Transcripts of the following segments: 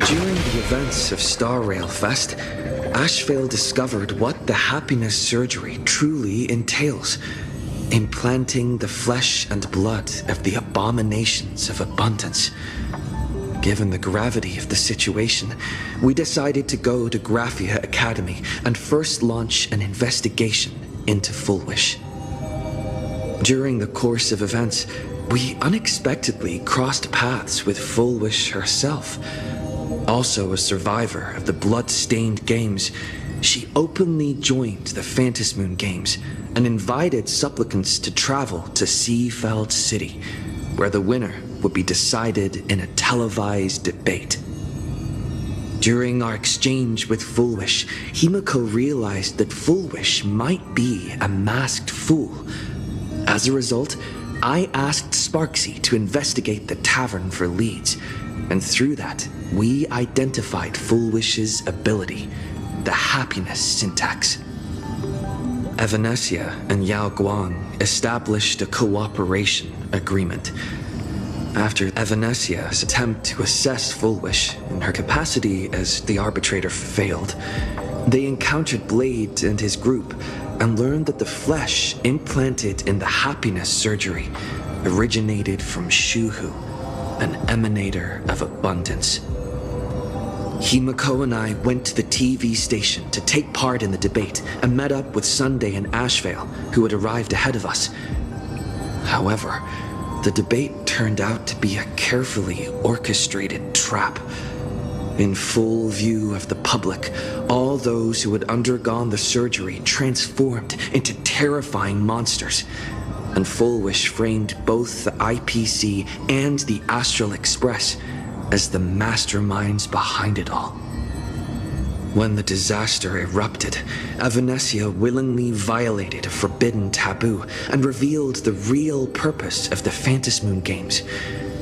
During the events of Star Rail Fest, Ashvale discovered what the happiness surgery truly entails: implanting the flesh and blood of the abominations of abundance. Given the gravity of the situation, we decided to go to Graphia Academy and first launch an investigation into Fullwish. During the course of events, we unexpectedly crossed paths with Fullwish herself. Also a survivor of the blood-stained games, she openly joined the Phantasmoon Games and invited supplicants to travel to Seafeld City, where the winner would be decided in a televised debate. During our exchange with Fullwish, Himiko realized that Fullwish might be a masked fool. As a result, I asked Sparksy to investigate the tavern for leads, and through that, we identified Fullwish's ability, the happiness syntax. Evanesia and Yao Guang established a cooperation agreement. After Evanesia's attempt to assess Fullwish in her capacity as the arbitrator failed, they encountered Blade and his group and learned that the flesh implanted in the happiness surgery originated from Shuhu, an emanator of abundance. Himiko and I went to the TV station to take part in the debate and met up with Sunday and Ashvale, who had arrived ahead of us. However, the debate turned out to be a carefully orchestrated trap. In full view of the public, all those who had undergone the surgery transformed into terrifying monsters, and Fullwish framed both the IPC and the Astral Express as the masterminds behind it all. When the disaster erupted, Evanesia willingly violated a forbidden taboo and revealed the real purpose of the Phantasmoon Games: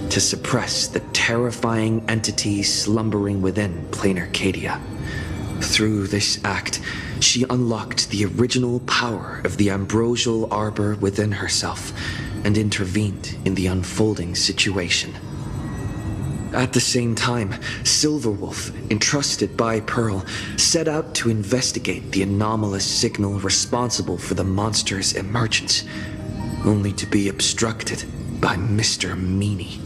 to suppress the terrifying entity slumbering within Plain Arcadia. Through this act, she unlocked the original power of the ambrosial arbor within herself and intervened in the unfolding situation. At the same time, Silverwolf, entrusted by Pearl, set out to investigate the anomalous signal responsible for the monster's emergence, only to be obstructed by Mr. Meanie.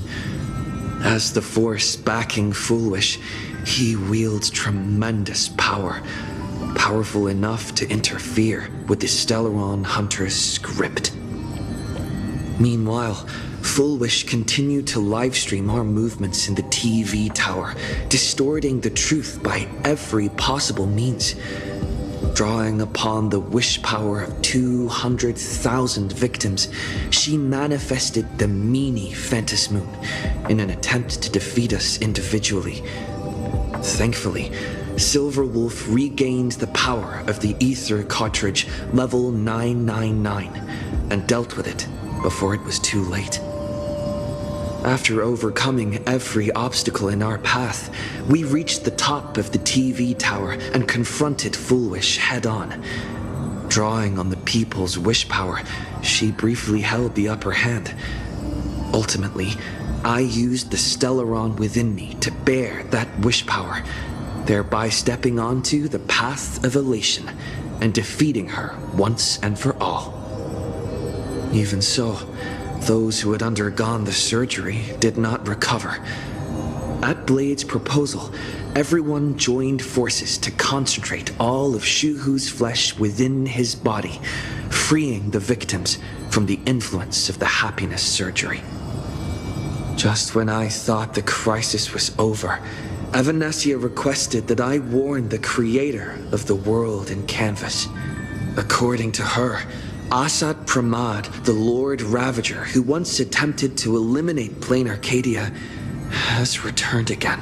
As the force backing Fullwish, he wields tremendous power, powerful enough to interfere with the Stellaron Hunter's script. Meanwhile, Fullwish continued to livestream our movements in the TV tower, distorting the truth by every possible means. Drawing upon the wish power of 200,000 victims, she manifested the Meanie Phantasmoon in an attempt to defeat us individually. Thankfully, Silverwolf regained the power of the Ether cartridge level 999 and dealt with it before it was too late. After overcoming every obstacle in our path, we reached the top of the TV tower and confronted Fullwish head-on. Drawing on the people's wish power, she briefly held the upper hand. Ultimately, I used the Stellaron within me to bear that wish power, thereby stepping onto the path of elation and defeating her once and for all. Even so, those who had undergone the surgery did not recover. At Blade's proposal, everyone joined forces to concentrate all of Shuhu's flesh within his body, freeing the victims from the influence of the happiness surgery. Just when I thought the crisis was over, Evanesia requested that I warn the creator of the world in canvas. According to her, Asat Pramad, the Lord Ravager who once attempted to eliminate Plain Arcadia, has returned again.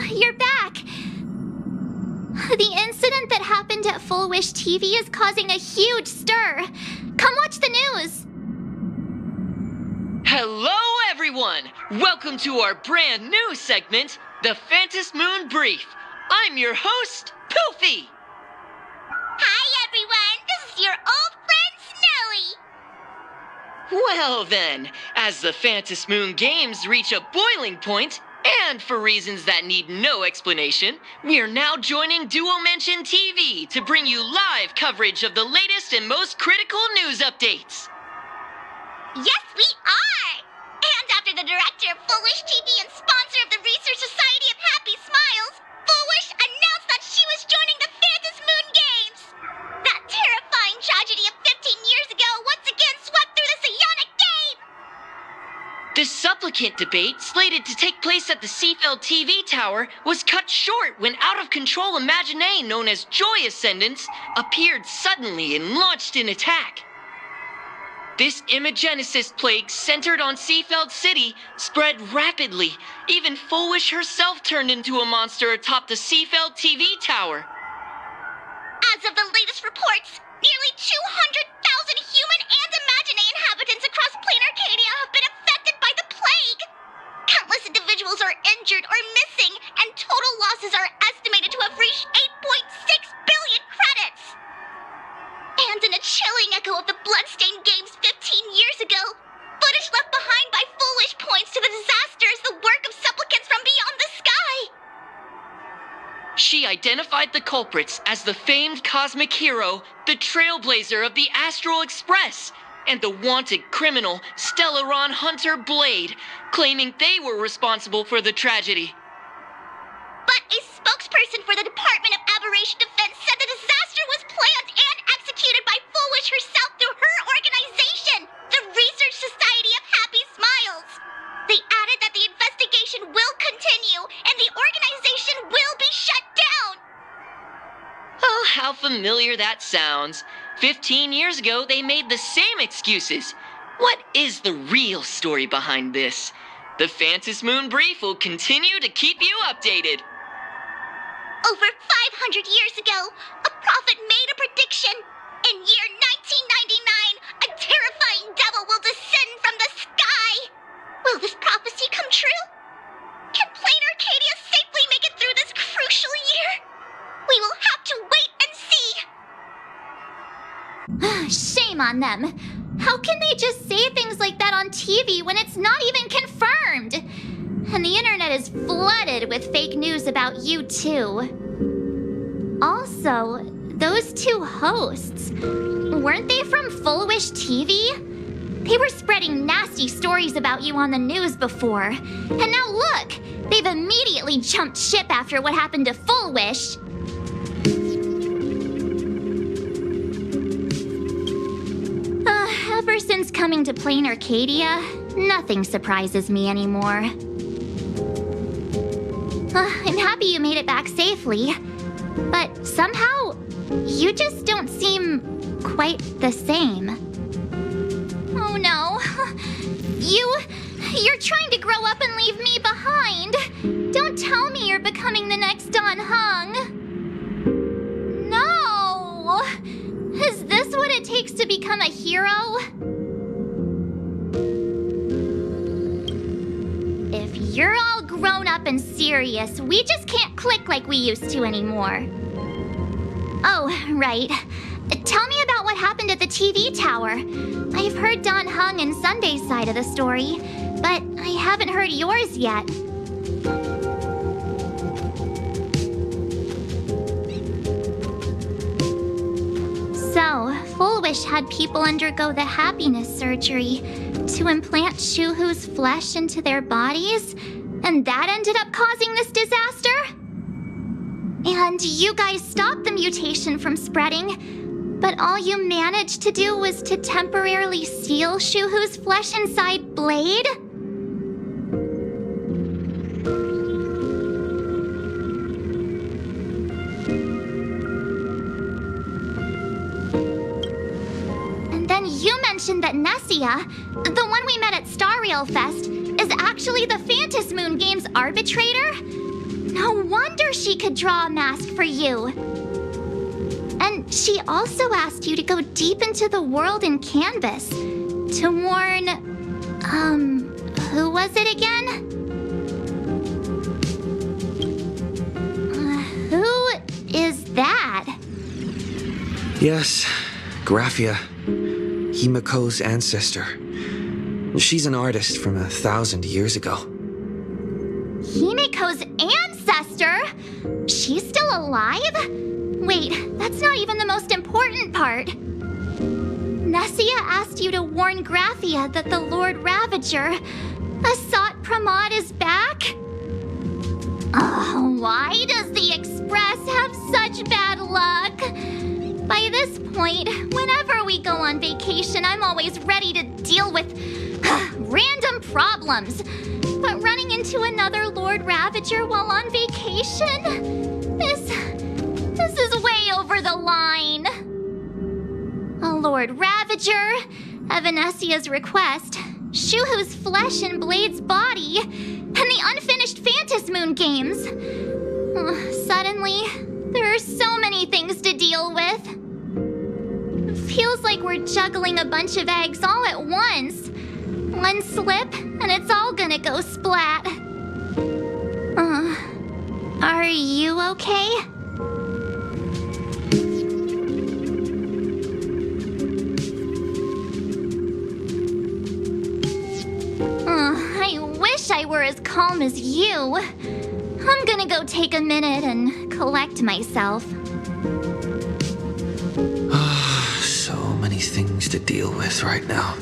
You're back! The incident that happened at Full Wish TV is causing a huge stir. Come watch the news. Hello, everyone! Welcome to our brand new segment, the Phantom Moon Brief. I'm your host, Poofy. Hi, everyone. This is your old friend, Snowy. Well then, as the Phantom Moon games reach a boiling point, and for reasons that need no explanation, we are now joining Duo Mention TV to bring you live coverage of the latest and most critical news updates. Yes, we are. And after the director of Full Wish TV and sponsor of the Research Society of Happy Smiles, Full Wish announced that she was joining the Phantom Moon Games. That terrifying tragedy of 15 years ago once again swept through the psionic game. The supplicant debate, slated to take place at the Seafeld TV tower, was cut short when out-of-control Imagine known as Joy Ascendants appeared suddenly and launched an attack. This Imagenesis plague centered on Seafeld City spread rapidly. Even Full Wish herself turned into a monster atop the Seafeld TV tower. As of the latest reports, nearly 200,000 human and Imagine inhabitants across plain Arcadia have been affected by the plague. Countless individuals are injured or missing, and total losses are estimated to have reached 8.6 billion credits. And in a chilling echo of the bloodstained games 15 years ago, footage left behind by Full Wish points to the disaster as the work of supplicants from beyond the sky. She identified the culprits as the famed cosmic hero, the trailblazer of the Astral Express, and the wanted criminal, Stellaron Hunter Blade, claiming they were responsible for the tragedy. But a spokesperson for the Department of Aberration Defense said the disaster was planned and executed by Full Wish herself through her organization, the Research Society of Happy Smiles. They added that the investigation will continue and the organization will be shut down. Oh, how familiar that sounds. 15 years ago, they made the same excuses. What is the real story behind this? The Phantom Moon Brief will continue to keep you updated. Over 500 years ago, a prophet made a prediction. In year 1999, a terrifying devil will descend from the sky. Will this prophecy come true? Can plain Arcadia safely make it through this crucial year? We will have to wait and see. Shame on them. How can they just say things like that on TV when it's not even confirmed? And the internet is flooded with fake news about you too. Also, those two hosts, weren't they from Full Wish TV? They were spreading nasty stories about you on the news before. And now look, they've immediately jumped ship after what happened to Full Wish. Ever since coming to Plain Arcadia, nothing surprises me anymore. I'm happy you made it back safely, but somehow, you just don't seem quite the same. Oh no. You're trying to grow up and leave me behind. Don't tell me you're becoming the next Don Hung. No! Is this what it takes to become a hero? If you're all grown up and serious, we just can't click like we used to anymore. Oh, right. Tell me about what happened at the TV tower. I've heard Don Hung and Sunday's side of the story, but I haven't heard yours yet. So, Full Wish had people undergo the happiness surgery to implant Shuhu's flesh into their bodies, and that ended up causing this disaster? And you guys stopped the mutation from spreading, but all you managed to do was to temporarily seal Shuhu's flesh inside Blade? And then you mentioned that Nessia, the one we met at Star Rail Fest, is actually the Phantom Moon Games arbitrator? No wonder she could draw a mask for you. And She also asked you to go deep into the world in Canvas to warn, who was it again? Who is that? Yes, Graphia, Himiko's ancestor. She's an artist from 1,000 years ago. Himiko's ancestor? She's still alive? Wait, that's not even the most important part. Nessia asked you to warn Graphia that the Lord Ravager, Asat Pramod, is back? Oh, why does the Express have such bad luck? By this point, whenever we go on vacation, I'm always ready to deal with random problems. But running into another Lord Ravager while on vacation? This is way over the line. A Lord Ravager, Evanesia's request, Shuhu's flesh and Blade's body, and the unfinished Phantasmoon games. Suddenly, there are so many things to deal with. It feels like we're juggling a bunch of eggs all at once. One slip, and it's all gonna go splat. Are you okay? I wish I were as calm as you. I'm gonna go take a minute and collect myself. So many things to deal with right now.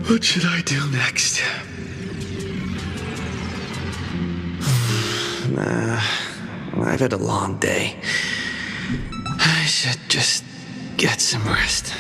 What should I do next? I've had a long day. I should just get some rest.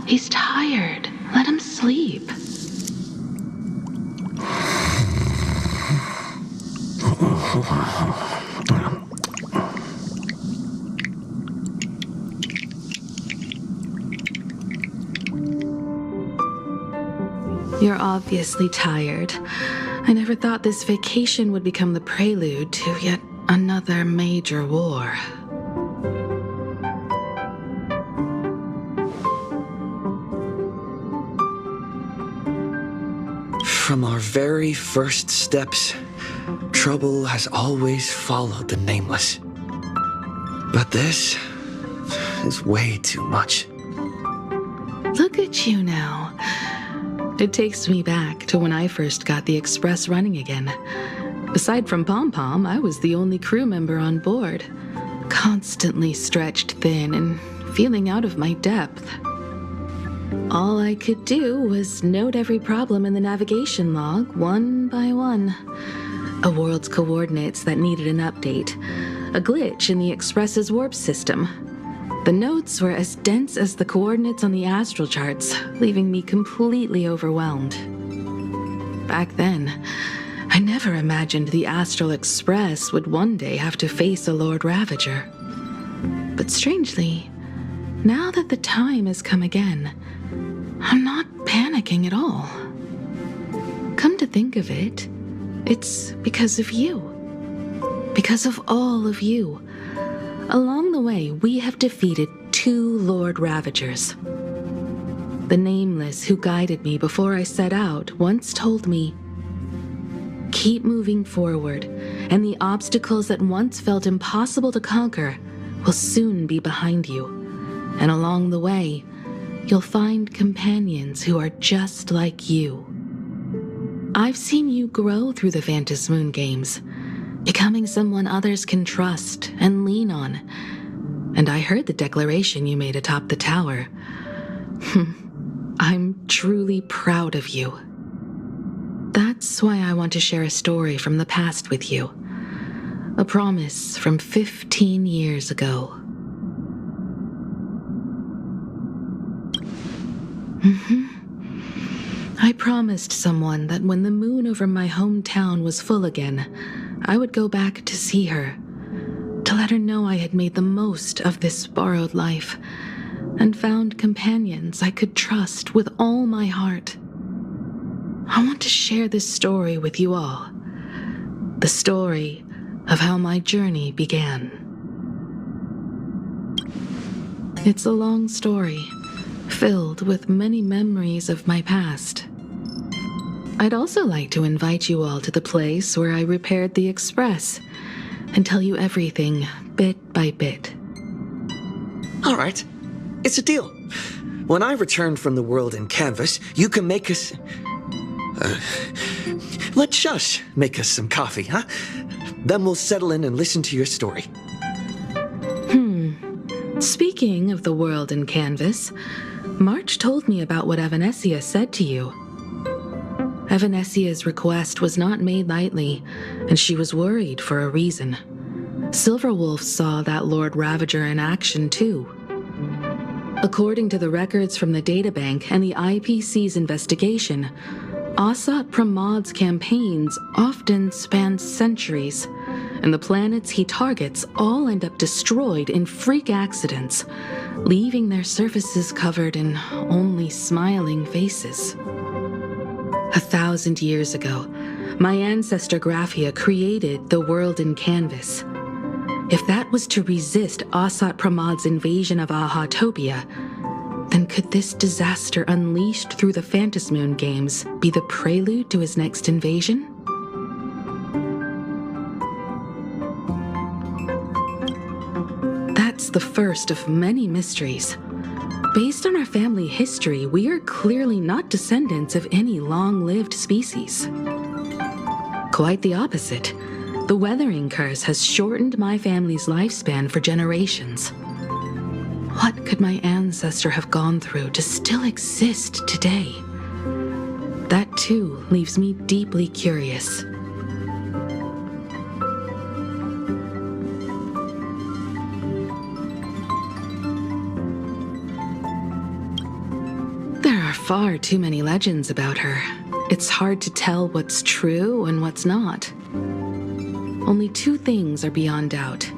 He's tired. Let him sleep. You're obviously tired. I never thought this vacation would become the prelude to yet another major war. From our very first steps, trouble has always followed the Nameless. But this is way too much. Look at you now. It takes me back to when I first got the Express running again. Aside from Pom Pom, I was the only crew member on board, constantly stretched thin and feeling out of my depth. All I could do was note every problem in the navigation log, one by one. A world's coordinates that needed an update, a glitch in the Express's warp system. The notes were as dense as the coordinates on the astral charts, leaving me completely overwhelmed. Back then, I never imagined the Astral Express would one day have to face a Lord Ravager. But strangely, now that the time has come again, I'm not panicking at all. Come to think of it, it's because of you. Because of all of you. Along the way, we have defeated 2 Lord Ravagers. The Nameless who guided me before I set out once told me, "Keep moving forward, and the obstacles that once felt impossible to conquer will soon be behind you. And along the way, you'll find companions who are just like you." I've seen you grow through the Phantom Moon games, becoming someone others can trust and lean on. And I heard the declaration you made atop the tower. I'm truly proud of you. That's why I want to share a story from the past with you. A promise from 15 years ago. I promised someone that when the moon over my hometown was full again, I would go back to see her, to let her know I had made the most of this borrowed life and found companions I could trust with all my heart. I want to share this story with you all. The story of how my journey began. It's a long story, filled with many memories of my past. I'd also like to invite you all to the place where I repaired the Express and tell you everything bit by bit. All right, it's a deal. When I return from the world in canvas, you can make us... let Shush make us some coffee, huh? Then we'll settle in and listen to your story. Speaking of the world in canvas, March told me about what Evanescia said to you. Evanessia's request was not made lightly, and she was worried for a reason. Silverwolf saw that Lord Ravager in action too. According to the records from the databank and the IPC's investigation, Asat Pramad's campaigns often span centuries, and the planets he targets all end up destroyed in freak accidents, leaving their surfaces covered in only smiling faces. 1,000 years ago, my ancestor Graphia created the world in canvas. If that was to resist Asat Pramad's invasion of Ahatopia, then could this disaster unleashed through the Phantom Moon games be the prelude to his next invasion? That's the first of many mysteries. Based on our family history, we are clearly not descendants of any long-lived species. Quite the opposite. The weathering curse has shortened my family's lifespan for generations. What could my ancestor have gone through to still exist today? That too leaves me deeply curious. There are far too many legends about her. It's hard to tell what's true and what's not. Only two things are beyond doubt.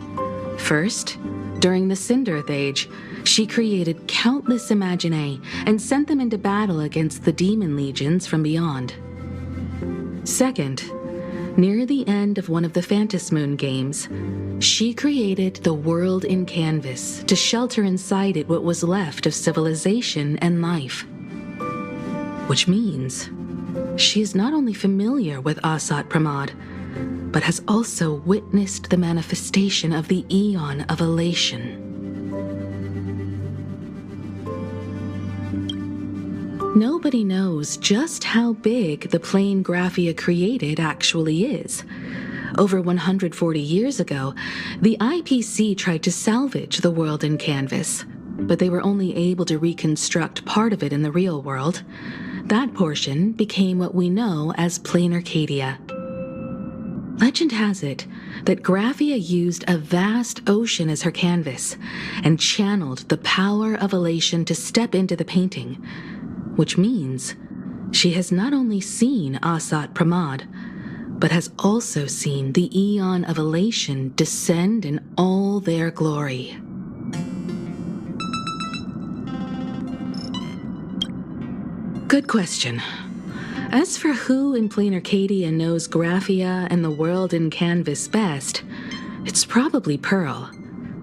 First, during the Cinderth Age, she created countless Imaginae and sent them into battle against the demon legions from beyond. Second, near the end of one of the Phantom Moon games, she created the world in canvas to shelter inside it what was left of civilization and life. Which means she is not only familiar with Asat Pramad, but has also witnessed the manifestation of the Eon of Elation. Nobody knows just how big the plane Graphia created actually is. Over 140 years ago, the IPC tried to salvage the world in canvas, but they were only able to reconstruct part of it in the real world. That portion became what we know as Plain Arcadia. Legend has it that Graphia used a vast ocean as her canvas and channeled the power of elation to step into the painting, which means she has not only seen Asat Pramad, but has also seen the Eon of Elation descend in all their glory. Good question. As for who in Plain Arcadia knows Graphia and the world in canvas best, it's probably Pearl.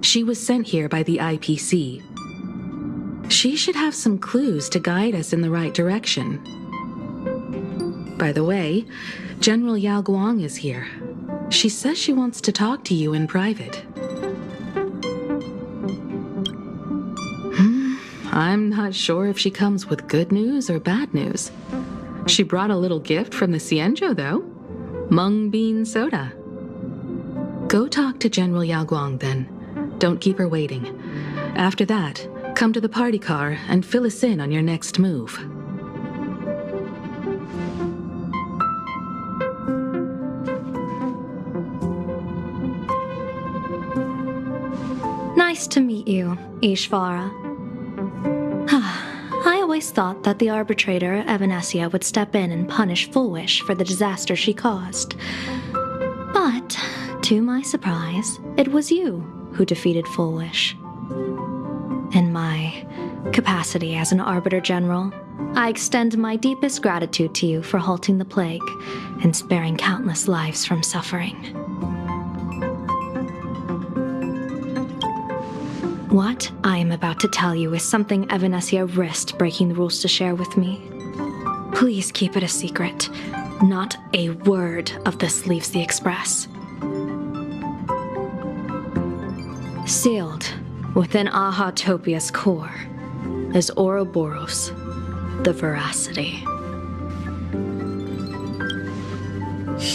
She was sent here by the IPC. She should have some clues to guide us in the right direction. By the way, General Yao Guang is here. She says she wants to talk to you in private. I'm not sure if she comes with good news or bad news. She brought a little gift from the Xianzhou, though. Mung bean soda. Go talk to General Yao Guang, then. Don't keep her waiting. After that, come to the party car and fill us in on your next move. Nice to meet you, Ishvara. I always thought that the arbitrator, Evanessia, would step in and punish Foolish for the disaster she caused. But, to my surprise, it was you who defeated Foolish. In my capacity as an Arbiter General, I extend my deepest gratitude to you for halting the plague and sparing countless lives from suffering. What I am about to tell you is something Evanessia risked breaking the rules to share with me. Please keep it a secret. Not a word of this leaves the Express. Sealed within Ahatopia's core is Ouroboros, the Veracity.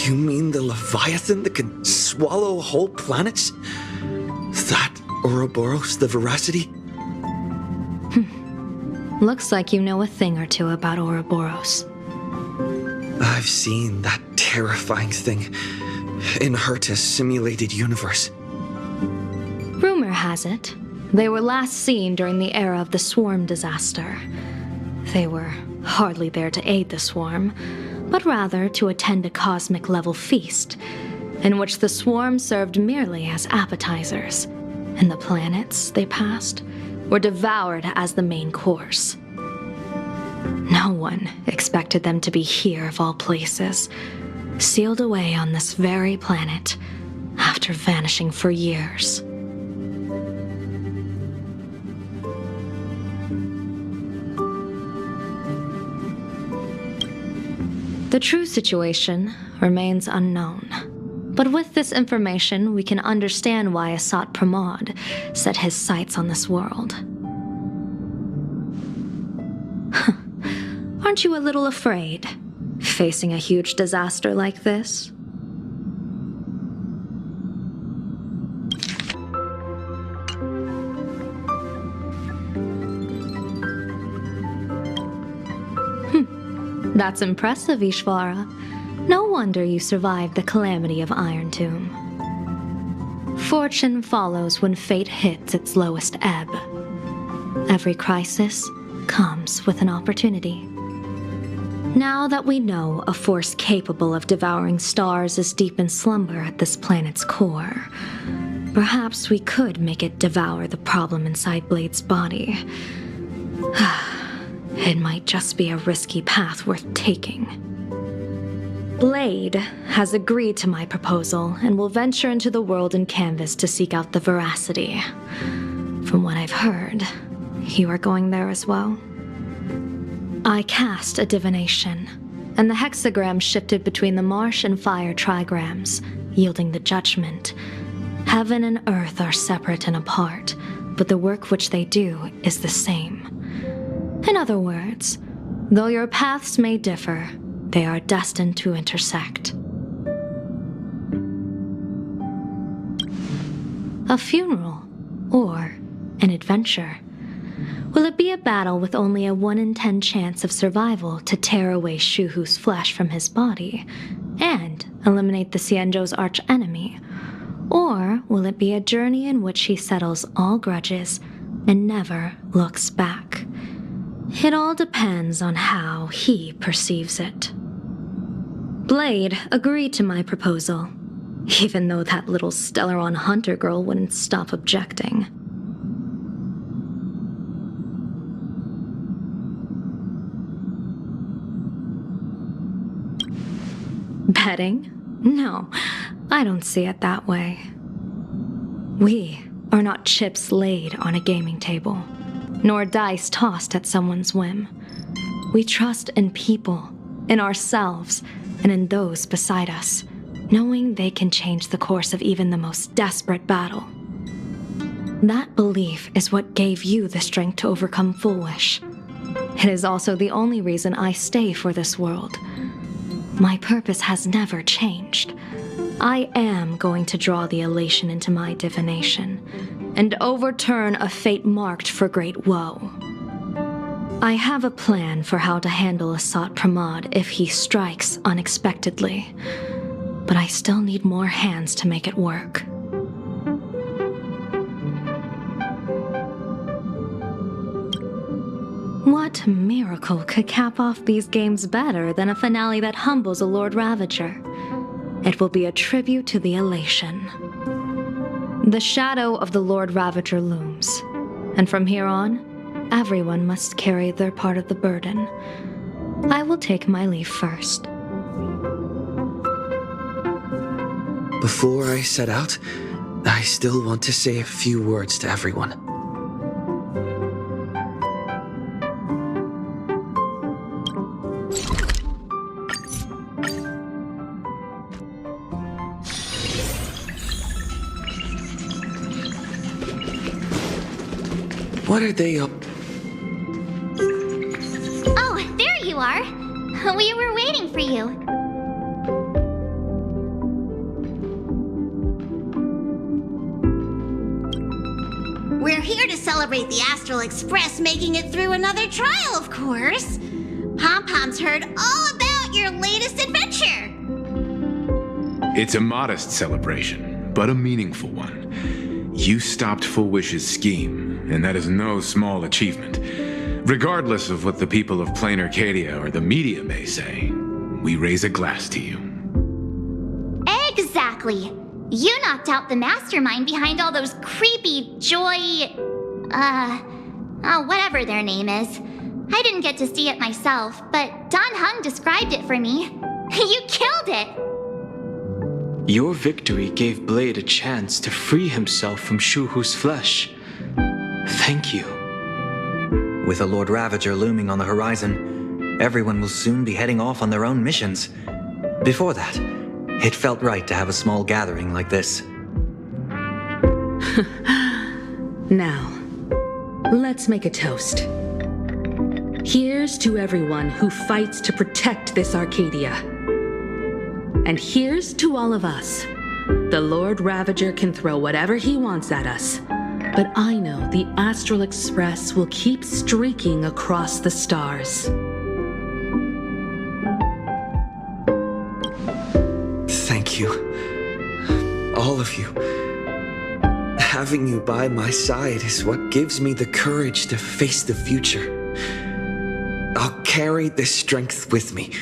You mean the Leviathan that can swallow whole planets? That Ouroboros, the Veracity? Looks like you know a thing or two about Ouroboros. I've seen that terrifying thing in Herta's simulated universe. Rumor has it, they were last seen during the era of the Swarm disaster. They were hardly there to aid the Swarm, but rather to attend a cosmic-level feast, in which the Swarm served merely as appetizers, and the planets they passed were devoured as the main course. No one expected them to be here of all places, sealed away on this very planet after vanishing for years. The true situation remains unknown. But with this information, we can understand why Asat Pramod set his sights on this world. Aren't you a little afraid, facing a huge disaster like this? That's impressive, Ishvara. No wonder you survived the calamity of Iron Tomb. Fortune follows when fate hits its lowest ebb. Every crisis comes with an opportunity. Now that we know a force capable of devouring stars is deep in slumber at this planet's core, perhaps we could make it devour the problem inside Blade's body. It might just be a risky path worth taking. Blade has agreed to my proposal and will venture into the world in canvas to seek out the Veracity. From what I've heard, you are going there as well. I cast a divination, and the hexagram shifted between the marsh and fire trigrams, yielding the judgment. Heaven and earth are separate and apart, but the work which they do is the same. In other words, though your paths may differ, they are destined to intersect. A funeral, or an adventure. Will it be a battle with only a 1 in 10 chance of survival to tear away Shuhu's flesh from his body and eliminate the Xianzhou's arch-enemy? Or will it be a journey in which he settles all grudges and never looks back? It all depends on how he perceives it. Blade agreed to my proposal, even though that little Stellaron hunter girl wouldn't stop objecting. Betting? No, I don't see it that way. We are not chips laid on a gaming table, nor dice tossed at someone's whim. We trust in people, in ourselves, and in those beside us, knowing they can change the course of even the most desperate battle. That belief is what gave you the strength to overcome Foolish. It is also the only reason I stay for this world. My purpose has never changed. I am going to draw the elation into my divination, and overturn a fate marked for great woe. I have a plan for how to handle Asat Pramod if he strikes unexpectedly, but I still need more hands to make it work. What miracle could cap off these games better than a finale that humbles a Lord Ravager? It will be a tribute to the elation. The shadow of the Lord Ravager looms, and from here on, everyone must carry their part of the burden. I will take my leave first. Before I set out, I still want to say a few words to everyone. What are they up? Oh, there you are. We were waiting for you. We're here to celebrate the Astral Express making it through another trial, of course. Pom-Pom's heard all about your latest adventure. It's a modest celebration, but a meaningful one. You stopped Full Wish's scheme, and that is no small achievement. Regardless of what the people of Plain Arcadia or the media may say, we raise a glass to you. Exactly. You knocked out the mastermind behind all those creepy whatever their name is. I didn't get to see it myself, but Don Hung described it for me. You killed it! Your victory gave Blade a chance to free himself from Shuhu's flesh. Thank you. With a Lord Ravager looming on the horizon, everyone will soon be heading off on their own missions. Before that, it felt right to have a small gathering like this. Now, let's make a toast. Here's to everyone who fights to protect this Arcadia. And here's to all of us. The Lord Ravager can throw whatever he wants at us, but I know the Astral Express will keep streaking across the stars. Thank you. All of you. Having you by my side is what gives me the courage to face the future. I'll carry this strength with me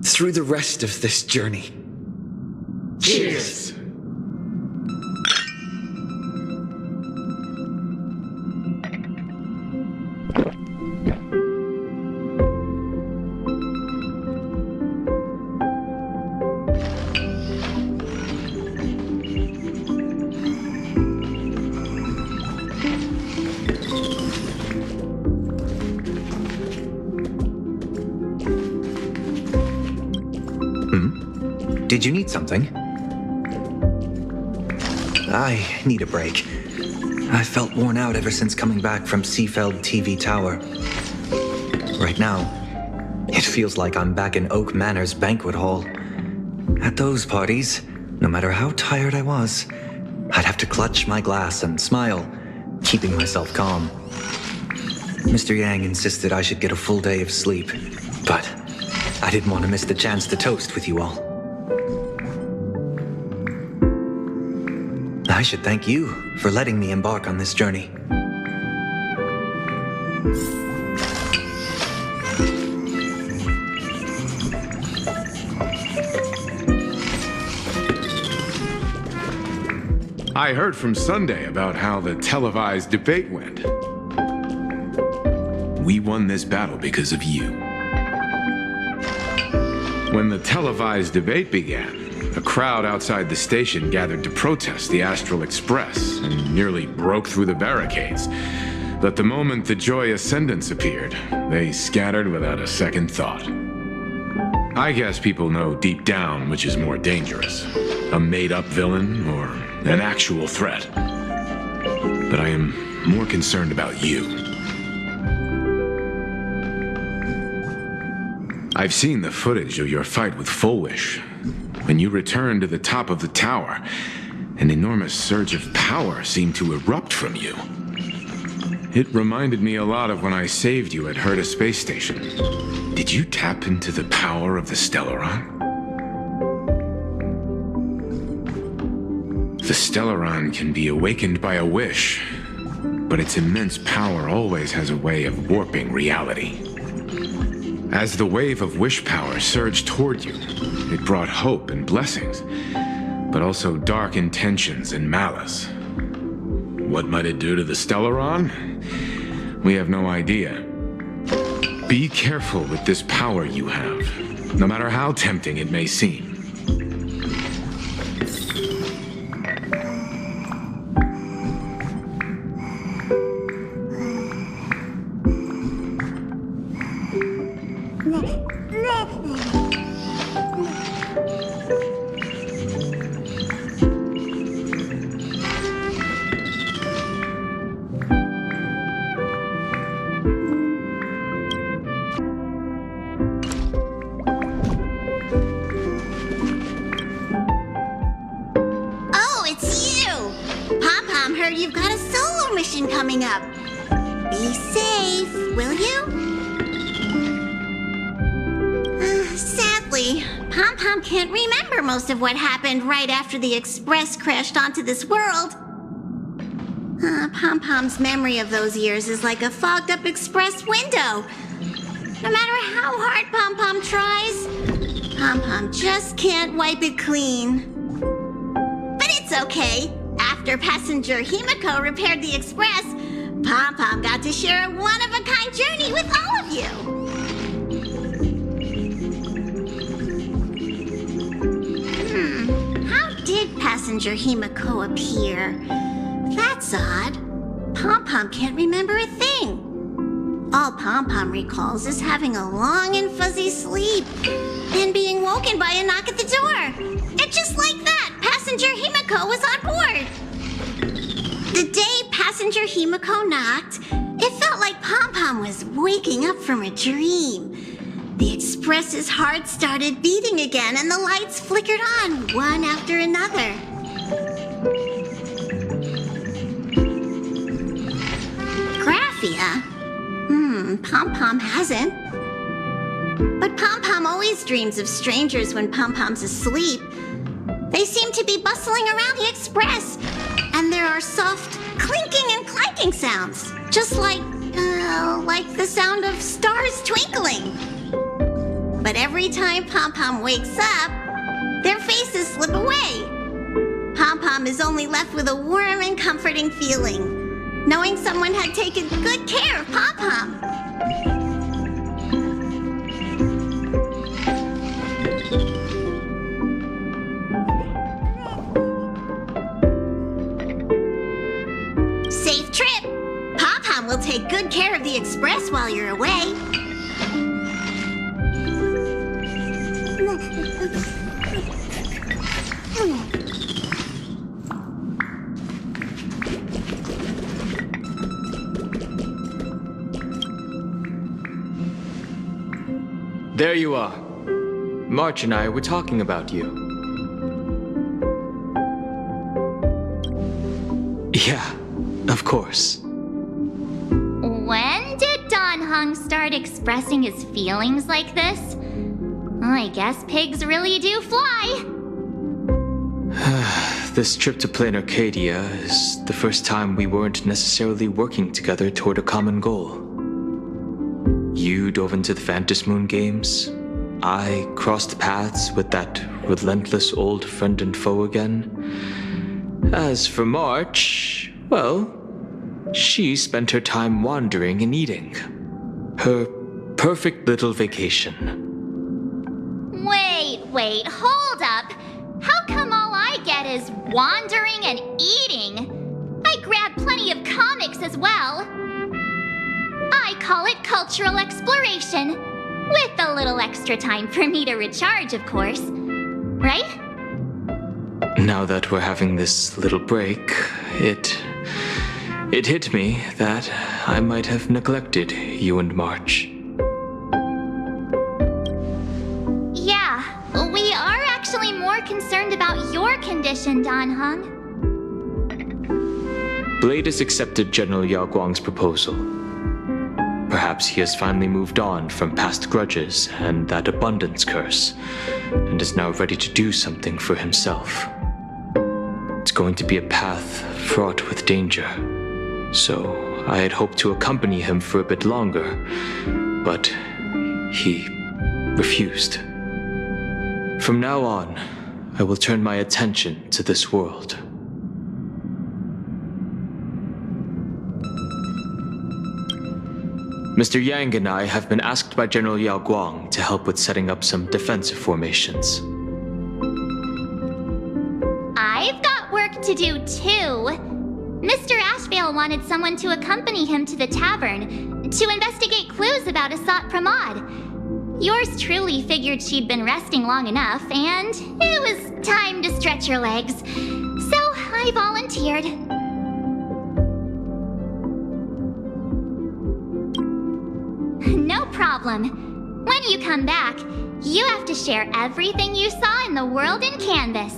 through the rest of this journey. Cheers! Did you need something? I need a break. I felt worn out ever since coming back from Seafeld TV Tower. Right now, it feels like I'm back in Oak Manor's banquet hall. At those parties, no matter how tired I was, I'd have to clutch my glass and smile, keeping myself calm. Mr. Yang insisted I should get a full day of sleep, but I didn't want to miss the chance to toast with you all. I should thank you for letting me embark on this journey. I heard from Sunday about how the televised debate went. We won this battle because of you. When the televised debate began, a crowd outside the station gathered to protest the Astral Express and nearly broke through the barricades. But the moment the Joy Ascendants appeared, they scattered without a second thought. I guess people know deep down which is more dangerous, a made-up villain or an actual threat. But I am more concerned about you. I've seen the footage of your fight with Fullwish. When you returned to the top of the tower, an enormous surge of power seemed to erupt from you. It reminded me a lot of when I saved you at Herta Space Station. Did you tap into the power of the Stellaron? The Stellaron can be awakened by a wish, but its immense power always has a way of warping reality. As the wave of wish power surged toward you, it brought hope and blessings, but also dark intentions and malice. What might it do to the Stellaron? We have no idea. Be careful with this power you have, no matter how tempting it may seem. Oh, it's you! Pom-Pom heard you've got a solo mission coming up. Be safe, will you? Sadly, Pom-Pom can't remember most of what happened right after the Express crashed onto this world. Pom-Pom's memory of those years is like a fogged-up Express window. No matter how hard Pom-Pom tries, Pom-Pom just can't wipe it clean. But it's okay. After passenger Himiko repaired the Express, Pom-Pom got to share a one-of-a-kind journey with all of you. How did passenger Himiko appear? That's odd. Pom-Pom can't remember a thing. All Pom-Pom recalls is having a long and fuzzy sleep, and being woken by a knock at the door. And just like that, passenger Himiko was on board. The day passenger Himiko knocked, it felt like Pom-Pom was waking up from a dream. The Express's heart started beating again, and the lights flickered on, one after another. Graphia? Pom-Pom hasn't. But Pom-Pom always dreams of strangers when Pom-Pom's asleep. They seem to be bustling around the Express, and there are soft clinking and clanking sounds, just like the sound of stars twinkling. But every time Pom-Pom wakes up, their faces slip away. Pom-Pom is only left with a warm and comforting feeling, knowing someone had taken good care of Pom-Pom. Safe trip! Pom-Pom will take good care of the Express while you're away. There you are. March and I were talking about you. Yeah, of course. When did Don Hung start expressing his feelings like this? I guess pigs really do fly. This trip to Plain Arcadia is the first time we weren't necessarily working together toward a common goal. You dove into the Phantom Moon games. I crossed paths with that relentless old friend and foe again. As for March, well, she spent her time wandering and eating. Her perfect little vacation. Wait, hold up. How come all I get is wandering and eating? I grabbed plenty of comics as well. I call it cultural exploration, with a little extra time for me to recharge, of course. Right? Now that we're having this little break, it hit me that I might have neglected you and March. more concerned about your condition, Dan Heng. Blade has accepted General Yao Guang's proposal. Perhaps he has finally moved on from past grudges and that abundance curse, and is now ready to do something for himself. It's going to be a path fraught with danger, so I had hoped to accompany him for a bit longer, but he refused. From now on, I will turn my attention to this world. Mr. Yang and I have been asked by General Yao Guang to help with setting up some defensive formations. I've got work to do too. Mr. Ashvale wanted someone to accompany him to the tavern to investigate clues about Asat Pramod. Yours truly figured she'd been resting long enough, and it was time to stretch her legs. So I volunteered. No problem. When you come back, you have to share everything you saw in the world in Canvas.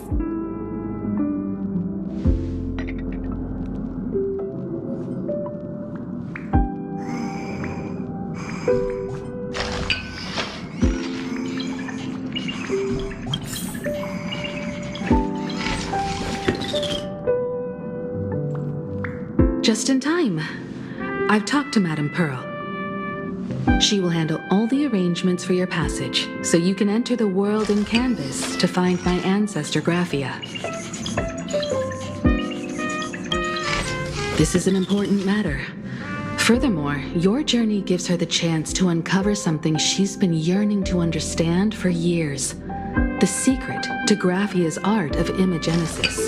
Just in time. I've talked to Madame Pearl. She will handle all the arrangements for your passage, so you can enter the world in Canvas to find my ancestor Graphia. This is an important matter. Furthermore, your journey gives her the chance to uncover something she's been yearning to understand for years. The secret to Graphia's art of imagenesis.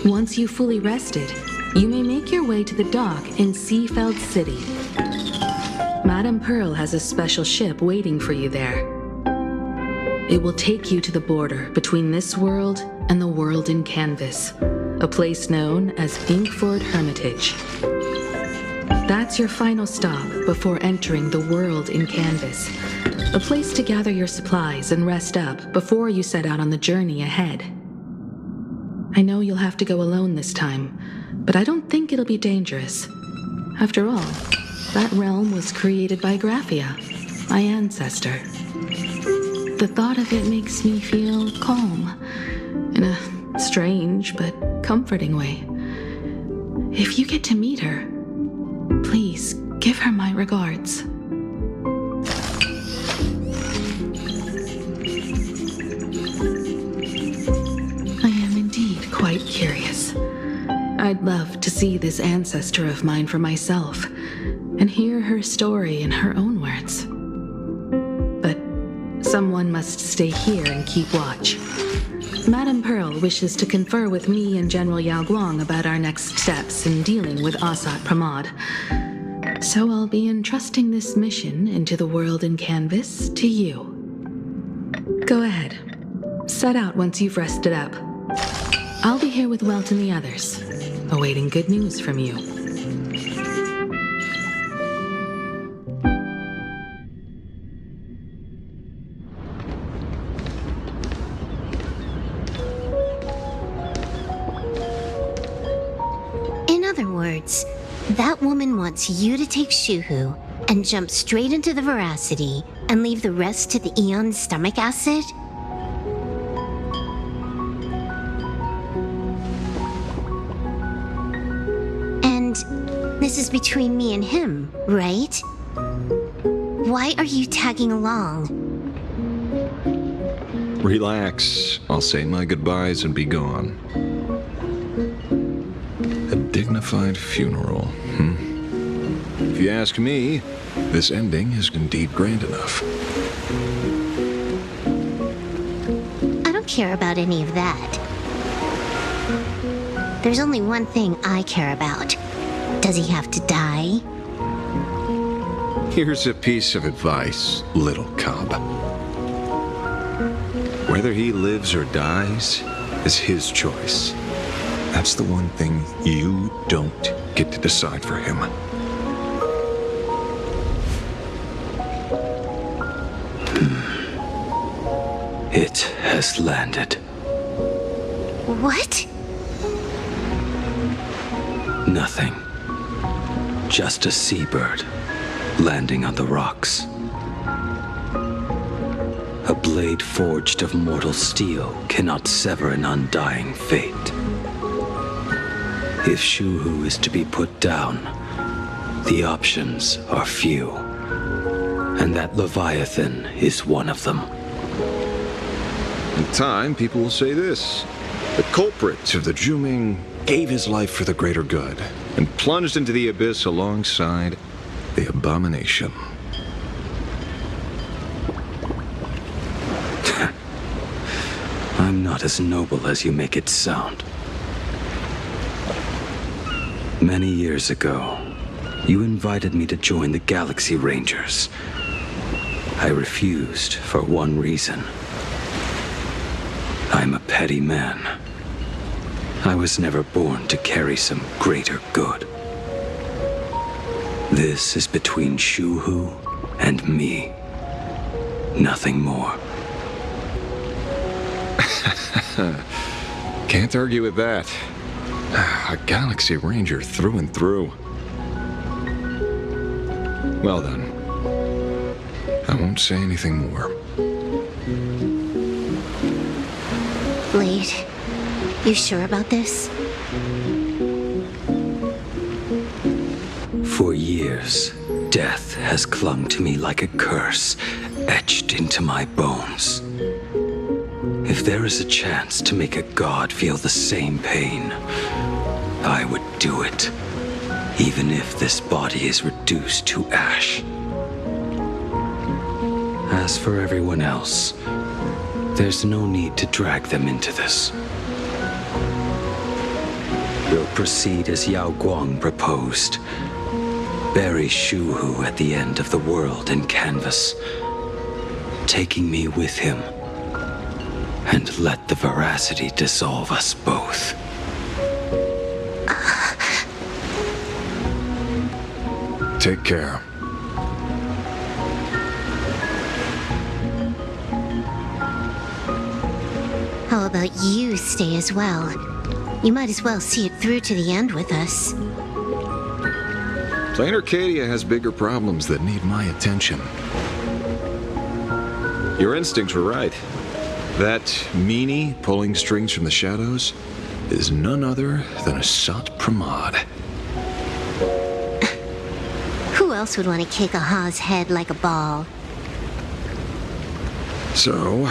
Once you've fully rested, you may make your way to the dock in Seafeld City. Madame Pearl has a special ship waiting for you there. It will take you to the border between this world and the world in Canvas, a place known as Inkford Hermitage. That's your final stop before entering the world in Canvas, a place to gather your supplies and rest up before you set out on the journey ahead. I know you'll have to go alone this time, but I don't think it'll be dangerous. After all, that realm was created by Graphia, my ancestor. The thought of it makes me feel calm, in a strange but comforting way. If you get to meet her, please give her my regards. I am indeed quite curious. I'd love to see this ancestor of mine for myself, and hear her story in her own words. But someone must stay here and keep watch. Madame Pearl wishes to confer with me and General Yao Guang about our next steps in dealing with Asat Pramod. So I'll be entrusting this mission into the world in Canvas to you. Go ahead. Set out once you've rested up. I'll be here with Welt and the others, awaiting good news from you. In other words, that woman wants you to take Shuhu and jump straight into the veracity and leave the rest to the Eon stomach acid? And this is between me and him, right? Why are you tagging along? Relax. I'll say my goodbyes and be gone. A dignified funeral, If you ask me, this ending is indeed grand enough. I don't care about any of that. There's only one thing I care about. Does he have to die? Here's a piece of advice, little cub. Whether he lives or dies is his choice. That's the one thing you don't get to decide for him. It has landed. What? Nothing. Just a seabird landing on the rocks. A blade forged of mortal steel cannot sever an undying fate. If Shuhu is to be put down, the options are few. And that Leviathan is one of them. In time, people will say this. The culprit of the Juming gave his life for the greater good and plunged into the abyss alongside the abomination. I'm not as noble as you make it sound. Many years ago, you invited me to join the Galaxy Rangers. I refused for one reason. I'm a petty man. I was never born to carry some greater good. This is between Shuhu and me. Nothing more. Can't argue with that. A Galaxy Ranger through and through. Well then, I won't say anything more. Blade, you sure about this? For years, death has clung to me like a curse, etched into my bones. If there is a chance to make a god feel the same pain, I would do it, even if this body is reduced to ash. As for everyone else, there's no need to drag them into this. We'll proceed as Yao Guang proposed. Bury Shuhu at the end of the world in canvas, taking me with him, and let the veracity dissolve us both. Take care. How about you stay as well? You might as well see it through to the end with us. Plain Arcadia has bigger problems that need my attention. Your instincts were right. That meanie pulling strings from the shadows is none other than a Sat Pramod. Who else would want to kick a Ha's head like a ball? So,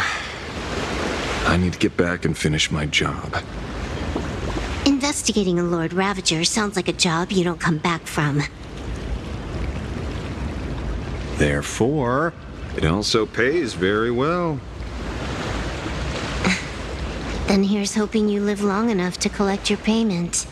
I need to get back and finish my job. Investigating a Lord Ravager sounds like a job you don't come back from. Therefore, it also pays very well. Then here's hoping you live long enough to collect your payment.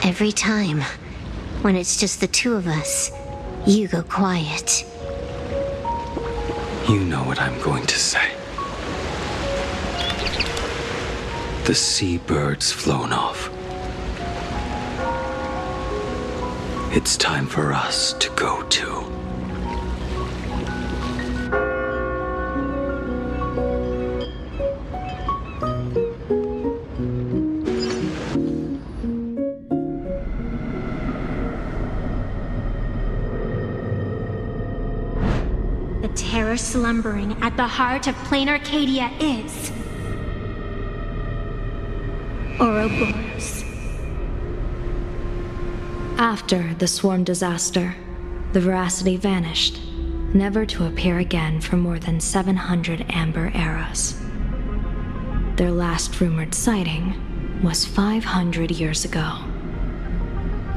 Every time, when it's just the two of us, you go quiet. You know what I'm going to say. The seabird's flown off. It's time for us to go too. The terror slumbering at the heart of plain Arcadia is Ouroboros. After the swarm disaster, the veracity vanished, never to appear again for more than 700 amber eras. Their last rumored sighting was 500 years ago.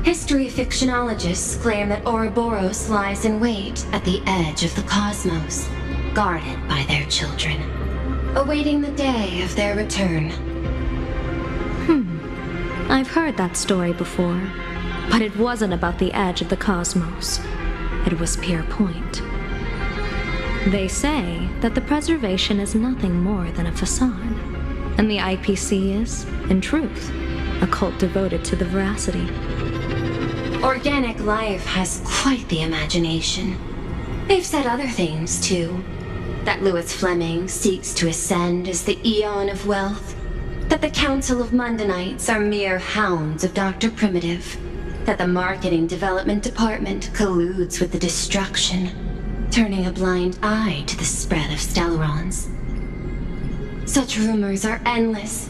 History fictionologists claim that Ouroboros lies in wait at the edge of the cosmos, guarded by their children, awaiting the day of their return. I've heard that story before, but it wasn't about the edge of the cosmos. It was Pier Point, They say that the preservation is nothing more than a facade, and the IPC is, in truth, a cult devoted to the veracity. Organic life has quite the imagination. They've said other things, too. That Louis Fleming seeks to ascend as the Eon of Wealth. That the Council of Mundanites are mere hounds of Dr. Primitive. That the Marketing Development Department colludes with the destruction, turning a blind eye to the spread of Stellarons. Such rumors are endless.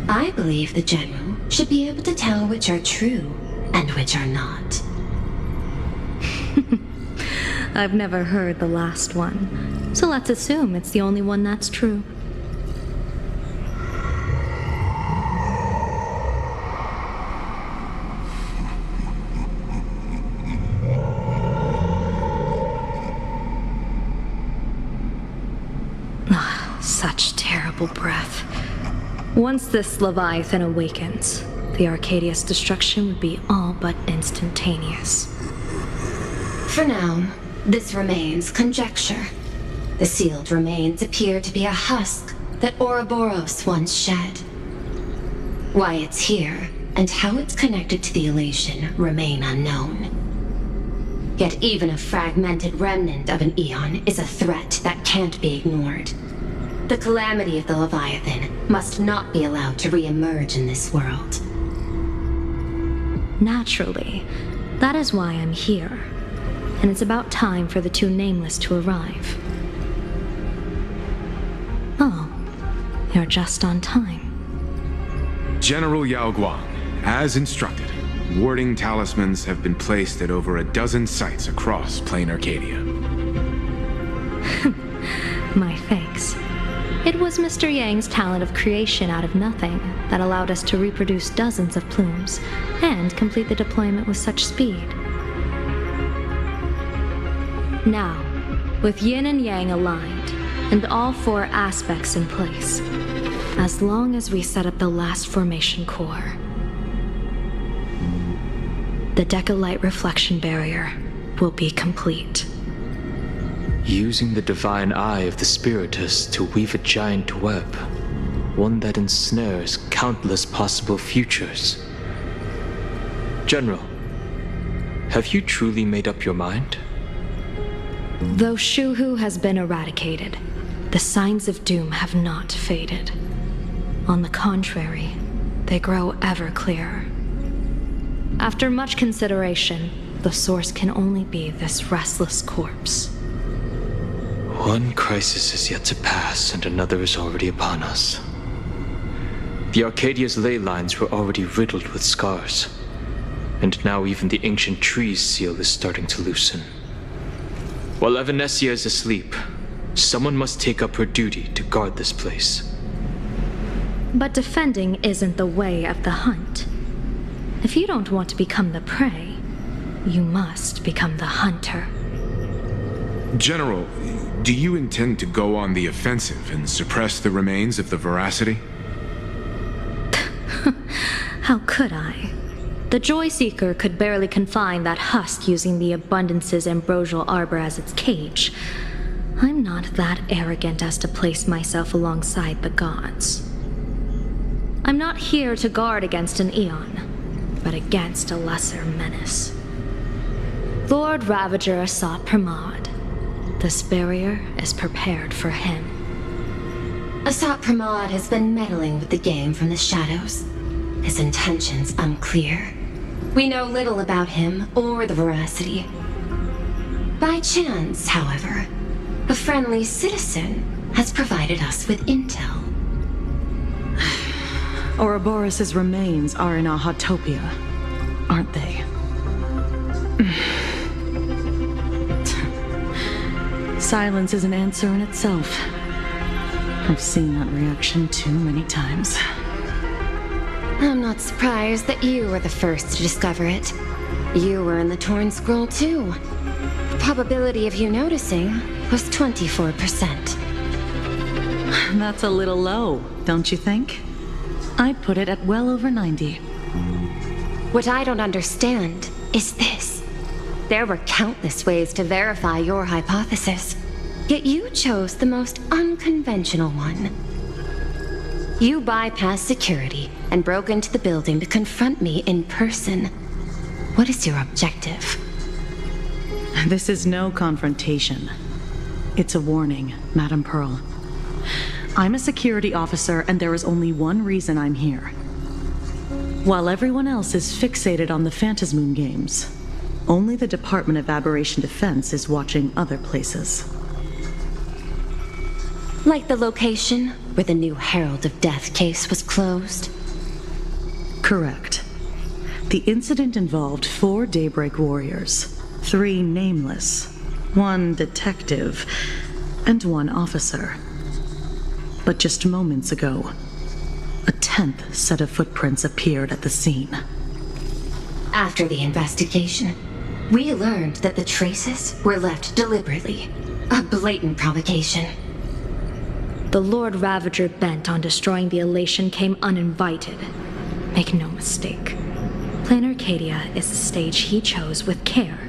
I believe the General should be able to tell which are true and which are not. I've never heard the last one, so let's assume it's the only one that's true. Such terrible breath. Once this Leviathan awakens, the Arcadia's destruction would be all but instantaneous. For now, this remains conjecture. The sealed remains appear to be a husk that Ouroboros once shed. Why it's here, and how it's connected to the elation, remain unknown. Yet even a fragmented remnant of an Eon is a threat that can't be ignored. The calamity of the Leviathan must not be allowed to re-emerge in this world. Naturally, that is why I'm here. And it's about time for the two Nameless to arrive. Oh, you're just on time. General Yao Guang, as instructed, warding talismans have been placed at over a dozen sites across Plain Arcadia. My thanks. It was Mr. Yang's talent of creation out of nothing that allowed us to reproduce dozens of plumes and complete the deployment with such speed. Now, with Yin and Yang aligned, and all four aspects in place, as long as we set up the last formation core, the Decalite reflection barrier will be complete. Using the divine eye of the Spiritus to weave a giant web, one that ensnares countless possible futures. General, have you truly made up your mind? Though Shuhu has been eradicated, the signs of doom have not faded. On the contrary, they grow ever clearer. After much consideration, the source can only be this restless corpse. One crisis is yet to pass, and another is already upon us. The Arcadia's ley lines were already riddled with scars, and now even the ancient tree's seal is starting to loosen. While Evanesia is asleep, someone must take up her duty to guard this place. But defending isn't the way of the hunt. If you don't want to become the prey, you must become the hunter. General, do you intend to go on the offensive and suppress the remains of the veracity? How could I? The Joy Seeker could barely confine that husk using the Abundance's ambrosial arbor as its cage. I'm not that arrogant as to place myself alongside the gods. I'm not here to guard against an Eon, but against a lesser menace. Lord Ravager Asat Pramod. This barrier is prepared for him. Asat Pramod has been meddling with the game from the shadows. His intentions unclear. We know little about him or the veracity. By chance, however, a friendly citizen has provided us with intel. Ouroboros' remains are in Ahatopia, aren't they? Silence is an answer in itself. I've seen that reaction too many times. I'm not surprised that you were the first to discover it. You were in the Torn Scroll too. The probability of you noticing was 24%. That's a little low, don't you think? I'd put it at well over 90. What I don't understand is this. There were countless ways to verify your hypothesis. Yet you chose the most unconventional one. You bypassed security and broke into the building to confront me in person. What is your objective? This is no confrontation. It's a warning, Madam Pearl. I'm a security officer, and there is only one reason I'm here. While everyone else is fixated on the Phantasmoon games, only the Department of Aberration Defense is watching other places. Like the location where the new Herald of Death case was closed? Correct. The incident involved 4 Daybreak warriors, 3 nameless, 1 detective, and 1 officer. But just moments ago, a 10th set of footprints appeared at the scene. After the investigation, we learned that the traces were left deliberately. A blatant provocation. The Lord Ravager bent on destroying the Elation came uninvited. Make no mistake. Planar Arcadia is the stage he chose with care,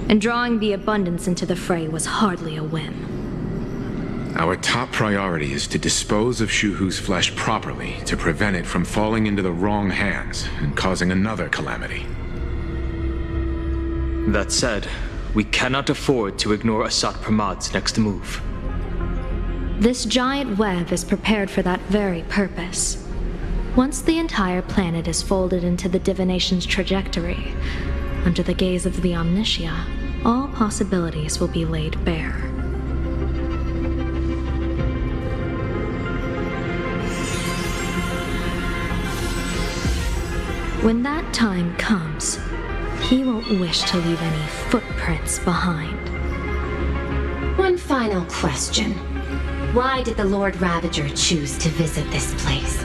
and drawing the Abundance into the fray was hardly a whim. Our top priority is to dispose of Shuhu's flesh properly to prevent it from falling into the wrong hands and causing another calamity. That said, we cannot afford to ignore Asat Pramad's next move. This giant web is prepared for that very purpose. Once the entire planet is folded into the divination's trajectory, under the gaze of the Omnitia, all possibilities will be laid bare. When that time comes, he won't wish to leave any footprints behind. One final question. Why did the Lord Ravager choose to visit this place?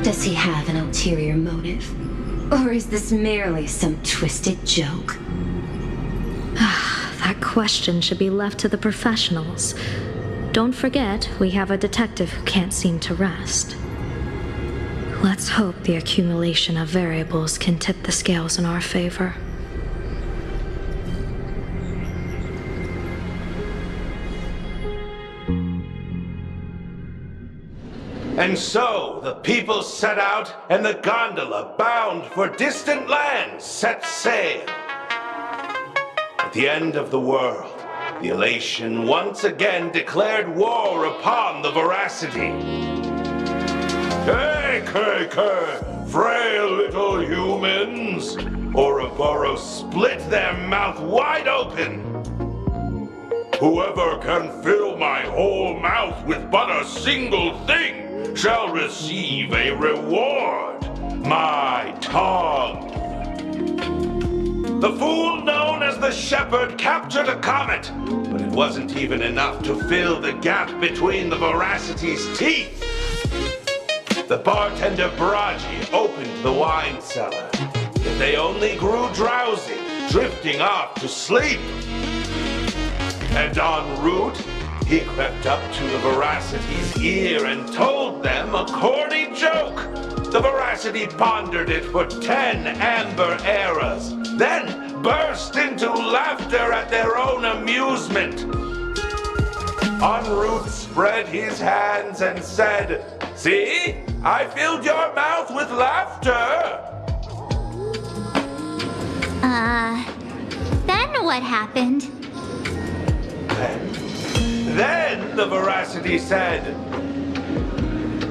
Does he have an ulterior motive? Or is this merely some twisted joke? That question should be left to the professionals. Don't forget, we have a detective who can't seem to rest. Let's hope the accumulation of variables can tip the scales in our favor. And so the people set out, and the gondola, bound for distant lands, set sail. At the end of the world, the Elation once again declared war upon the Veracity. Hey, frail little humans! Ouroboros split their mouth wide open. Whoever can fill my whole mouth with but a single thing shall receive a reward. My tongue. The fool known as the Shepherd captured a comet, but it wasn't even enough to fill the gap between the Veracity's teeth. The bartender Baraji opened the wine cellar, yet they only grew drowsy, drifting off to sleep. And en route, he crept up to the Veracity's ear and told them a corny joke. The Veracity pondered it for 10 amber eras, then burst into laughter at their own amusement. En route spread his hands and said, "See? I filled your mouth with laughter." Then what happened? Then the Veracity said,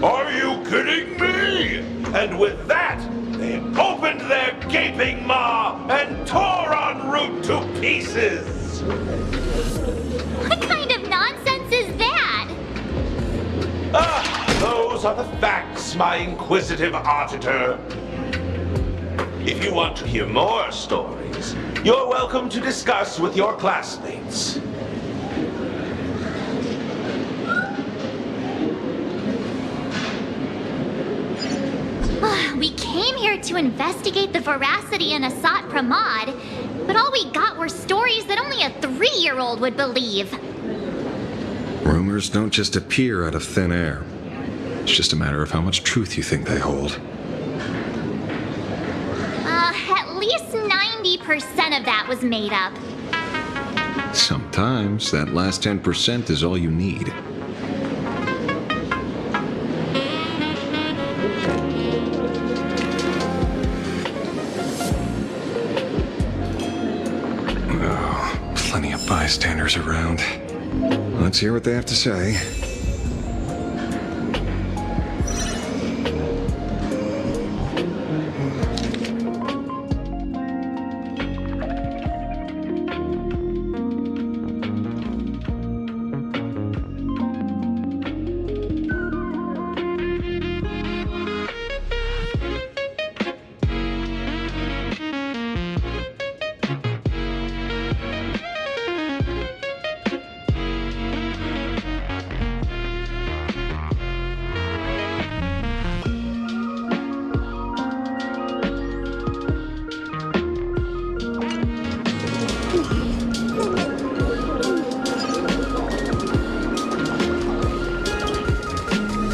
"Are you kidding me?" And with that, they opened their gaping maw and tore en route to pieces. What kind of nonsense is that? Those are the facts, my inquisitive auditor. If you want to hear more stories, you're welcome to discuss with your classmates. We came here to investigate the Veracity and Asat Pramod, but all we got were stories that only a 3-year-old would believe. Rumors don't just appear out of thin air. It's just a matter of how much truth you think they hold. At least 90% of that was made up. Sometimes that last 10% is all you need. Oh, plenty of bystanders around. Let's hear what they have to say.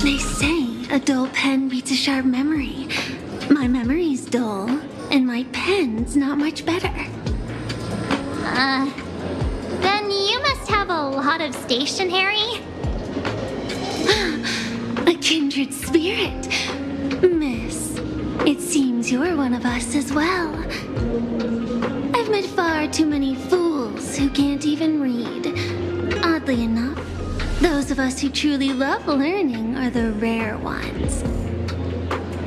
They say a dull pen beats a sharp memory. My memory's dull, and my pen's not much better. Then you must have a lot of stationery? A kindred spirit. Miss, it seems you're one of us as well. I've met far too many fools who can't even read. Oddly enough, those of us who truly love learning are the rare ones.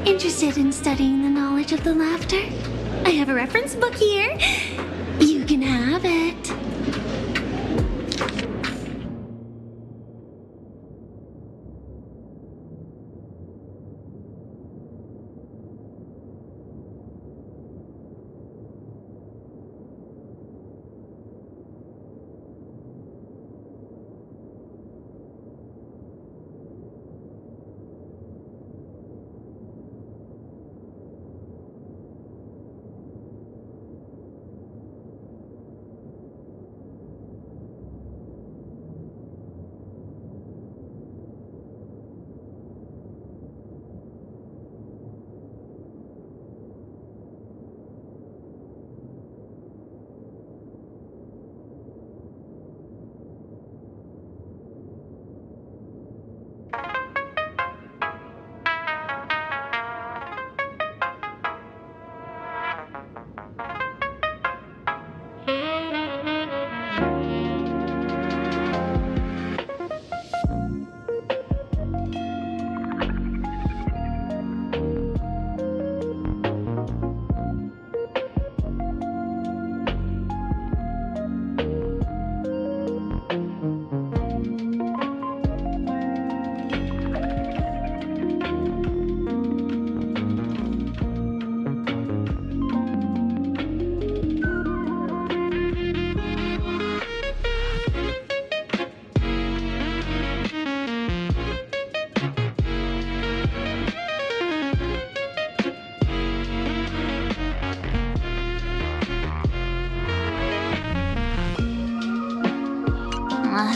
Interested in studying the knowledge of the laughter? I have a reference book here. You can have it.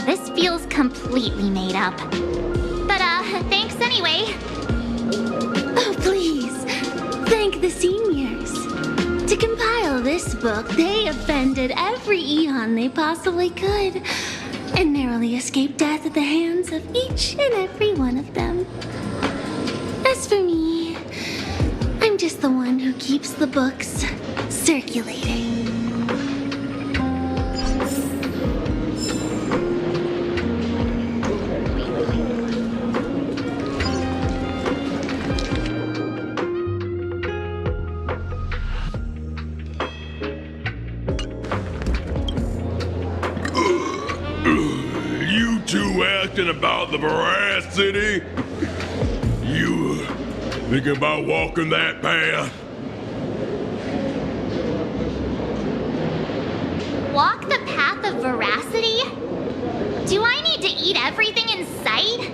This feels completely made up. But, thanks anyway. Oh, please. Thank the seniors. To compile this book, they offended every eon they possibly could, and narrowly escaped death at the hands of each and every one of them. As for me, I'm just the one who keeps the books circulating. You two asking about the veracity? You thinking about walking that path? Walk the path of veracity? Do I need to eat everything in sight?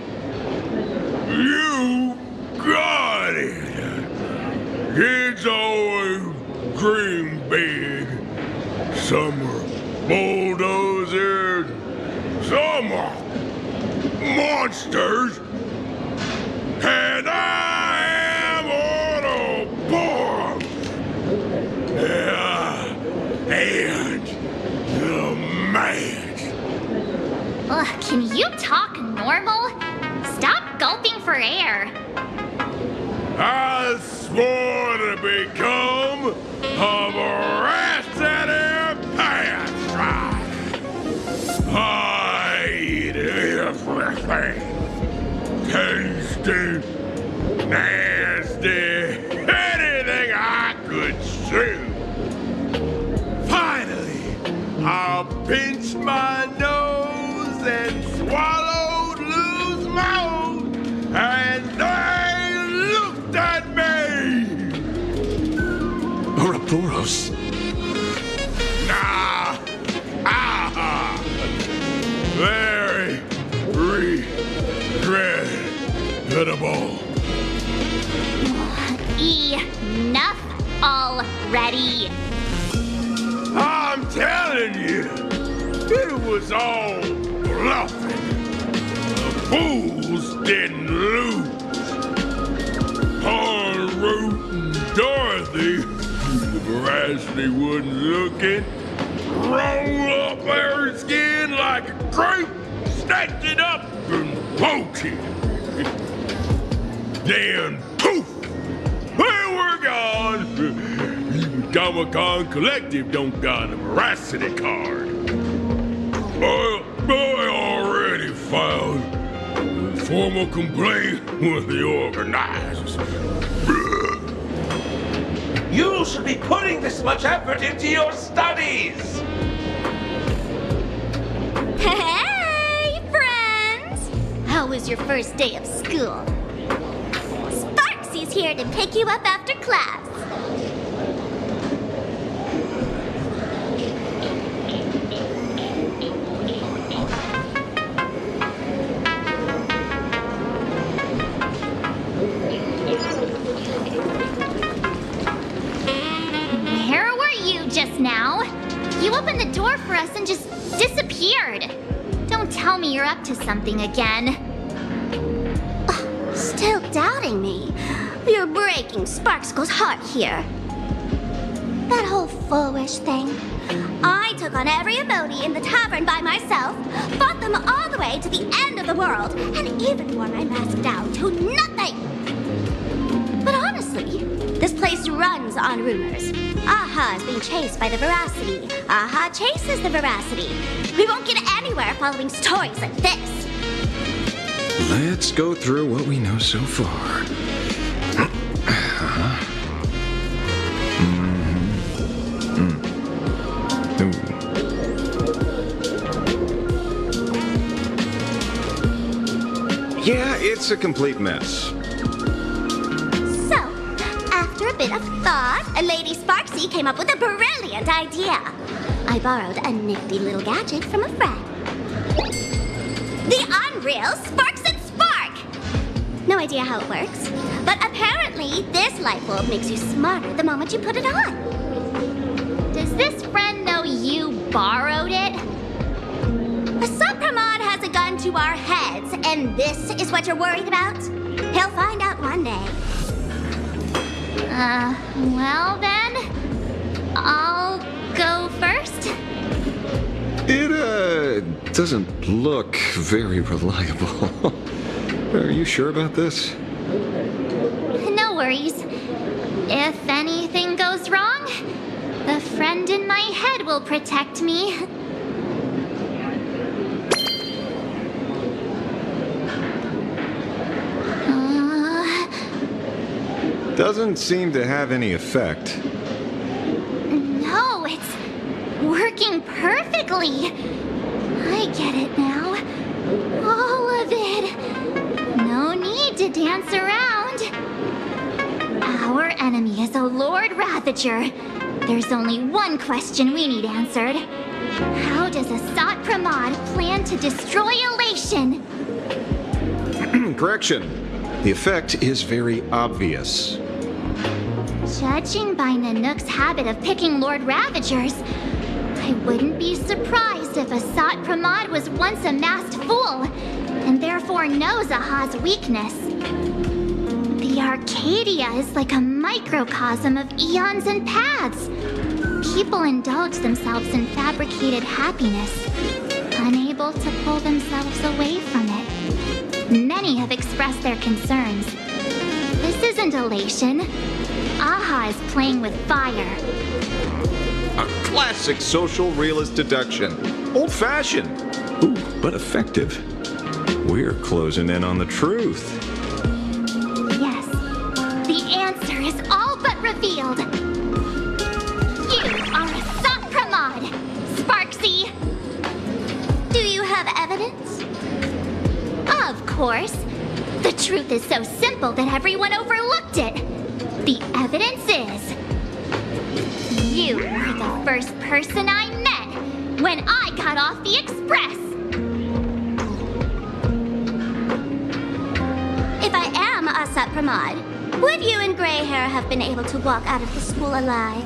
You got it! Kids always dream big. Some are bulldozers, some are monsters, and I am on a board. Yeah, and the man. Can you talk normal? Stop gulping for air. I swore to become a veracity pantry. I eat everything. Tasty, nasty, anything I could chew. Finally, I pinched my nose and swallowed loose mouth, and they looked at me. Ouroboros. Nah. Very regrettable. Enough already. I'm telling you, it was all bluffing. The fools didn't lose. Poor Root and Dorothy, the veracity wasn't looking. Roll up their skin like a grape, stacked it up and floated. Then poof, they were gone. Even Comic-Con Collective don't got a veracity card. I already filed a formal complaint with the organizers. You should be putting this much effort into your studies! Hey, friends! How was your first day of school? Sparksy's here to pick you up after class. Where were you just now? You opened the door for us and just disappeared. Don't tell me you're up to something again. Still doubting me? You're breaking Sparkskle's heart here. That whole foolish thing. I took on every emoji in the tavern by myself, fought them all the way to the end of the world, and even wore my mask down to nothing. But honestly, this place runs on rumors. Aha is being chased by the veracity. Aha chases the veracity. We won't get anywhere following stories like this. Let's go through what we know so far. Yeah, it's a complete mess. So, after a bit of thought, Lady Sparksy came up with a brilliant idea. I borrowed a nifty little gadget from a friend. The Unreal Sparks and Spark! No idea how it works, but apparently this light bulb makes you smarter the moment you put it on. Does this friend know you borrowed it? Supramon has a gun to our heads, and this is what you're worried about? He'll find out one day. Well then, I'll go first. It, doesn't look very reliable. Are you sure about this? No worries. If anything goes wrong, the friend in my head will protect me. Doesn't seem to have any effect. No, it's working perfectly. I get it now. All of it. No need to dance around. Our enemy is a Lord Ravager. There's only one question we need answered. How does Asat Pramod plan to destroy Elation? Correction. The effect is very obvious. Judging by Nanook's habit of picking Lord Ravagers, I wouldn't be surprised if Asat Pramod was once a masked fool, and therefore knows Aha's weakness. The Arcadia is like a microcosm of eons and paths. People indulge themselves in fabricated happiness, unable struggle to pull themselves away from it. Many have expressed their concerns. This isn't elation. Aha is playing with fire. A classic social realist deduction. Old-fashioned. Ooh, but effective. We're closing in on the truth. Yes, the answer is all but revealed. You are a Sopramod, Sparksy. Do you have evidence? Of course. The truth is so simple that everyone overlooked it. The evidence is... you were the first person I met when I got off the express. If I am a Sopramod, would you and Grey Hair have been able to walk out of the school alive?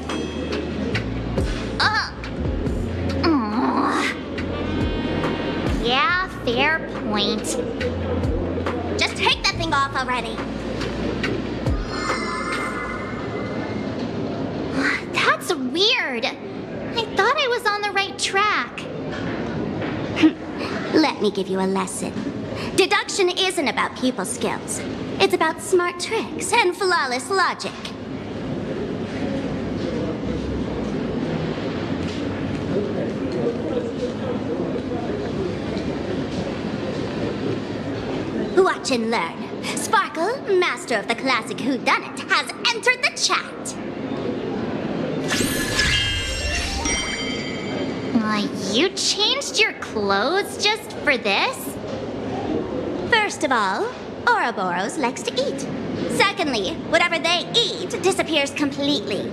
Yeah, fair point. Just take that thing off already. That's weird. I thought I was on the right track. Let me give you a lesson. Deduction isn't about pupil skills. It's about smart tricks and flawless logic. Watch and learn. Sparkle, master of the classic whodunit, has entered the chat. You changed your clothes just for this? First of all, Ouroboros likes to eat. Secondly, whatever they eat disappears completely.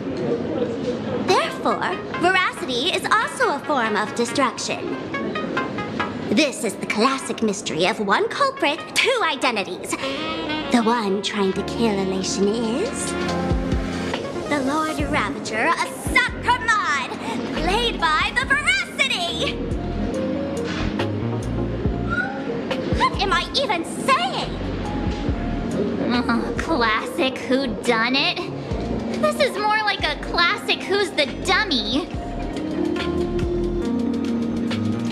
Therefore, veracity is also a form of destruction. This is the classic mystery of one culprit, two identities. The one trying to kill elation is... the Lord Ravager, a Sopramod, played by the Veracity! What am I even saying? Classic whodunit? This is more like a classic Who's the Dummy.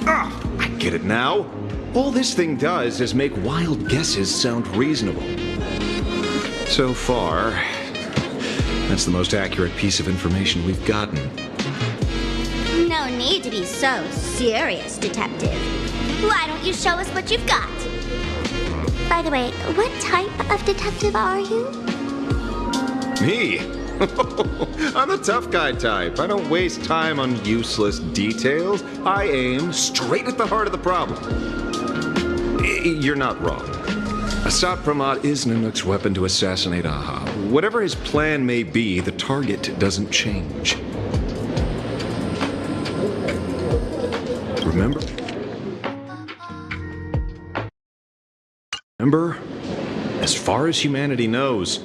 I get it now. All this thing does is make wild guesses sound reasonable. So far, that's the most accurate piece of information we've gotten. No need to be so serious, Detective. Why don't you show us what you've got? By the way, what type of detective are you? Me? I'm the tough guy type. I don't waste time on useless details. I aim straight at the heart of the problem. You're not wrong. A Sopramod is Nanook's weapon to assassinate Aha. Whatever his plan may be, the target doesn't change. Remember? As far as humanity knows,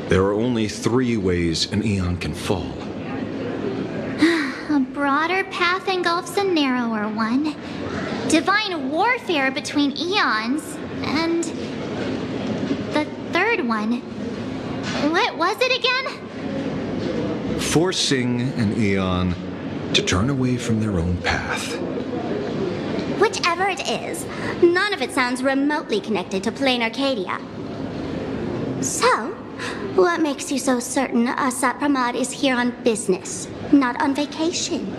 there are only 3 ways an Eon can fall. A broader path engulfs a narrower one. Divine warfare between eons, and the third one. What was it again? Forcing an Eon to turn away from their own path. Whichever it is, none of it sounds remotely connected to Plain Arcadia. So, what makes you so certain a Sopramod is here on business, not on vacation?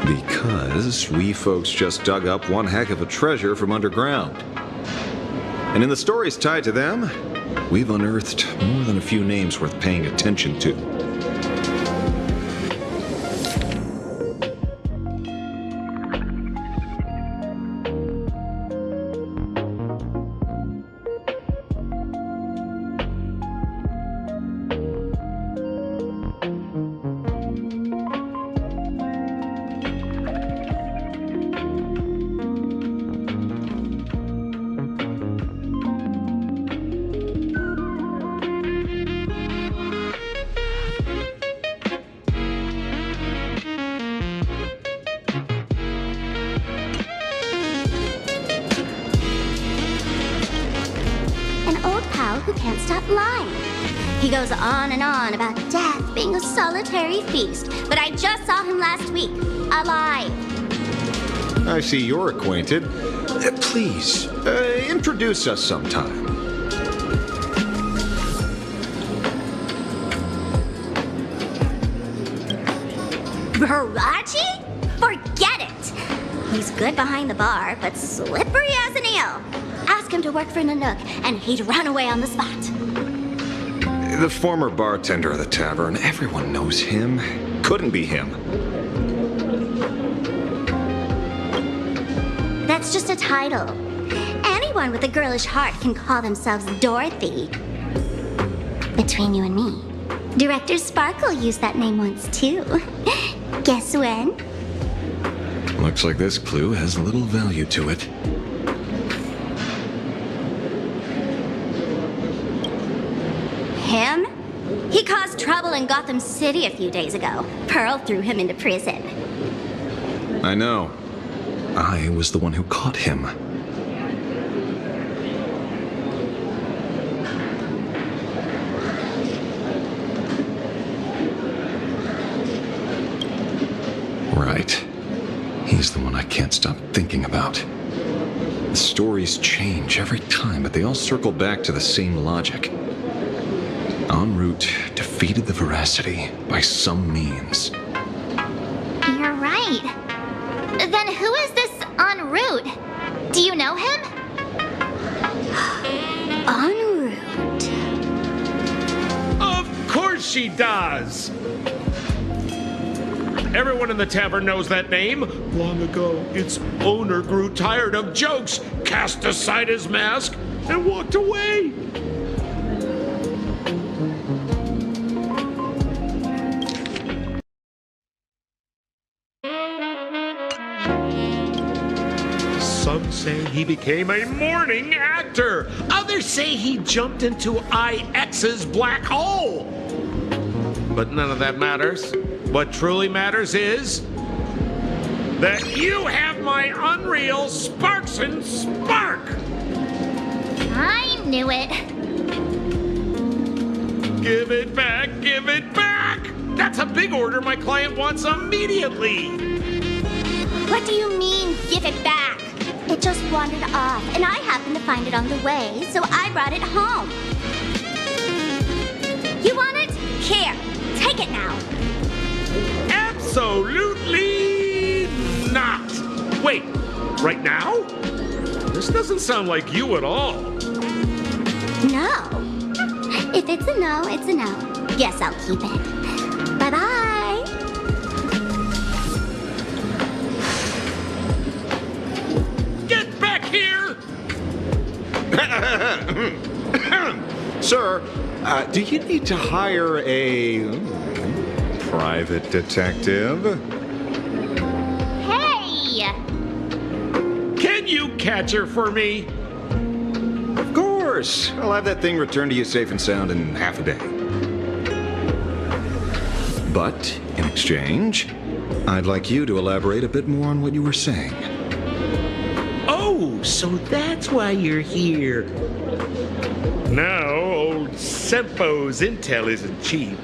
Because we folks just dug up one heck of a treasure from underground. And in the stories tied to them, we've unearthed more than a few names worth paying attention to. Who can't stop lying. He goes on and on about death being a solitary feast, but I just saw him last week, alive. I see you're acquainted. Please, introduce us sometime. Baraji? Forget it! He's good behind the bar, but slippery as an eel. Ask him to work for Nanook, and he'd run away on the spot. The former bartender of the tavern, everyone knows him. Couldn't be him. That's just a title. Anyone with a girlish heart can call themselves Dorothy. Between you and me, Director Sparkle used that name once too. Guess when? Looks like this clue has little value to it. Him? He caused trouble in Gotham City a few days ago. Pearl threw him into prison. I know. I was the one who caught him. Right. He's the one I can't stop thinking about. The stories change every time, but they all circle back to the same logic. En route defeated the Veracity by some means. You're right. Then who is this en route? Do you know him? En route. Of course she does! Everyone in the tavern knows that name. Long ago, its owner grew tired of jokes, cast aside his mask, and walked away. Some say he became a morning actor. Others say he jumped into IX's black hole. But none of that matters. What truly matters is that you have my unreal Sparks and Spark! I knew it. Give it back, give it back! That's a big order my client wants immediately! What do you mean, give it back? It just wandered off, and I happened to find it on the way, so I brought it home. You want it? Here, take it now. Absolutely not! Wait, right now? This doesn't sound like you at all. No. If it's a no, it's a no. Guess I'll keep it. Bye-bye. Get back here! Sir, do you need to hire a private detective? Hey! Can you catch her for me? Of course. I'll have that thing returned to you safe and sound in half a day. But, in exchange, I'd like you to elaborate a bit more on what you were saying. Oh, so that's why you're here. Now, old Sempo's intel isn't cheap.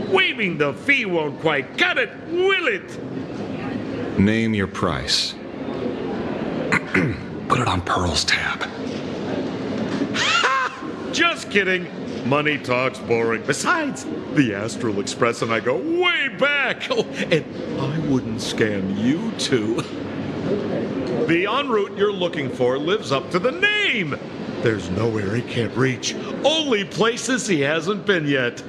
Waiving the fee won't quite cut it, will it? Name your price. Put it on Pearl's tab. Ha! Just kidding. Money talks boring. Besides, the Astral Express and I go way back. Oh, and I wouldn't scam you two. The en route you're looking for lives up to the name. There's nowhere he can't reach. Only places he hasn't been yet.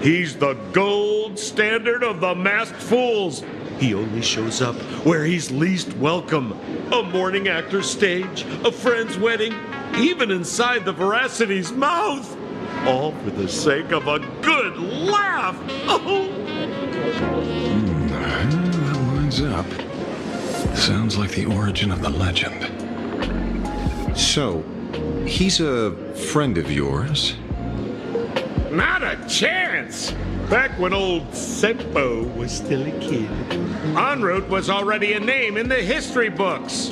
He's the gold standard of the masked fools. He only shows up where he's least welcome. A morning actor's stage, a friend's wedding, even inside the Veracity's mouth. All for the sake of a good laugh. Oh. That lines up. Sounds like the origin of the legend. So, he's a friend of yours? Not a chance! Back when old Sempo was still a kid, En route was already a name in the history books.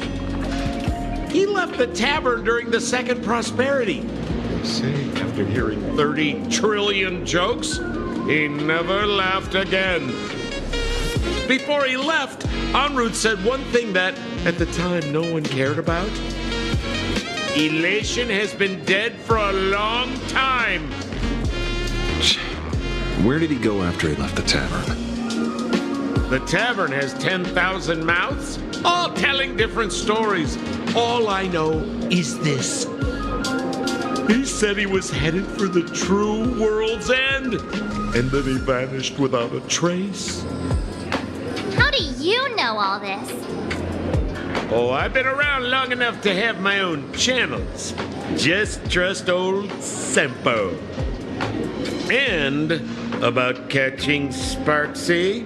He left the tavern during the Second Prosperity. They say after hearing 30 trillion jokes, he never laughed again. Before he left, en route said one thing that, at the time, no one cared about. Elation has been dead for a long time. Where did he go after he left the tavern? The tavern has 10,000 mouths, all telling different stories. All I know is this. He said he was headed for the true world's end, and then he vanished without a trace. How do you know all this? Oh, I've been around long enough to have my own channels. Just trust old Sempo. And about catching Sparksy?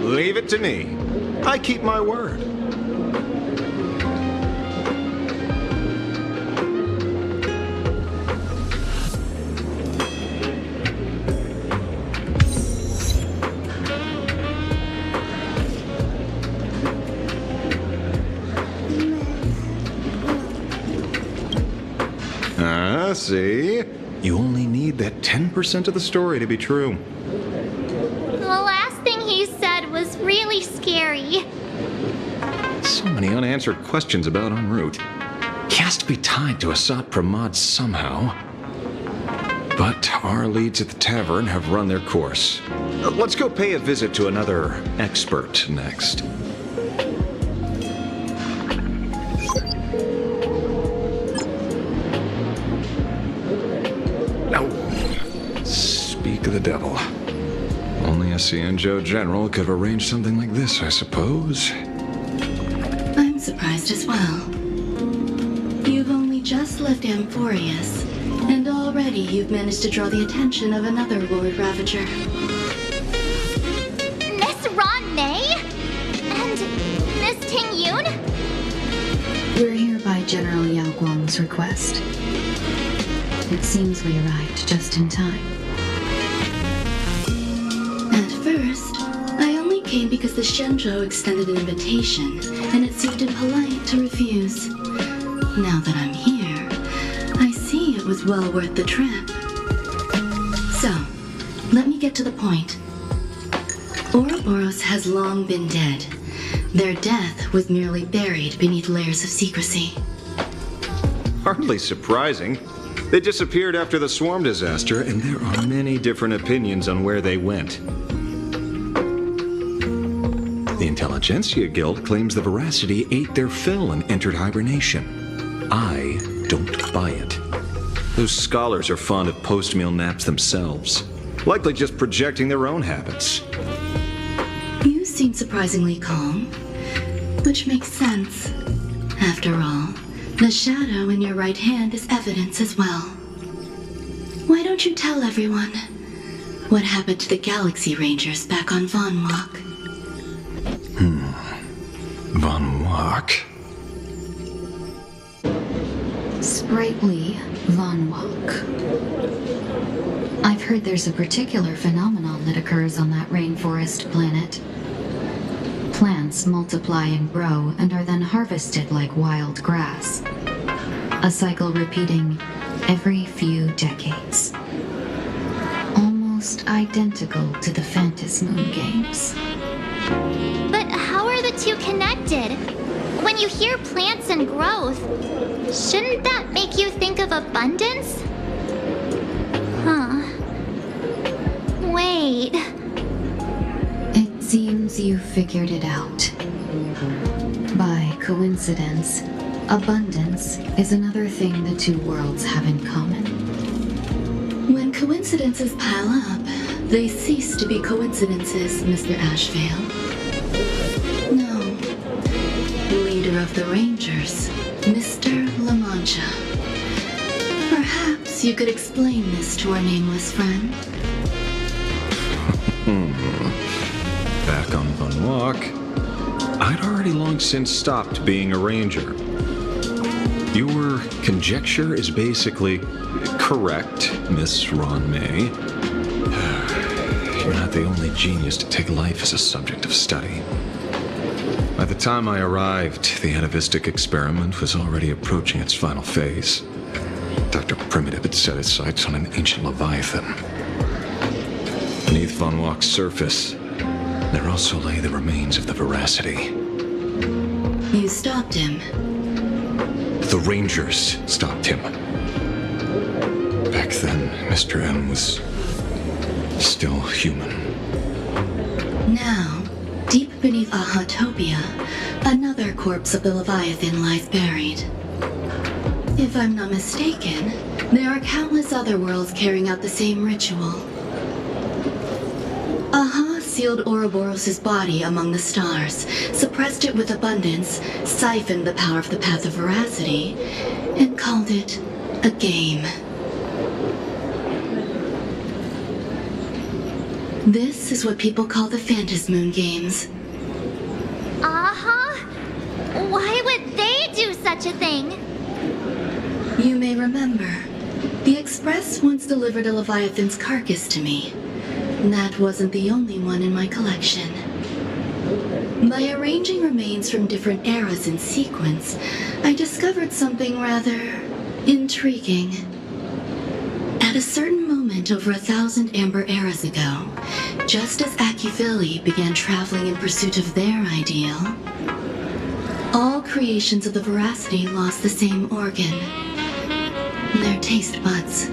Leave it to me. I keep my word. See? You only need that 10% of the story to be true. The last thing he said was really scary. So many unanswered questions about en route. He has to be tied to Asat Pramod somehow. But our leads at the tavern have run their course. Let's go pay a visit to another expert next. Speak of the devil. Only a Cienjo general could have arranged something like this, I suppose. I'm surprised as well. You've only just left Amphorius, and already you've managed to draw the attention of another Lord Ravager. Miss Ron May? And Miss Ting Yun? We're here by General Yao Guang's request. It seems we arrived just in time. At first, I only came because the Shenzhou extended an invitation, and it seemed impolite to refuse. Now that I'm here, I see it was well worth the trip. So, let me get to the point. Ouroboros has long been dead. Their death was merely buried beneath layers of secrecy. Hardly surprising. They disappeared after the swarm disaster, and there are many different opinions on where they went. The Intelligentsia Guild claims the Veracity ate their fill and entered hibernation. I don't buy it. Those scholars are fond of post-meal naps themselves, likely just projecting their own habits. You seem surprisingly calm, which makes sense. After all, the shadow in your right hand is evidence as well. Why don't you tell everyone what happened to the Galaxy Rangers back on Von Walk? Von Walk? Sprightly Von Walk. I've heard there's a particular phenomenon that occurs on that rainforest planet. Plants multiply and grow and are then harvested like wild grass. A cycle repeating every few decades. Almost identical to the Phantom Moon games. But how are the two connected? When you hear plants and growth, shouldn't that make you think of abundance? Huh. Wait. It seems you figured it out. By coincidence, abundance is another thing the two worlds have in common. When coincidences pile up, they cease to be coincidences, Mr. Ashvale. No. Leader of the Rangers, Mr. La Mancha. Perhaps you could explain this to our nameless friend. Back on Von Walk, I'd already long since stopped being a ranger. Your conjecture is basically correct, Miss Ron May. You're not the only genius to take life as a subject of study. By the time I arrived, the atavistic experiment was already approaching its final phase. Dr. Primitive had set his sights on an ancient leviathan. Beneath Von Walk's surface, there also lay the remains of the Veracity. You stopped him. The Rangers stopped him. Back then, Mr. M was still human. Now, deep beneath Ahatopia, another corpse of the Leviathan lies buried. If I'm not mistaken, there are countless other worlds carrying out the same ritual. Aha sealed Ouroboros' body among the stars, suppressed it with abundance, siphoned the power of the Path of Veracity, and called it a game. This is what people call the Phantasmoon Games. Uh-huh. Why would they do such a thing? You may remember, the Express once delivered a Leviathan's carcass to me. That wasn't the only one in my collection. By arranging remains from different eras in sequence, I discovered something rather intriguing. At a certain moment over 1,000 Amber eras ago, just as Akivili began traveling in pursuit of their ideal, all creations of the Veracity lost the same organ. Their taste buds.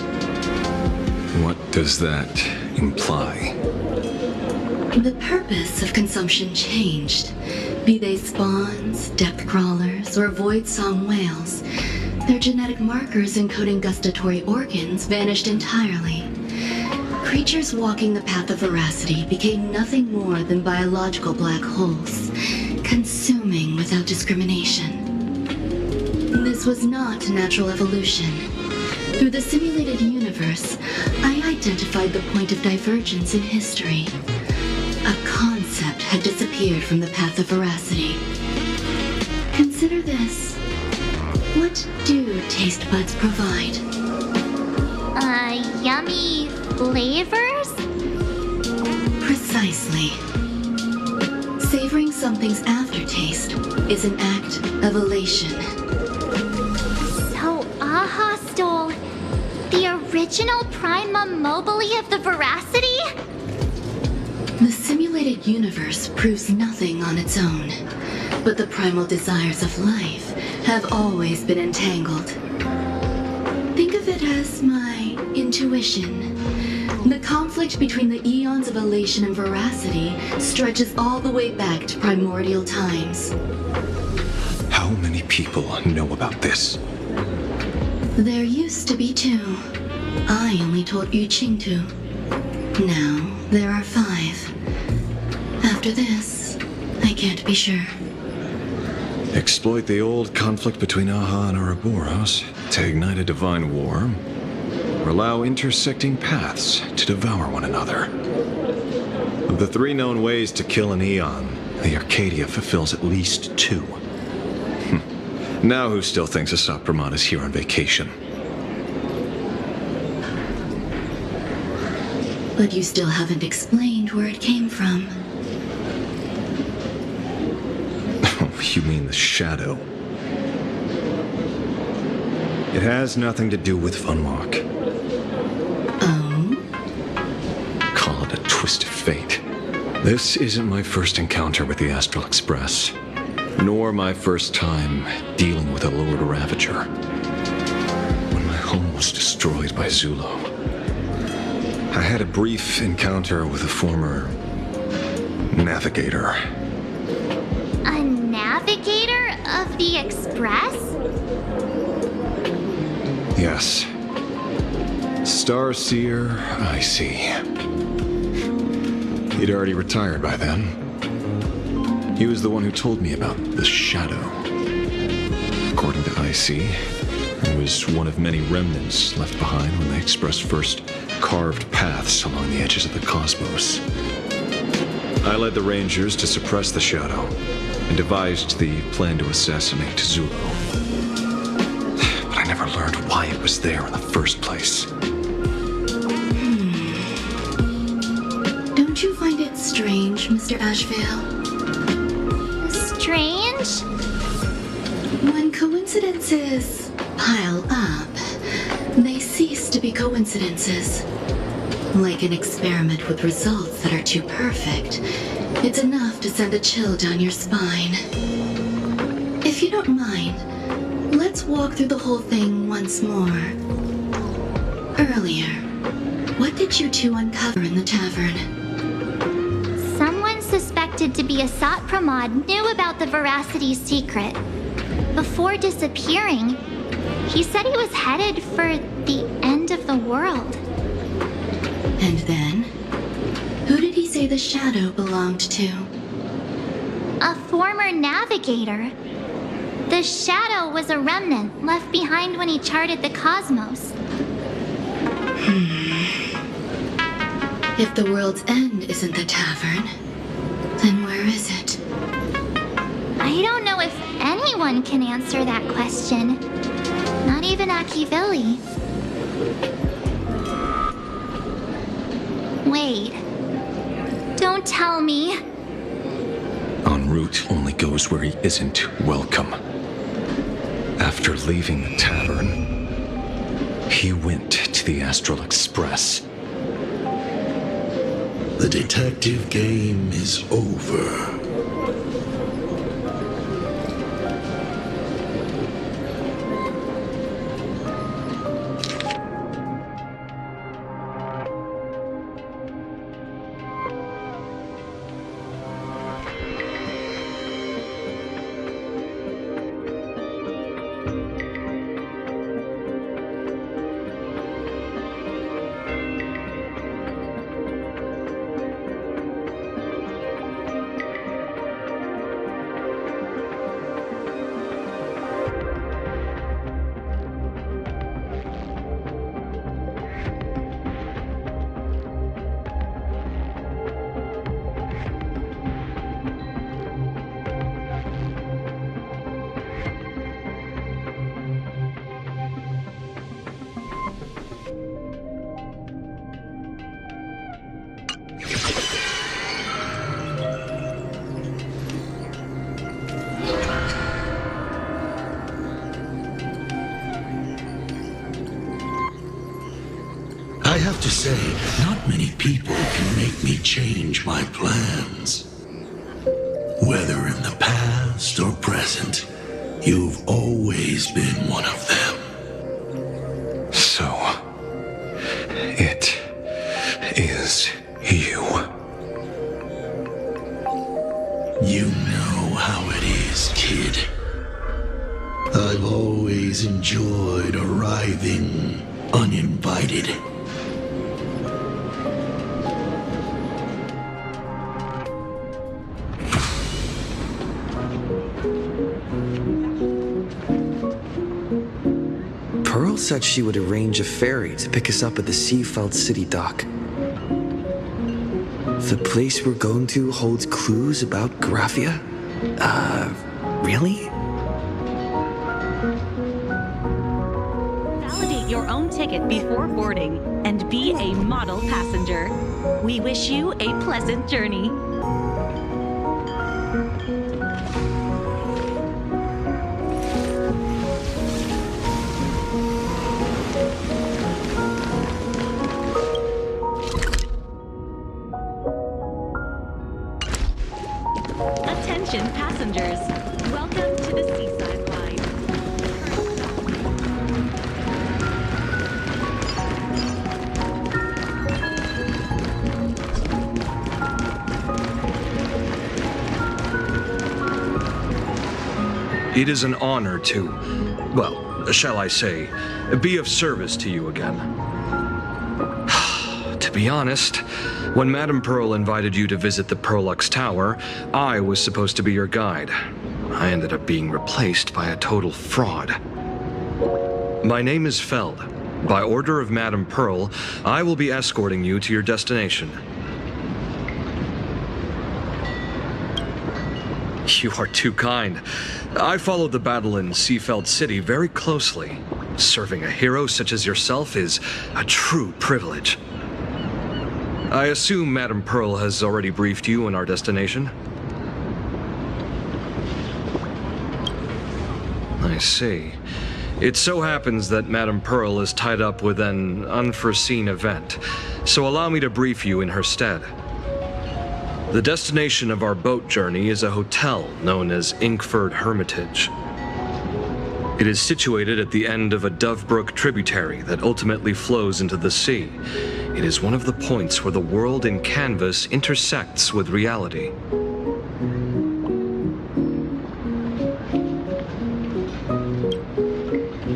What does that imply? The purpose of consumption changed. Be they spawns, depth crawlers, or void song whales, their genetic markers encoding gustatory organs vanished entirely. Creatures walking the path of Veracity became nothing more than biological black holes, consuming without discrimination. This was not natural evolution. Through the simulated universe, I identified the point of divergence in history. A concept had disappeared from the path of Veracity. Consider this. What do taste buds provide? Yummy flavors? Precisely. Savoring something's aftertaste is an act of elation. So Aha stole the original Primum Mobile of the Veracity? The simulated universe proves nothing on its own, but the primal desires of life have always been entangled. Think of it as my intuition. The conflict between the eons of elation and veracity stretches all the way back to primordial times. How many people know about this? There used to be 2. I only told Yu Qing 2. Now, there are 5. After this, I can't be sure. Exploit the old conflict between Aha and Ouroboros to ignite a divine war, or allow intersecting paths to devour one another. Of the 3 known ways to kill an eon, the Arcadia fulfills at least 2. Now who still thinks Asap Brahman is here on vacation? But you still haven't explained where it came from. You mean the shadow? It has nothing to do with Funwalk. Oh? Call it a twist of fate. This isn't my first encounter with the Astral Express, nor my first time dealing with a Lord Ravager. When my home was destroyed by Zulo, I had a brief encounter with a former navigator. A navigator of the Express? Yes. Starseer, I see. He'd already retired by then. He was the one who told me about the shadow. According to IC, it was one of many remnants left behind when the Express first carved paths along the edges of the cosmos. I led the Rangers to suppress the shadow and devised the plan to assassinate Zulo. But I never learned why it was there in the first place. Don't you find it strange, Mr. Ashvale? Strange? When coincidences pile up, they cease to be coincidences. Like an experiment with results that are too perfect, it's enough to send a chill down your spine. If you don't mind, let's walk through the whole thing once more. Earlier, what did you two uncover in the tavern? Someone suspected to be a Sot Pramod knew about the Veracity's secret. Before disappearing, he said he was headed for the end of the world. And then? Who did he say the shadow belonged to? A former navigator. The shadow was a remnant left behind when he charted the cosmos. If the world's end isn't the tavern, then where is it? I don't know if anyone can answer that question. Not even Akivili. Wait. Don't tell me. En route only goes where he isn't welcome. After leaving the tavern, he went to the Astral Express. The detective game is over. I have to say, not many people can make me change my plans. Whether in the past or present, you've always been one of them. So, it is you. You know how it is, kid. I've always enjoyed arriving uninvited. Pearl said she would arrange a ferry to pick us up at the Seafeld City dock. The place we're going to holds clues about Graphia? Really? Validate your own ticket before boarding and be a model passenger. We wish you a pleasant journey. Attention passengers, welcome to the Seaside Line. It is an honor to, well, shall I say, be of service to you again. To be honest, when Madame Pearl invited you to visit the Perlux Tower, I was supposed to be your guide. I ended up being replaced by a total fraud. My name is Feld. By order of Madame Pearl, I will be escorting you to your destination. You are too kind. I followed the battle in Seafeld City very closely. Serving a hero such as yourself is a true privilege. I assume Madame Pearl has already briefed you on our destination? I see. It so happens that Madame Pearl is tied up with an unforeseen event, so allow me to brief you in her stead. The destination of our boat journey is a hotel known as Inkford Hermitage. It is situated at the end of a Dovebrook tributary that ultimately flows into the sea. It is one of the points where the world in canvas intersects with reality.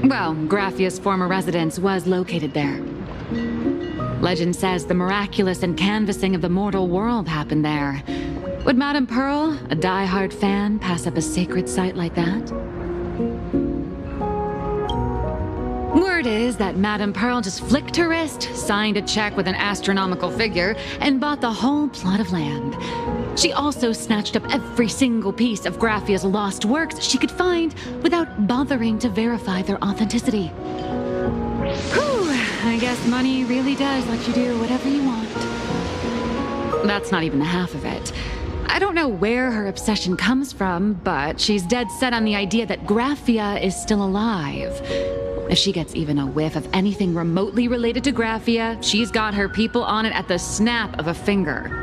Well, Graffia's former residence was located there. Legend says the miraculous canvassing of the mortal world happened there. Would Madame Pearl, a die-hard fan, pass up a sacred site like that? Word is that Madame Pearl just flicked her wrist, signed a check with an astronomical figure, and bought the whole plot of land. She also snatched up every single piece of Graffia's lost works she could find without bothering to verify their authenticity. Whew, I guess money really does let you do whatever you want. That's not even the half of it. I don't know where her obsession comes from, but she's dead set on the idea that Graffia is still alive. If she gets even a whiff of anything remotely related to Graffia, she's got her people on it at the snap of a finger.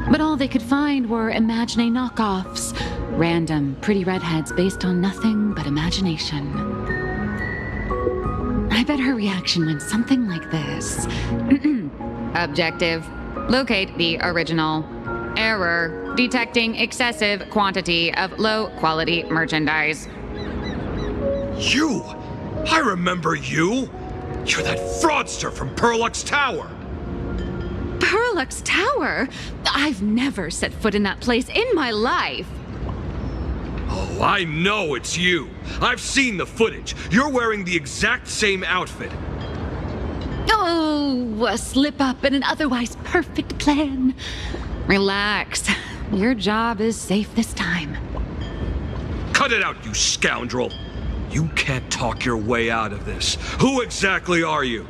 But all they could find were Imagine knockoffs, random, pretty redheads based on nothing but imagination. I bet her reaction went something like this. Objective. Locate the original. Error. Detecting excessive quantity of low-quality merchandise. You! I remember you! You're that fraudster from Perlux Tower! Perlux Tower? I've never set foot in that place in my life. Oh, I know it's you. I've seen the footage. You're wearing the exact same outfit. Oh, a slip-up in an otherwise perfect plan. Relax. Your job is safe this time. Cut it out, you scoundrel! You can't talk your way out of this. Who exactly are you?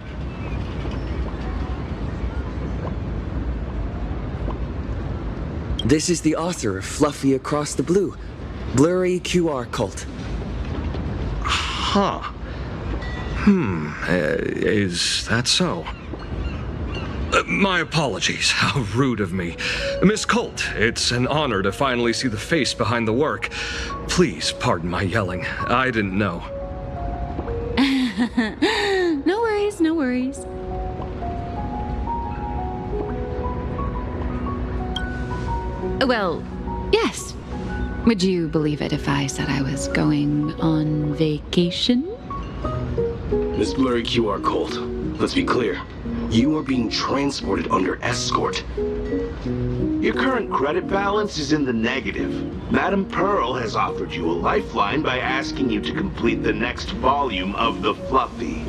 This is the author of Fluffy Across the Blue, Blurry QR Cult. Huh. Is that so? My apologies. How rude of me. Miss Colt, it's an honor to finally see the face behind the work. Please pardon my yelling. I didn't know. No worries, no worries. Well, yes. Would you believe it if I said I was going on vacation? Miss Blurry QR Colt, let's be clear. You are being transported under escort. Your current credit balance is in the negative. Madame Pearl has offered you a lifeline by asking you to complete the next volume of the Fluffy.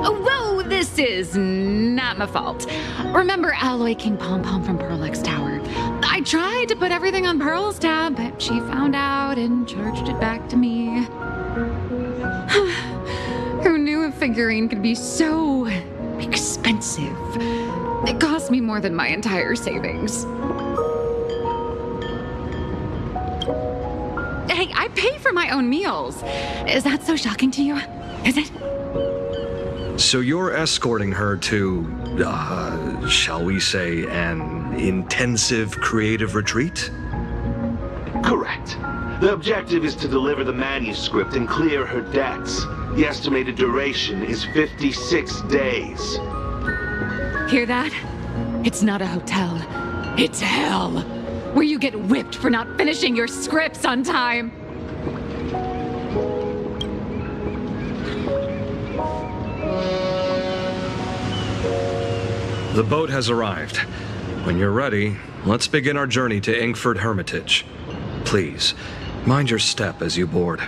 Whoa, this is not my fault. Remember Alloy King Pom Pom from Perlux Tower? I tried to put everything on Pearl's tab, but she found out and charged it back to me. Who knew a figurine could be so expensive? It cost me more than my entire savings. Hey, I pay for my own meals. Is that so shocking to you? Is it? So you're escorting her to, shall we say, an intensive creative retreat? Correct. The objective is to deliver the manuscript and clear her debts. The estimated duration is 56 days. Hear that? It's not a hotel. It's hell. Where you get whipped for not finishing your scripts on time. The boat has arrived. When you're ready, let's begin our journey to Inkford Hermitage. Please, mind your step as you board.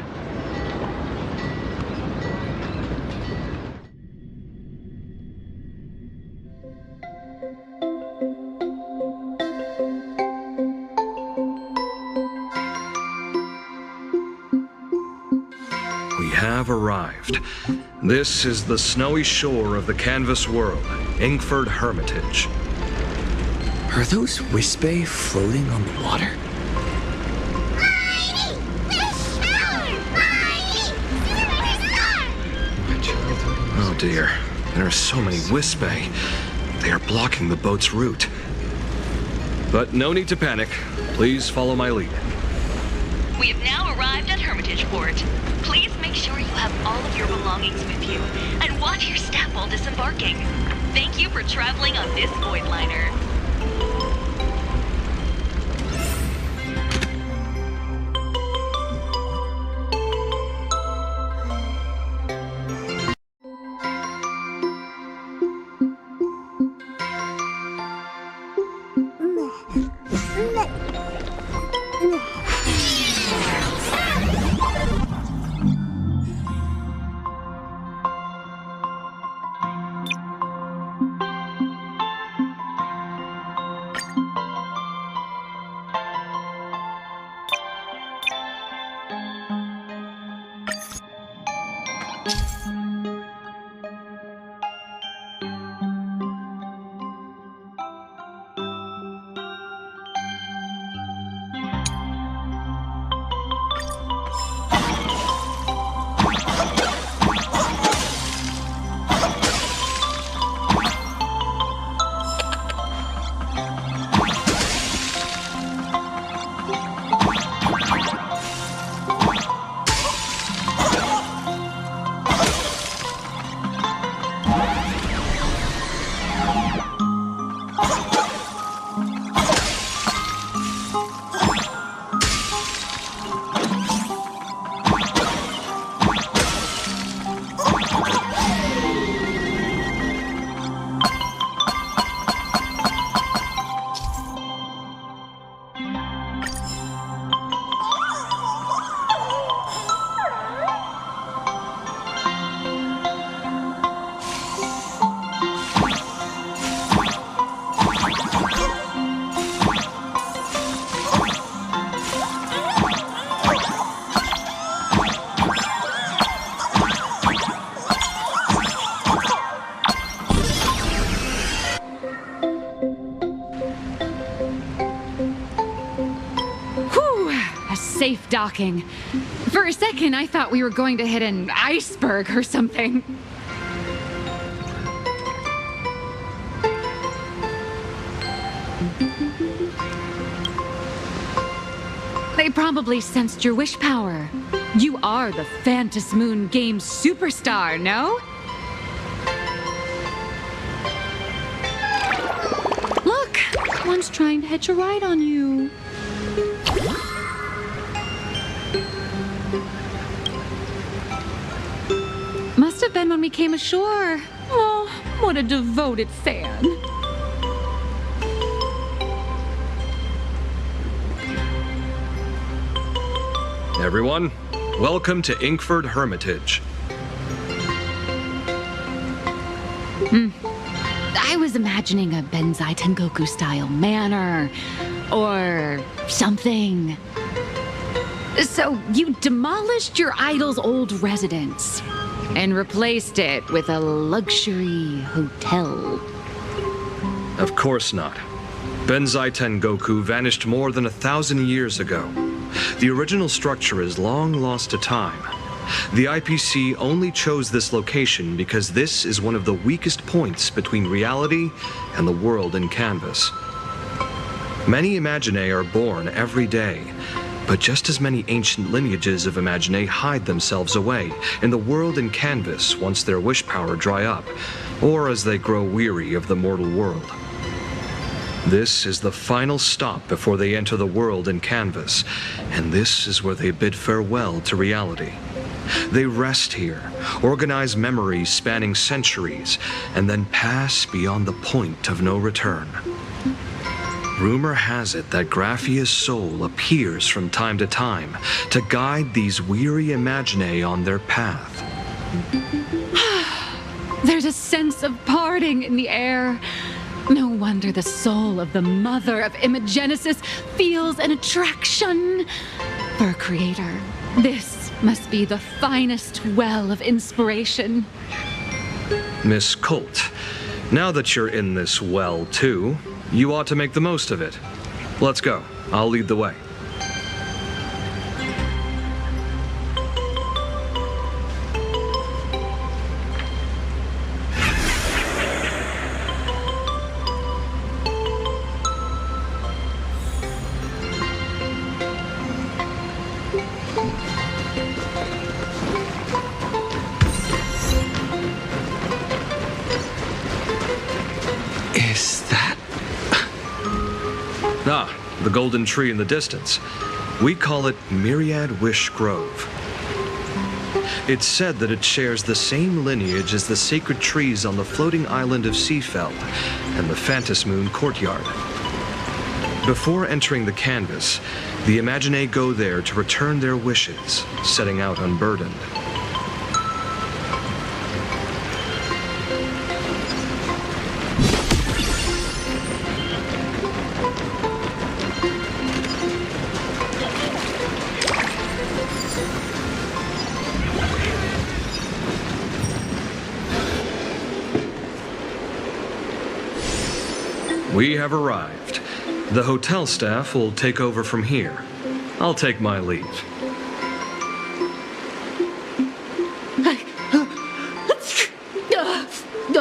We have arrived. This is the snowy shore of the canvas world, Inkford Hermitage. Are those Wispe floating on the water? Oh dear, there are so many Wispe. They are blocking the boat's route. But no need to panic. Please follow my lead. We have now arrived at Hermitage Port. Please make sure you have all of your belongings with you, and watch your step while disembarking. Thank you for traveling on this void liner. Safe docking. For a second, I thought we were going to hit an iceberg or something. They probably sensed your wish power. You are the Phantom Moon Games superstar, no? Look, one's trying to hitch a ride on you. Must have been when we came ashore. Oh, what a devoted fan. Everyone, welcome to Inkford Hermitage. I was imagining a Benzai Tengoku style manor or something. So you demolished your idol's old residence and replaced it with a luxury hotel. Of course not. Benzai Tengoku vanished more than 1,000 years ago. The original structure is long lost to time. The IPC only chose this location because this is one of the weakest points between reality and the world in Canvas. Many Imaginae are born every day, but just as many ancient lineages of Imaginae hide themselves away in the world in Canvas once their wish power dry up, or as they grow weary of the mortal world. This is the final stop before they enter the world in Canvas, and this is where they bid farewell to reality. They rest here, organize memories spanning centuries, and then pass beyond the point of no return. Rumor has it that Graphia's soul appears from time to time to guide these weary Imaginae on their path. There's a sense of parting in the air. No wonder the soul of the mother of Imagenesis feels an attraction for a creator. This must be the finest well of inspiration. Miss Colt, now that you're in this well too, You ought to make the most of it. Let's go. I'll lead the way. Is that... Ah, the golden tree in the distance. We call it Myriad Wish Grove. It's said that it shares the same lineage as the sacred trees on the floating island of Seafeld and the Phantasmoon courtyard. Before entering the canvas, the Imaginae go there to return their wishes, setting out unburdened. We have arrived. The hotel staff will take over from here. I'll take my leave.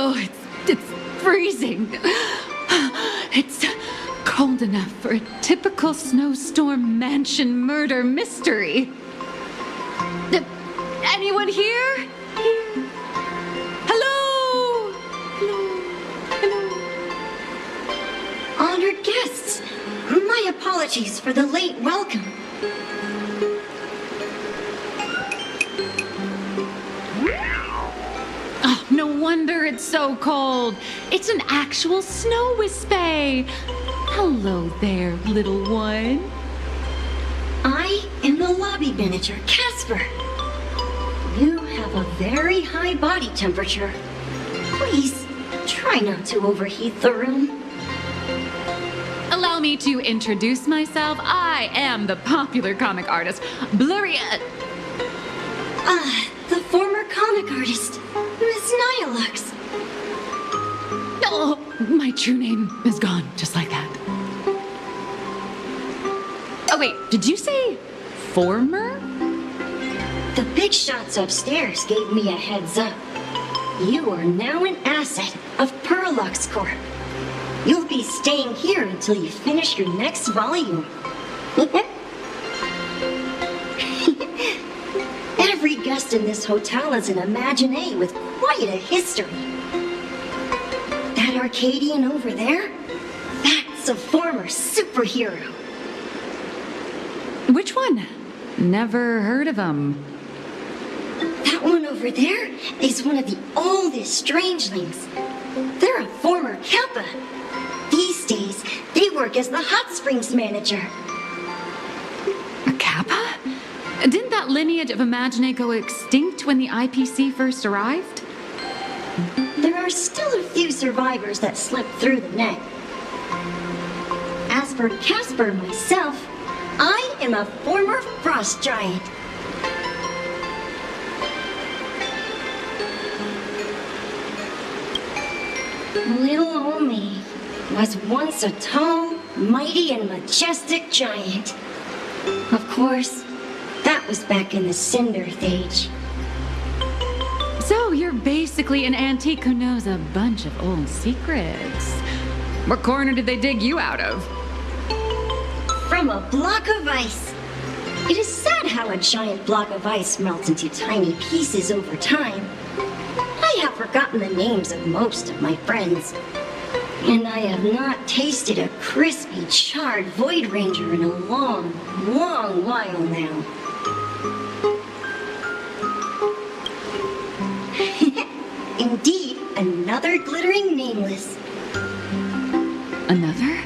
Oh, it's freezing. It's cold enough for a typical snowstorm mansion murder mystery. Anyone here? Hello? Honored guests, my apologies for the late welcome. Oh, no wonder it's so cold. It's an actual snow wispy. Hello there, little one. I am the lobby manager, Casper. You have a very high body temperature. Please, try not to overheat the room. Allow me to introduce myself. I am the popular comic artist, Blurry... the former comic artist, Miss Nihilux. Oh, my true name is gone, just like that. Oh, wait, did you say former? The big shots upstairs gave me a heads up. You are now an asset of Perlux Corp. You'll be staying here until you finish your next volume. Every guest in this hotel is an Imaginae with quite a history. That Arcadian over there? That's a former superhero. Which one? Never heard of him. That one over there is one of the oldest strangelings. They're a former Kappa. These days, they work as the hot springs manager. A Kappa? Didn't that lineage of Imaginae go extinct when the IPC first arrived? There are still a few survivors that slipped through the net. As for Casper myself, I am a former frost giant. Little old me was once a tall, mighty, and majestic giant. Of course, that was back in the Cinder Age. So you're basically an antique who knows a bunch of old secrets. What corner did they dig you out of? From a block of ice. It is sad how a giant block of ice melts into tiny pieces over time. I have forgotten the names of most of my friends. And I have not tasted a crispy, charred Void Ranger in a long, long while now. Indeed, another glittering nameless. Another?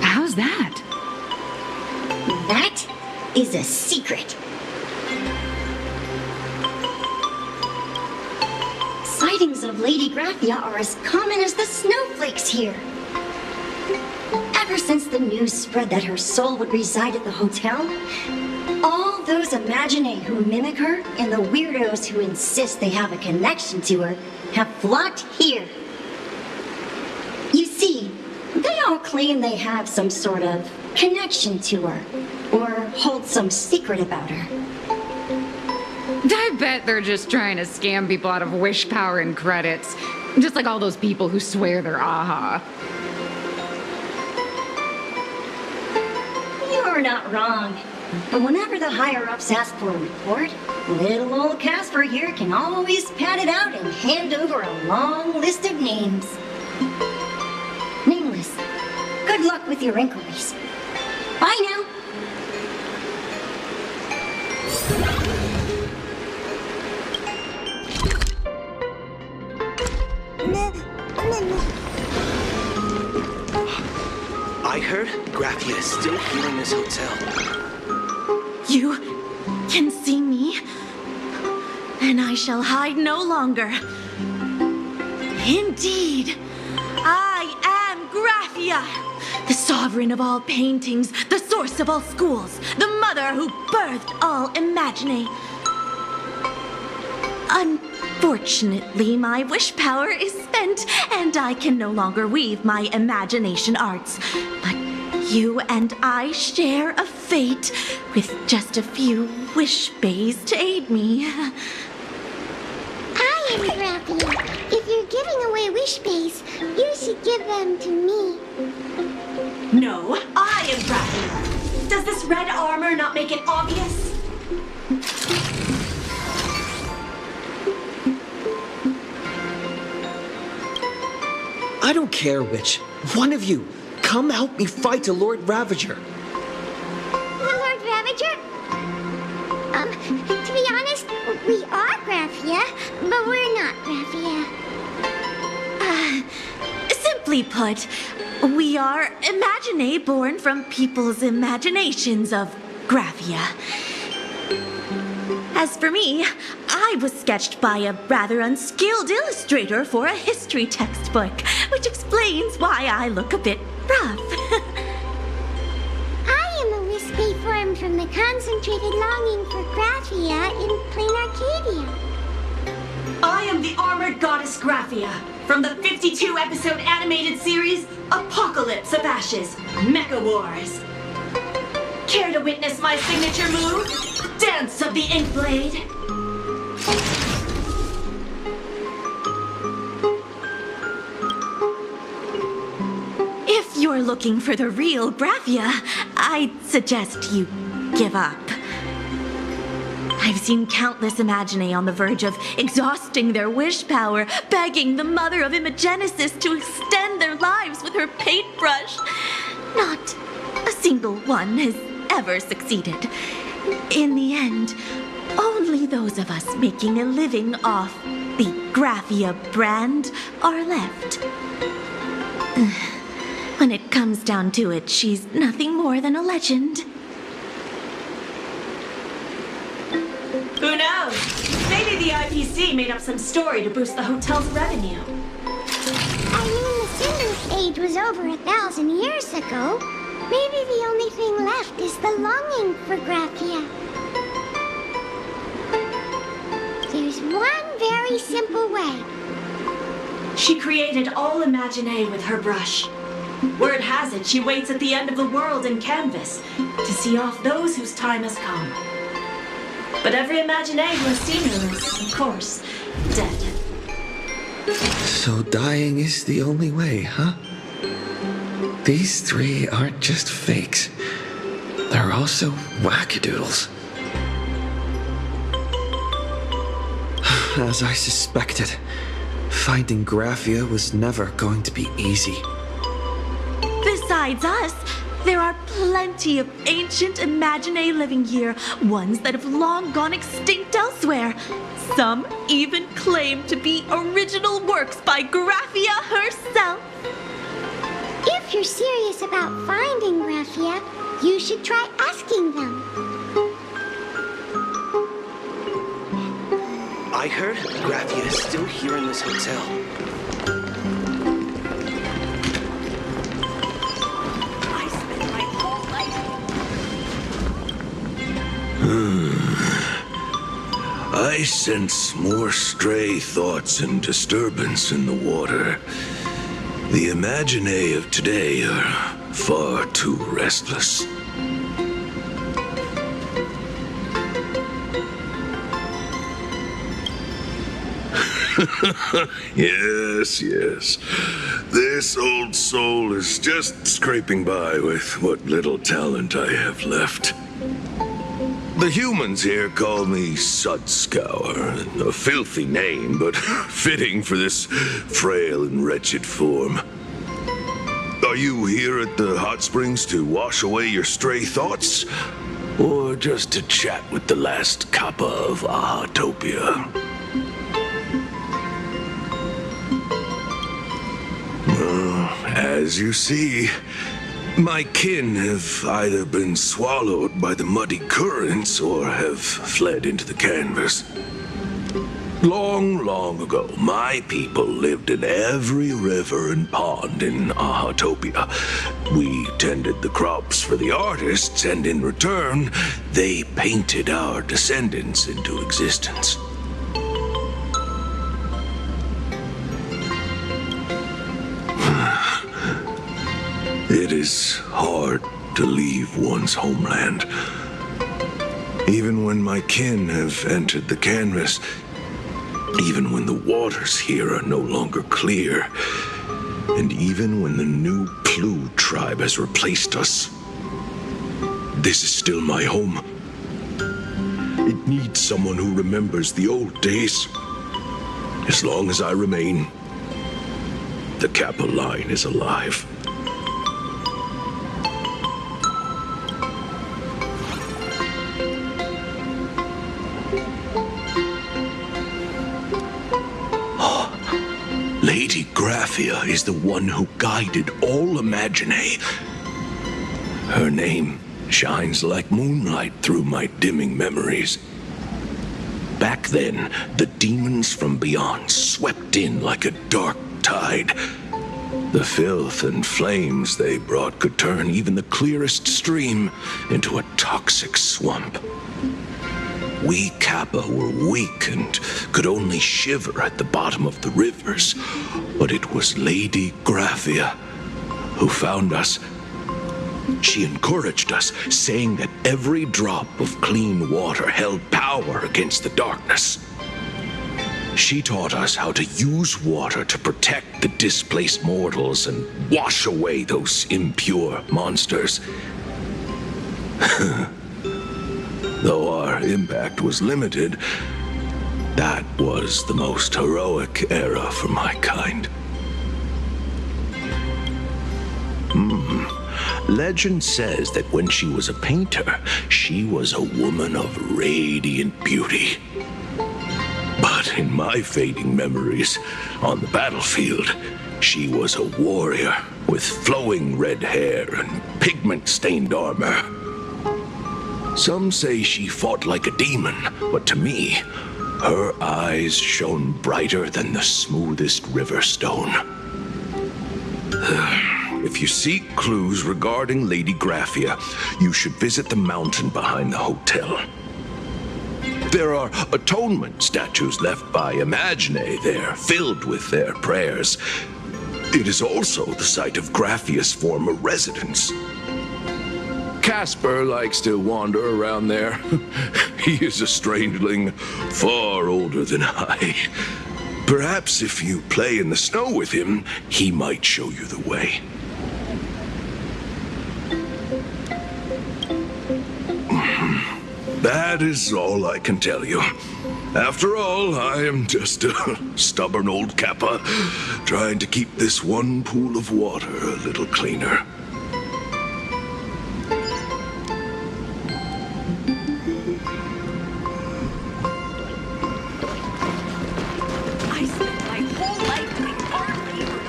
How's that? That is a secret. Sightings of Lady Graphia are as common as the snowflakes here. Ever since the news spread that her soul would reside at the hotel, all those Imaginae who mimic her and the weirdos who insist they have a connection to her have flocked here. You see, They all claim they have some sort of connection to her, or hold some secret about her. I bet they're just trying to scam people out of wish power and credits. Just like all those people who swear they're AHA. You're not wrong. But whenever the higher-ups ask for a report, little old Casper here can always pad it out and hand over a long list of names. Nameless, good luck with your inquiries. Bye now. I heard Graphia is still here in this hotel. You can see me, and I shall hide no longer. Indeed, I am Graphia, the sovereign of all paintings, the source of all schools, the mother who birthed all Imagine. Unfortunately, my wish power is spent, and I can no longer weave my imagination arts. But you and I share a fate, with just a few wish bays to aid me. I am Graphia. If you're giving away wish bays, you should give them to me. No, I am Graphia. Does this red armor not make it obvious? I don't care which. One of you, come help me fight the Lord Ravager. The Lord Ravager? To be honest, we are Graphia, but we're not Graphia. Simply put, we are Imagine born from people's imaginations of Graphia. As for me, I was sketched by a rather unskilled illustrator for a history textbook, which explains why I look a bit rough. I am a wispy form from the concentrated longing for Graphia in plain Arcadia. I am the armored goddess Graphia from the 52-episode animated series Apocalypse of Ashes, Mecha Wars. Care to witness my signature move? Dance of the Inkblade. If you're looking for the real Graphia, I'd suggest you give up. I've seen countless Imagine on the verge of exhausting their wish power, begging the mother of Imagenesis to extend their lives with her paintbrush. Not a single one has ever succeeded. In the end, only those of us making a living off the Graphia brand are left. When it comes down to it, she's nothing more than a legend. Who knows? Maybe the IPC made up some story to boost the hotel's revenue. I mean, the Cinder Age was over 1,000 years ago. Maybe the only thing left is the longing for Graphia. There's one very simple way. She created all Imagine with her brush. Word has it, she waits at the end of the world in canvas to see off those whose time has come. But every Imagine who has seen her is, of course, dead. So dying is the only way, huh? These three aren't just fakes. They're also wackadoodles. As I suspected, finding Graphia was never going to be easy. Besides us, there are plenty of ancient Imagine living here, ones that have long gone extinct elsewhere. Some even claim to be original works by Graphia herself. If you're serious about finding Graphia, you should try asking them. I heard Graphia is still here in this hotel. I sense more stray thoughts and disturbance in the water. The Imaginae of today are far too restless. Yes. This old soul is just scraping by with what little talent I have left. The humans here call me Sudscour, a filthy name, but fitting for this frail and wretched form. Are you here at the hot springs to wash away your stray thoughts? Or just to chat with the last kappa of Ahatopia? As you see, my kin have either been swallowed by the muddy currents or have fled into the canvas. Long, long ago, my people lived in every river and pond in Ahatopia. We tended the crops for the artists, and in return, they painted our descendants into existence. It is hard to leave one's homeland. Even when my kin have entered the canvas, even when the waters here are no longer clear, and even when the new Plu tribe has replaced us, this is still my home. It needs someone who remembers the old days. As long as I remain, the Kappa line is alive. Lady Graphia is the one who guided all Imaginae. Her name shines like moonlight through my dimming memories. Back then, the demons from beyond swept in like a dark tide. The filth and flames they brought could turn even the clearest stream into a toxic swamp. We Kappa were weak and could only shiver at the bottom of the rivers, but it was Lady Graphia who found us. She encouraged us, saying that every drop of clean water held power against the darkness. She taught us how to use water to protect the displaced mortals and wash away those impure monsters. Though our impact was limited, that was the most heroic era for my kind. Legend says that when she was a painter, she was a woman of radiant beauty. But in my fading memories, on the battlefield, she was a warrior with flowing red hair and pigment-stained armor. Some say she fought like a demon, but to me, her eyes shone brighter than the smoothest river stone. If you seek clues regarding Lady Graphia, you should visit the mountain behind the hotel. There are atonement statues left by Imaginae there, filled with their prayers. It is also the site of Graphia's former residence. Casper likes to wander around there. He is a strangeling far older than I. Perhaps if you play in the snow with him, he might show you the way. That is all I can tell you. After all, I am just a stubborn old Kappa, trying to keep this one pool of water a little cleaner. I spent my whole life doing art labor.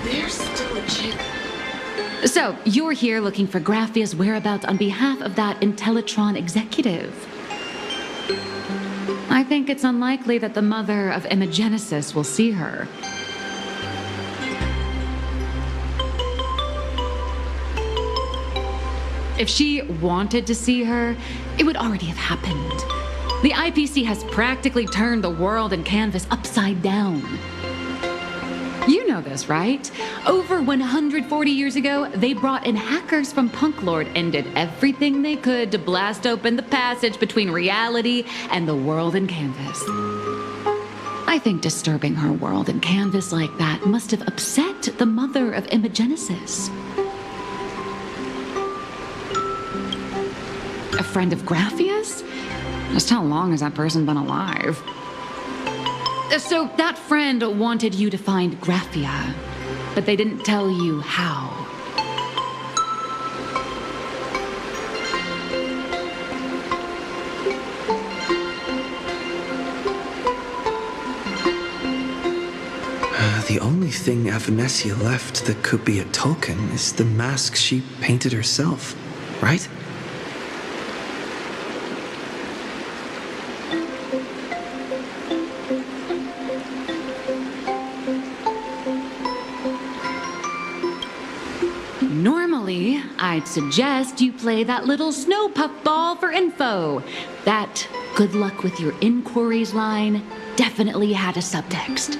There's still a chip. So, you're here looking for Graphia's whereabouts on behalf of that Intellitron executive. I think it's unlikely that the mother of Imagenesis will see her. If she wanted to see her, it would already have happened. The IPC has practically turned the world and canvas upside down. You know this, right? Over 140 years ago, they brought in hackers from Punklord and did everything they could to blast open the passage between reality and the world and canvas. I think disturbing her world and canvas like that must have upset the mother of Imogenesis. A friend of Graphia's? Just how long has that person been alive? So that friend wanted you to find Graphia, but they didn't tell you how. The only thing Avanessia left that could be a token is the mask she painted herself, right? Normally, I'd suggest you play that little snow puff ball for info. That good luck with your inquiries line definitely had a subtext.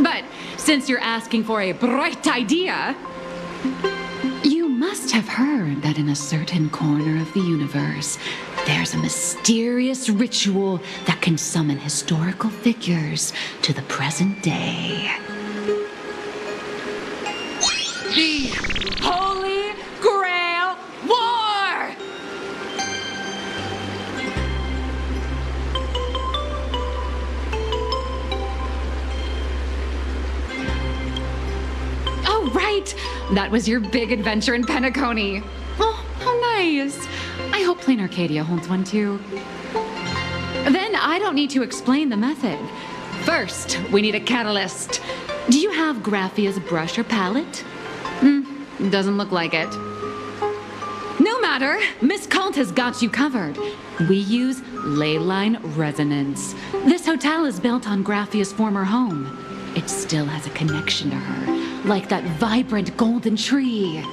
But since you're asking for a bright idea, you must have heard that in a certain corner of the universe, there's a mysterious ritual that can summon historical figures to the present day. The Holy Grail War! Oh, right! That was your big adventure in Penacony. Oh, how nice. I hope Plain Arcadia holds one too. Then I don't need to explain the method. First, we need a catalyst. Do you have Graphia's brush or palette? Doesn't look like it. No matter, Miss Cult has got you covered. We use ley line resonance. This hotel is built on Graphia's former home. It still has a connection to her, like that vibrant golden tree.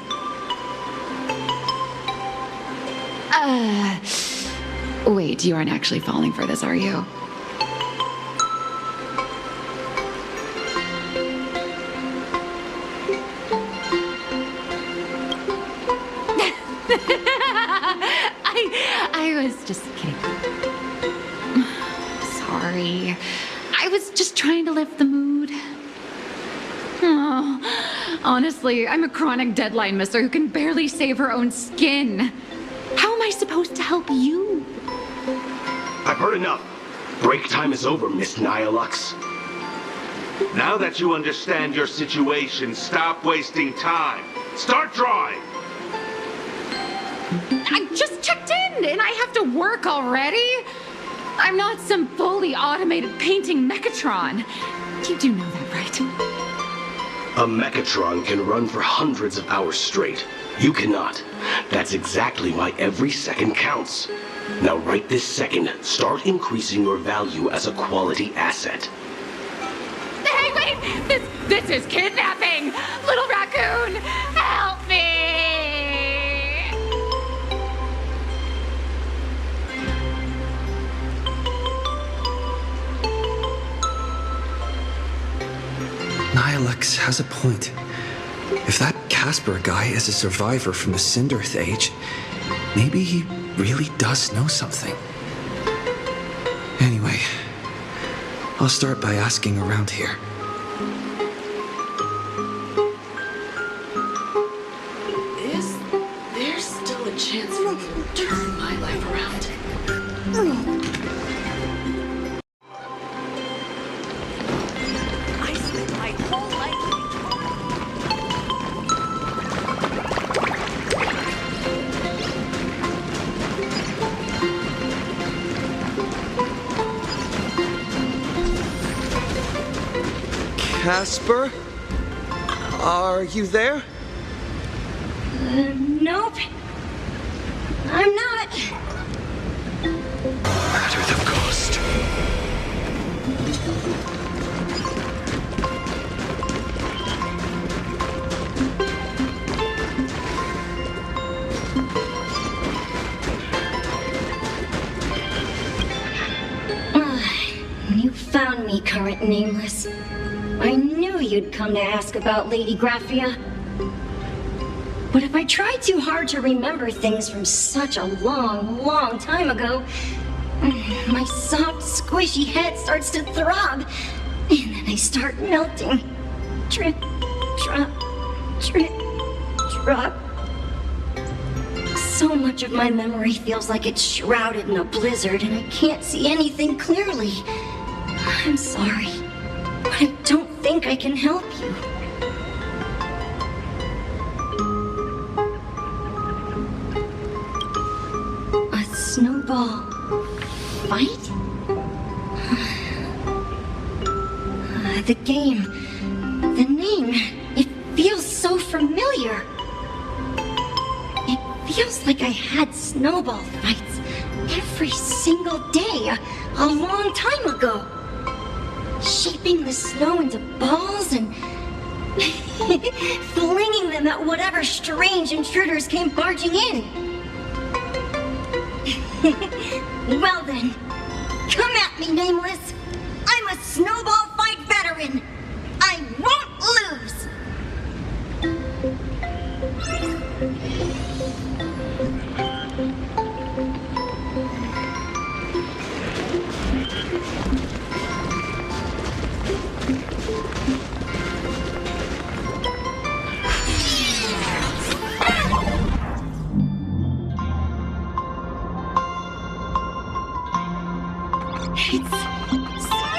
Wait, you aren't actually falling for this, are you? I was just kidding. Sorry. I was just trying to lift the mood. Oh, honestly, I'm a chronic deadline misser who can barely save her own skin. How am I supposed to help you? I've heard enough. Break time is over, Miss Nihilux. Now that you understand your situation, stop wasting time. Start drawing! I just checked in, and I have to work already? I'm not some fully automated painting Mechatron. You do know that, right? A Mechatron can run for hundreds of hours straight. You cannot. That's exactly why every second counts. Now right this second, start increasing your value as a quality asset. Hey, wait! This is kidnapping! Little raccoon, help me! Nihilux has a point. If that Casper guy is a survivor from the Cinderth Age, maybe he really does know something. Anyway, I'll start by asking around here. Is there still a chance for me to turn my life around? I spent my whole life Casper? Are you there? Nope. I'm not. Matter the cost. found me, current nameless. I knew you'd come to ask about Lady Graphia. But if I try too hard to remember things from such a long, long time ago, my soft, squishy head starts to throb, and then I start melting. Drip, drop, drip, drop. So much of my memory feels like it's shrouded in a blizzard, and I can't see anything clearly. I'm sorry, but I don't think I can help you. A snowball fight? The game, the name, it feels so familiar. It feels like I had snowball fights every single day a long time ago. Shaping the snow into balls and flinging them at whatever strange intruders came barging in. Well then, come at me, Nameless. I'm a snowball fight veteran. I won't lose. It's snowing!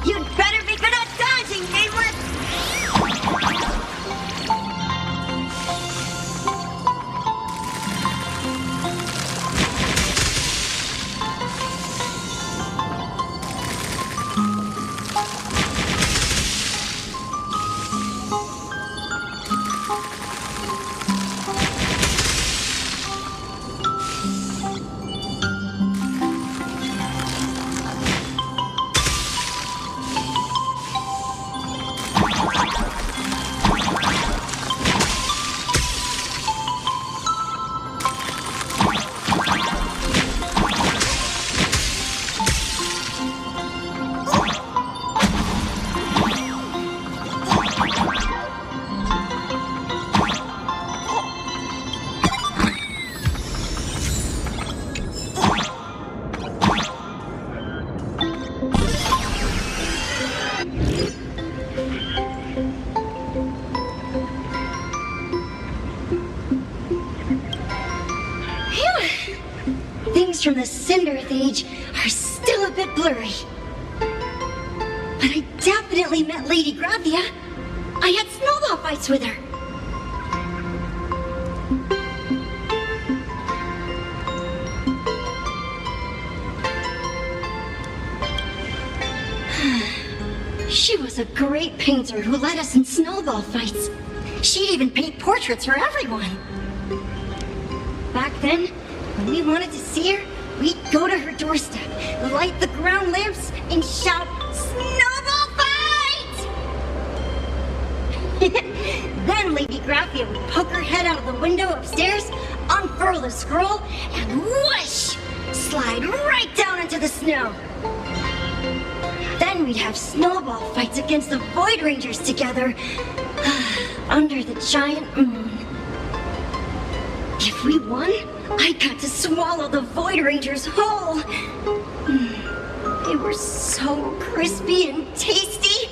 You'd better be good at dodging, Nameless! from the Cinderth Age are still a bit blurry. But I definitely met Lady Graphia. I had snowball fights with her. She was a great painter who led us in snowball fights. She'd even paint portraits for everyone. Back then, when we wanted to see her, we'd go to her doorstep, light the ground lamps, and shout, "Snowball fight!" Then Lady Graphia would poke her head out of the window upstairs, unfurl the scroll, and whoosh! Slide right down into the snow. Then we'd have snowball fights against the Void Rangers together, under the giant moon. If we won, I got to swallow the Void Rangers whole. They were so crispy and tasty.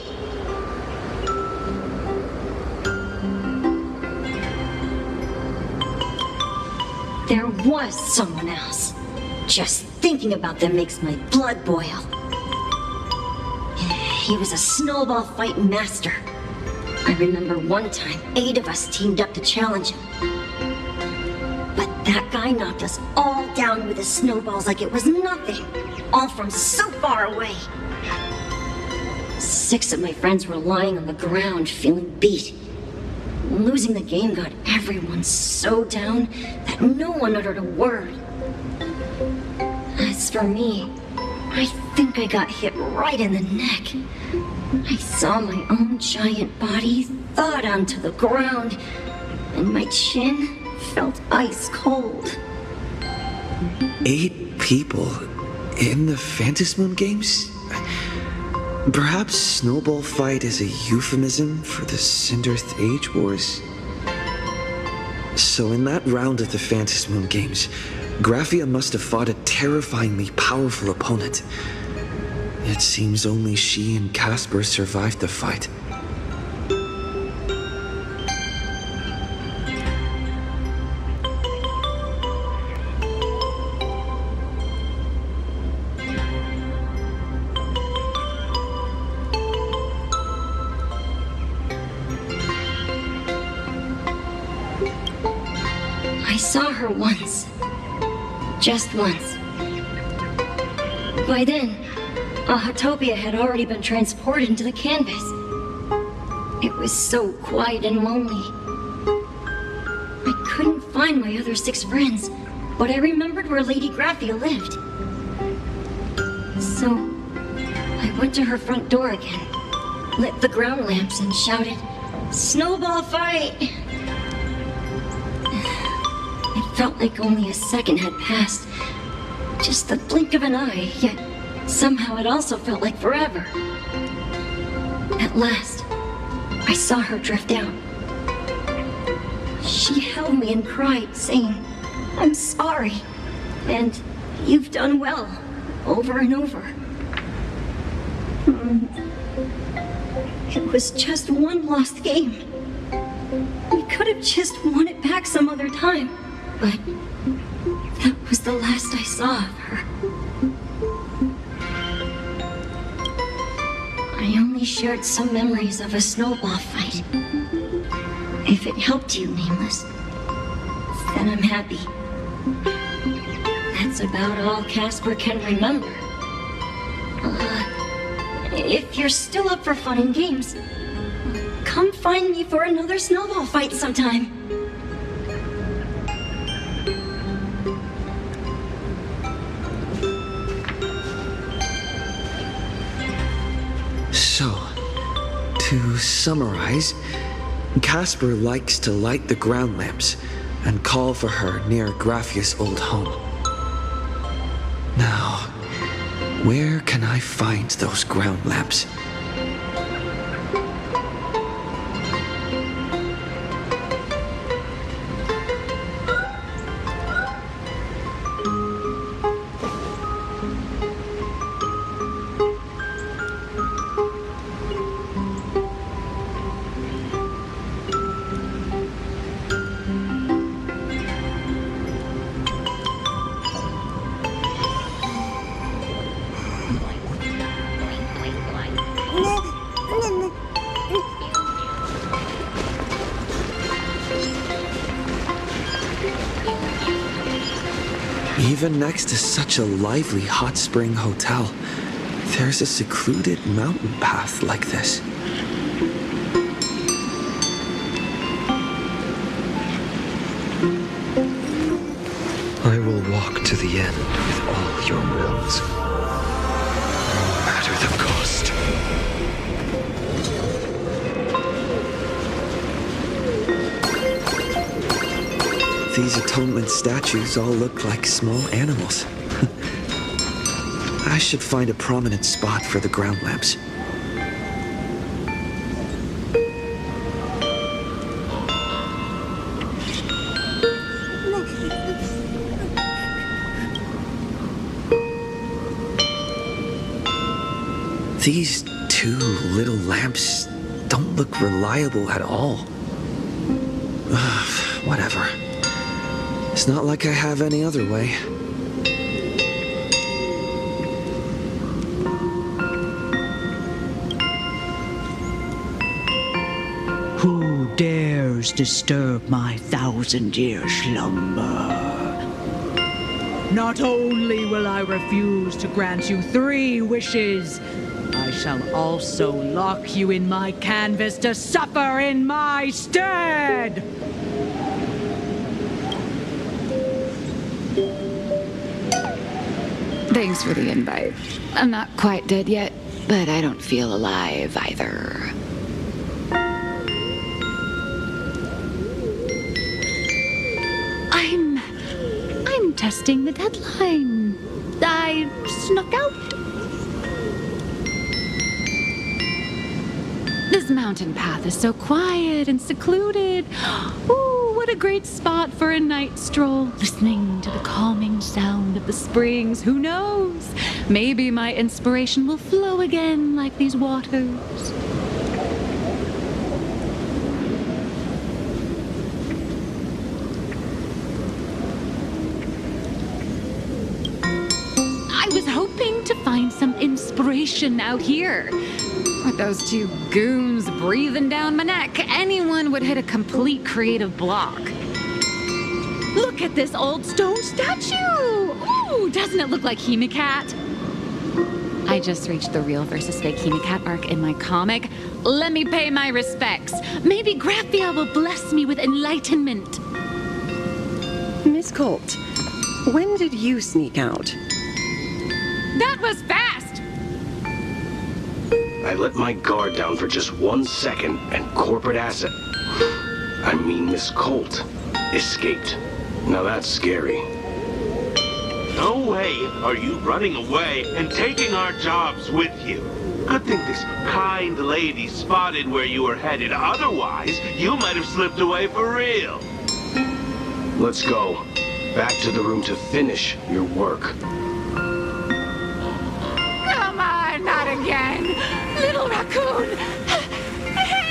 There was someone else. Just thinking about them makes my blood boil. He was a snowball fight master. I remember one time 8 of us teamed up to challenge him. But that guy knocked us all down with his snowballs like it was nothing, all from so far away. 6 of my friends were lying on the ground feeling beat. Losing the game got everyone so down that no one uttered a word. As for me, I think I got hit right in the neck. I saw my own giant body thud onto the ground, and my chin felt ice cold. 8 people in the Phantasmoon games? Perhaps Snowball Fight is a euphemism for the Cinderth Age Wars? So in that round of the Phantasmoon games, Graphia must have fought a terrifyingly powerful opponent. It seems only she and Casper survived the fight. I saw her once. Just once. By then, Ahatopia had already been transported into the canvas. It was so quiet and lonely. I couldn't find my other 6 friends, but I remembered where Lady Graphia lived. So, I went to her front door again, lit the ground lamps, and shouted, "Snowball fight!" It felt like only a second had passed. Just the blink of an eye, yet somehow it also felt like forever. At last, I saw her drift out. She held me and cried, saying, "I'm sorry, and you've done well," over and over. It was just one lost game. We could have just won it back some other time, but that was the last I saw of her. I only shared some memories of a snowball fight. If it helped you, Nameless, then I'm happy. That's about all Casper can remember. If you're still up for fun and games, come find me for another snowball fight sometime. So, to summarize, Casper likes to light the ground lamps and call for her near Graphia's old home. Now, where can I find those ground lamps? even next to such a lively hot spring hotel, there's a secluded mountain path like this. I will walk to the end with all your wills, no matter the cost. These atonement statues all look like small animals. I should find a prominent spot for the ground lamps. These two little lamps don't look reliable at all. Whatever. It's not like I have any other way. Who dares disturb my 1,000-year slumber? Not only will I refuse to grant you 3 wishes, I shall also lock you in my canvas to suffer in my stead! Thanks for the invite. I'm not quite dead yet, but I don't feel alive either. I'm testing the deadline. I snuck out. This mountain path is so quiet and secluded. Ooh, what a great spot for a night stroll, listening to the calming sound of the springs. Who knows? Maybe my inspiration will flow again like these waters. I was hoping to find some inspiration out here. With those 2 goons breathing down my neck, anyone would hit a complete creative block. Look at this old stone statue! Ooh, doesn't it look like Hemicat? I just reached the real versus fake Hemicat arc in my comic. Let me pay my respects. Maybe Graphia will bless me with enlightenment. Miss Colt, when did you sneak out? That was fast! I let my guard down for just 1 second, and corporate asset, I mean Miss Colt, escaped. Now that's scary. No way are you running away and taking our jobs with you. Good thing this kind lady spotted where you were headed. Otherwise, you might have slipped away for real. Let's go. Back to the room to finish your work. Come on, not again! Little raccoon! Help!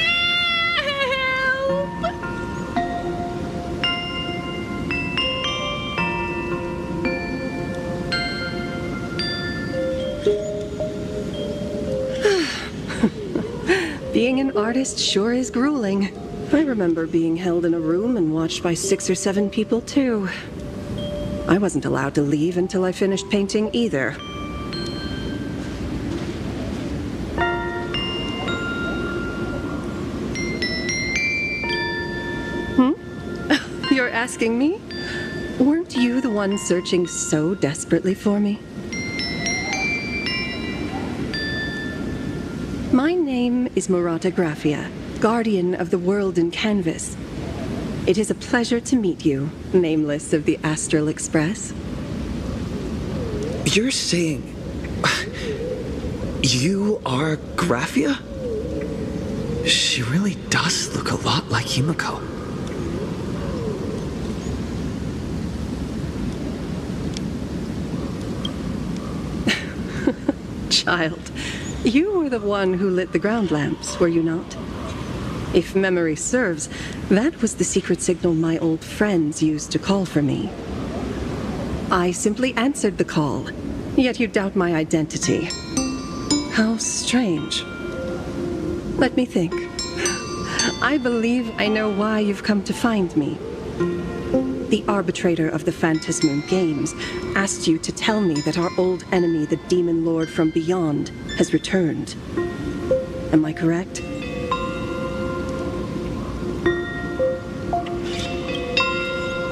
Being an artist sure is grueling. I remember being held in a room and watched by 6 or 7 people, too. I wasn't allowed to leave until I finished painting either. You're asking me? Weren't you the one searching so desperately for me? My name is Murata Graphia, guardian of the world in canvas. It is a pleasure to meet you, nameless of the Astral Express. You're saying... you are Graphia? She really does look a lot like Himiko. Child, you were the one who lit the ground lamps, were you not? If memory serves, that was the secret signal my old friends used to call for me. I simply answered the call, yet you doubt my identity. How strange. Let me think. I believe I know why you've come to find me. the arbitrator of the Phantasmoon Games, asked you to tell me that our old enemy, the Demon Lord from Beyond, has returned. Am I correct?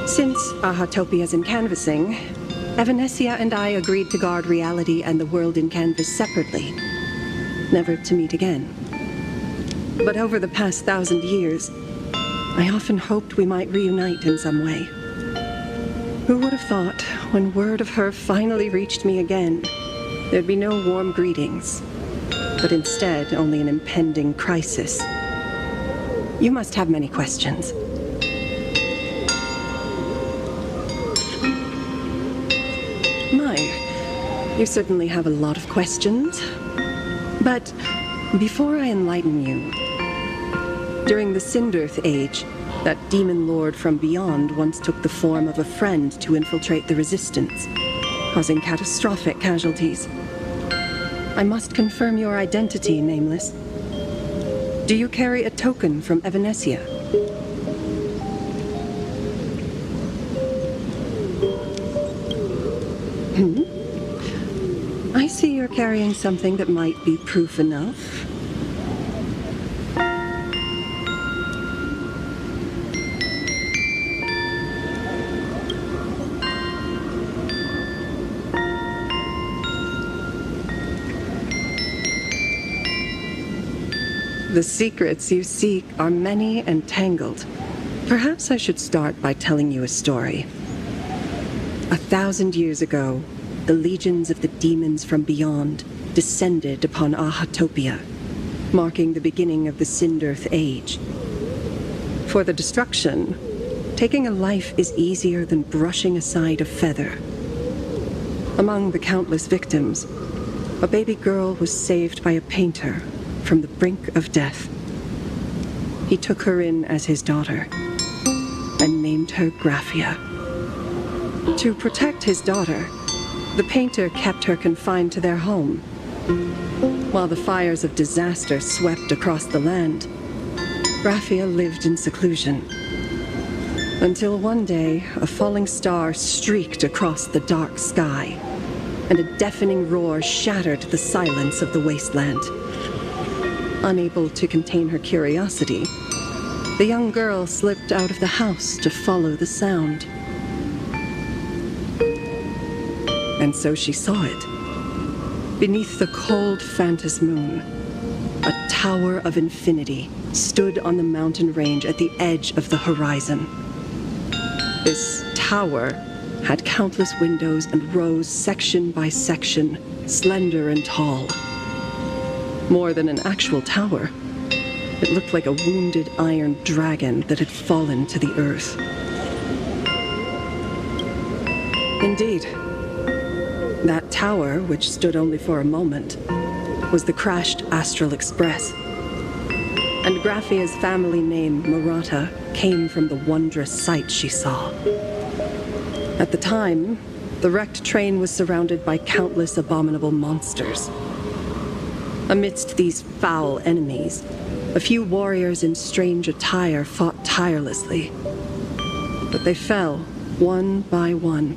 Since Ahatopia's in canvassing, Evanescia and I agreed to guard reality and the world in canvas separately, never to meet again. But over the past 1,000 years, I often hoped we might reunite in some way. Who would have thought, when word of her finally reached me again, there'd be no warm greetings, but instead only an impending crisis. You must have many questions. You certainly have a lot of questions. But before I enlighten you, during the Sindirth Age, that demon lord from beyond once took the form of a friend to infiltrate the Resistance, causing catastrophic casualties. I must confirm your identity, Nameless. Do you carry a token from Evanescia? I see you're carrying something that might be proof enough. The secrets you seek are many and tangled. Perhaps I should start by telling you a story. 1,000 years ago, the legions of the demons from beyond descended upon Ahatopia, marking the beginning of the Sindirth Age. For the destruction, taking a life is easier than brushing aside a feather. Among the countless victims, a baby girl was saved by a painter from the brink of death. He took her in as his daughter and named her Graphia. To protect his daughter, the painter kept her confined to their home. While the fires of disaster swept across the land, Graphia lived in seclusion. Until one day, a falling star streaked across the dark sky, and a deafening roar shattered the silence of the wasteland. Unable to contain her curiosity, the young girl slipped out of the house to follow the sound. And so she saw it. Beneath the cold Phantasmoon, a tower of infinity stood on the mountain range at the edge of the horizon. This tower had countless windows and rose section by section, slender and tall. More than an actual tower, it looked like a wounded iron dragon that had fallen to the earth. Indeed, that tower, which stood only for a moment, was the crashed Astral Express. And Graphia's family name, Murata, came from the wondrous sight she saw. At the time, the wrecked train was surrounded by countless abominable monsters. Amidst these foul enemies, a few warriors in strange attire fought tirelessly. But they fell, one by one,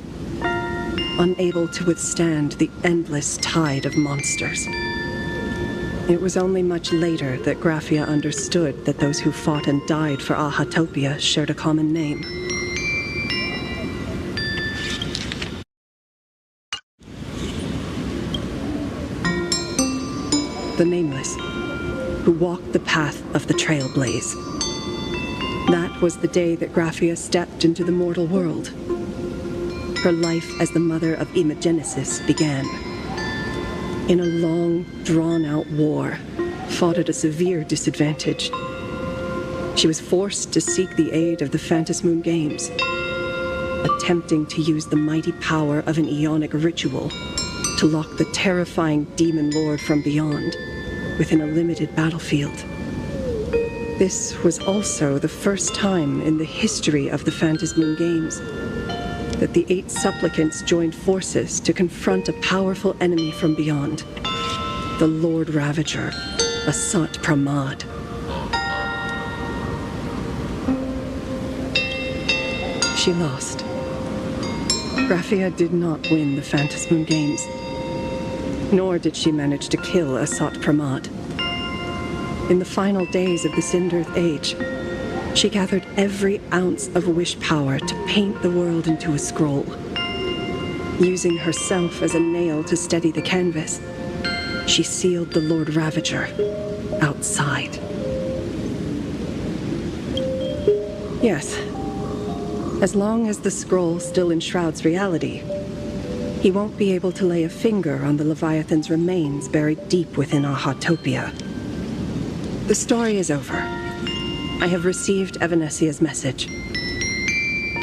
unable to withstand the endless tide of monsters. It was only much later that Graphia understood that those who fought and died for Ahatopia shared a common name. The Nameless, who walked the path of the Trailblaze. That was the day that Graphia stepped into the mortal world. Her life as the mother of Imogenesis began. In a long, drawn-out war, fought at a severe disadvantage. She was forced to seek the aid of the Phantasmoon Games, attempting to use the mighty power of an Aeonic ritual to lock the terrifying demon lord from beyond within a limited battlefield. This was also the first time in the history of the Phantasmoon Games that the 8 supplicants joined forces to confront a powerful enemy from beyond, the Lord Ravager, Asat Pramad. She lost. Graphia did not win the Phantasmoon Games, nor did she manage to kill Asat Pramad. In the final days of the Cinderearth Age, she gathered every ounce of wish power to paint the world into a scroll. Using herself as a nail to steady the canvas, she sealed the Lord Ravager outside. Yes, as long as the scroll still enshrouds reality, he won't be able to lay a finger on the Leviathan's remains buried deep within Ahatopia. The story is over. I have received Evanesia's message.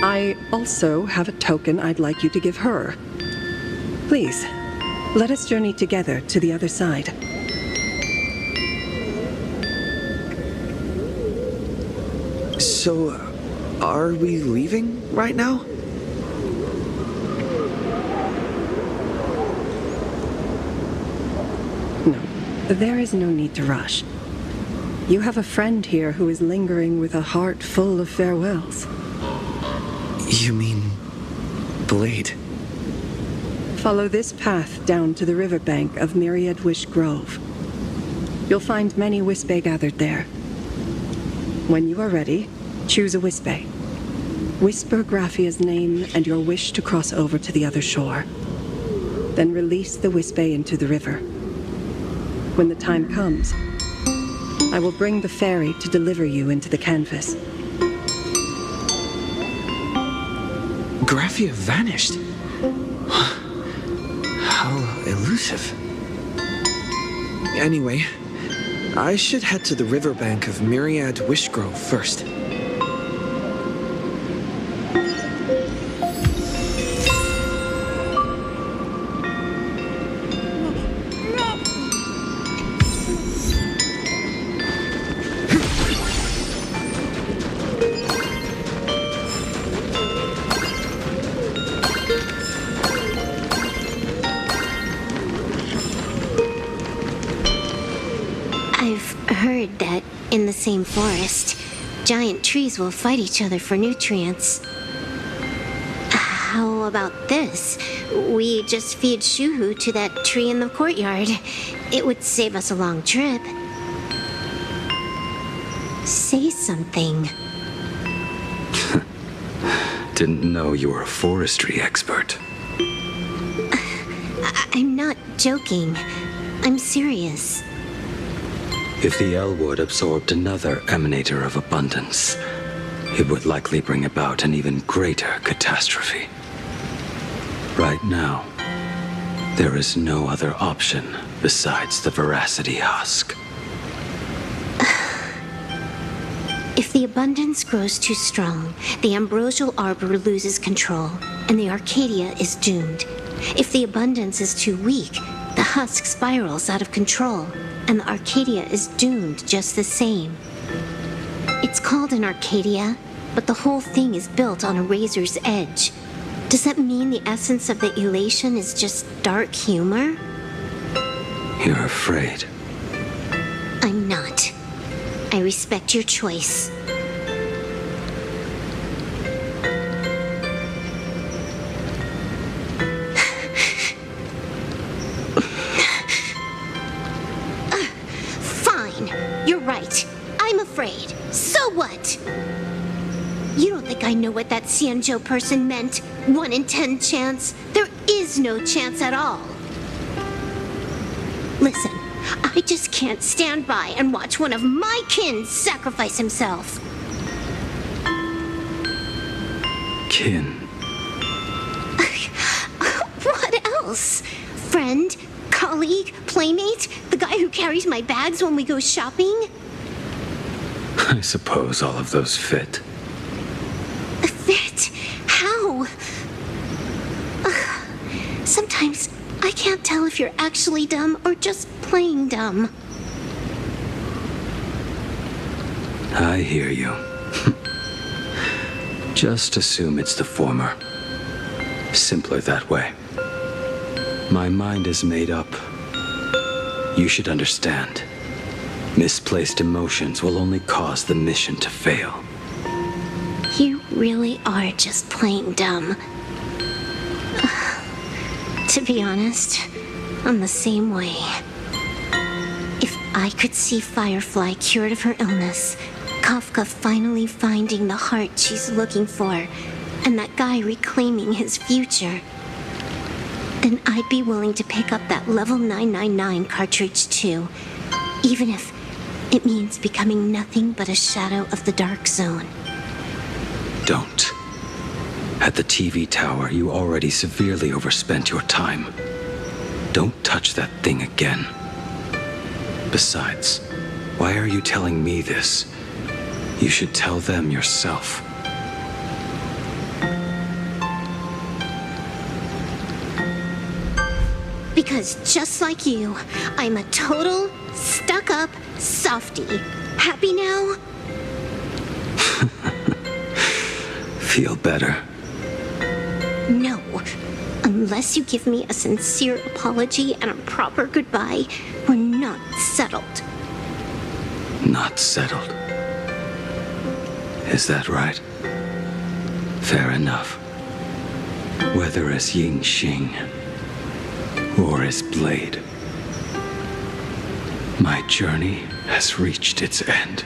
I also have a token I'd like you to give her. Please, let us journey together to the other side. So, are we leaving right now? No, there is no need to rush. You have a friend here who is lingering with a heart full of farewells. You mean Blade? Follow this path down to the riverbank of Myriad Wish Grove. You'll find many Wispe gathered there. When you are ready, choose a Wispe. Whisper Graphia's name and your wish to cross over to the other shore. Then release the Wispe into the river. When the time comes, I will bring the ferry to deliver you into the canvas. Graphia vanished. How elusive. Anyway, I should head to the riverbank of Myriad Wishgrove first. In the same forest, giant trees will fight each other for nutrients. How about this? We just feed Shuhu to that tree in the courtyard. It would save us a long trip. Say something. Didn't know you were a forestry expert. I'm not joking. I'm serious. If the Elwood absorbed another emanator of abundance, it would likely bring about an even greater catastrophe. Right now, there is no other option besides the Veracity Husk. If the abundance grows too strong, the Ambrosial Arbor loses control, and the Arcadia is doomed. If the abundance is too weak, the husk spirals out of control, and the Arcadia is doomed just the same. It's called an Arcadia, but the whole thing is built on a razor's edge. Does that mean the essence of the elation is just dark humor? You're afraid. I'm not. I respect your choice. You're right. I'm afraid. So what? You don't think I know what that Xianzhou person meant? 1 in 10 chance? There is no chance at all. Listen, I just can't stand by and watch one of my kin sacrifice himself. Kin? What else? Friend? Colleague? Playmate? The guy who carries my bags when we go shopping? I suppose all of those fit. Fit? How? Sometimes I can't tell if you're actually dumb or just playing dumb. I hear you. Just assume it's the former. Simpler that way. My mind is made up. You should understand. Misplaced emotions will only cause the mission to fail. You really are just plain dumb. To be honest, I'm the same way. If I could see Firefly cured of her illness, Kafka finally finding the heart she's looking for, and that guy reclaiming his future, then I'd be willing to pick up that level 999 cartridge too, even if it means becoming nothing but a shadow of the Dark Zone. Don't. At the TV tower, you already severely overspent your time. Don't touch that thing again. Besides, why are you telling me this? You should tell them yourself. Because just like you, I'm a total stuck-up softie. Happy now? Feel better? No. Unless you give me a sincere apology and a proper goodbye, we're not settled. Not settled. Is that right? Fair enough. Whether as Ying Xing or as Blade, my journey has reached its end.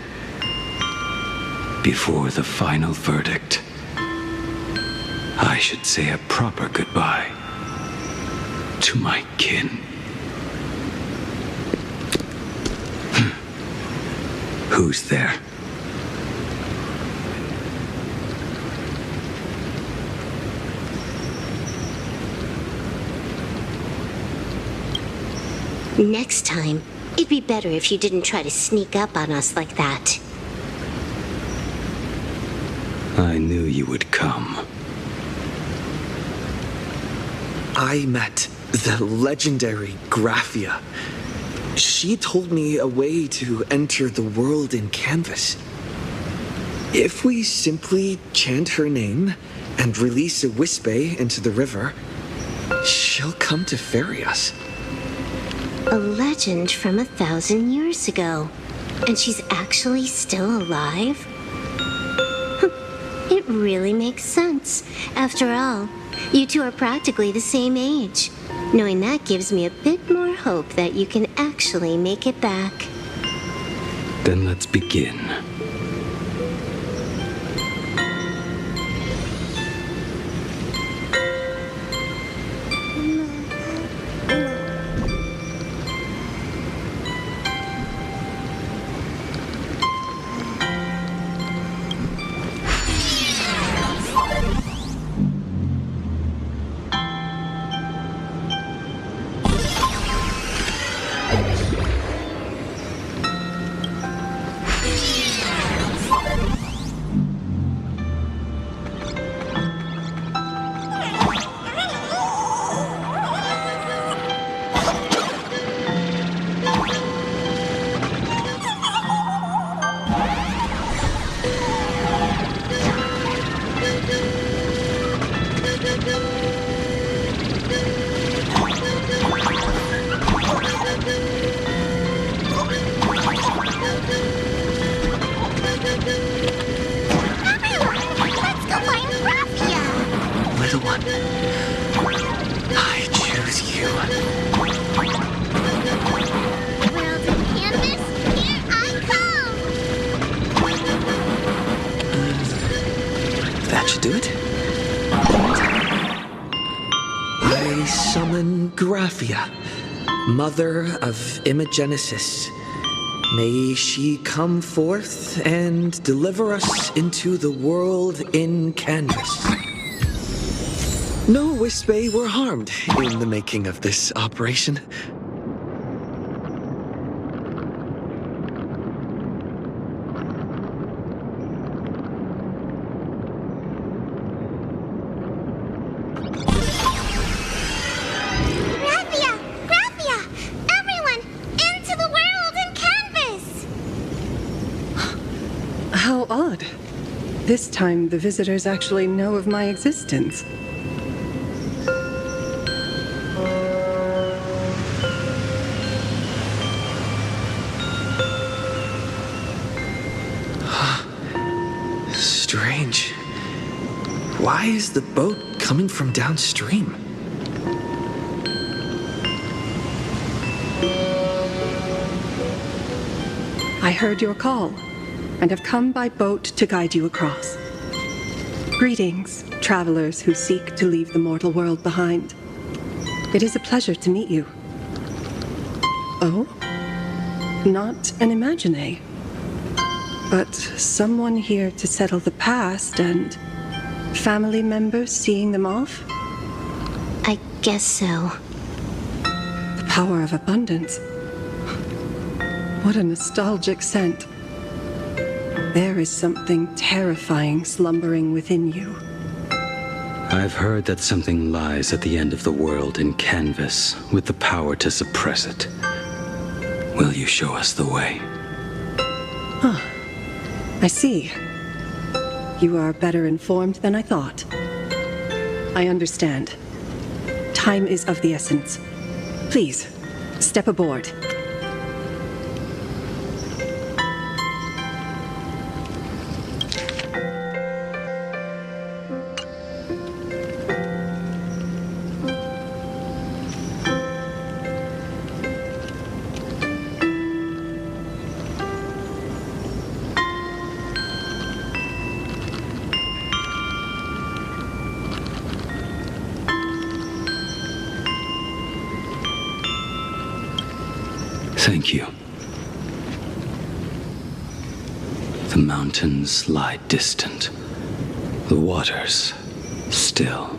Before the final verdict, I should say a proper goodbye to my kin. Who's there? Next time, it'd be better if you didn't try to sneak up on us like that. I knew you would come. I met the legendary Graphia. She told me a way to enter the world in Canvas. If we simply chant her name and release a Wispe into the river, she'll come to ferry us. A legend from 1,000 years ago. And she's actually still alive? It really makes sense. After all, you two are practically the same age. Knowing that gives me a bit more hope that you can actually make it back. Then let's begin. Graphia, mother of Imogenesis, may she come forth and deliver us into the world in Canvas. No Wispe were harmed in the making of this operation. How odd. This time, the visitors actually know of my existence. Strange. why is the boat coming from downstream? I heard your call, and have come by boat to guide you across. Greetings, travelers who seek to leave the mortal world behind. It is a pleasure to meet you. Oh? Not an Imagine, but someone here to settle the past and family members seeing them off? I guess so. The power of abundance. What a nostalgic scent. There is something terrifying slumbering within you. I've heard that something lies at the end of the world in canvas with the power to suppress it. Will you show us the way? Huh. I see. You are better informed than I thought. I understand. Time is of the essence. Please, step aboard. Thank you. The mountains lie distant, the waters still,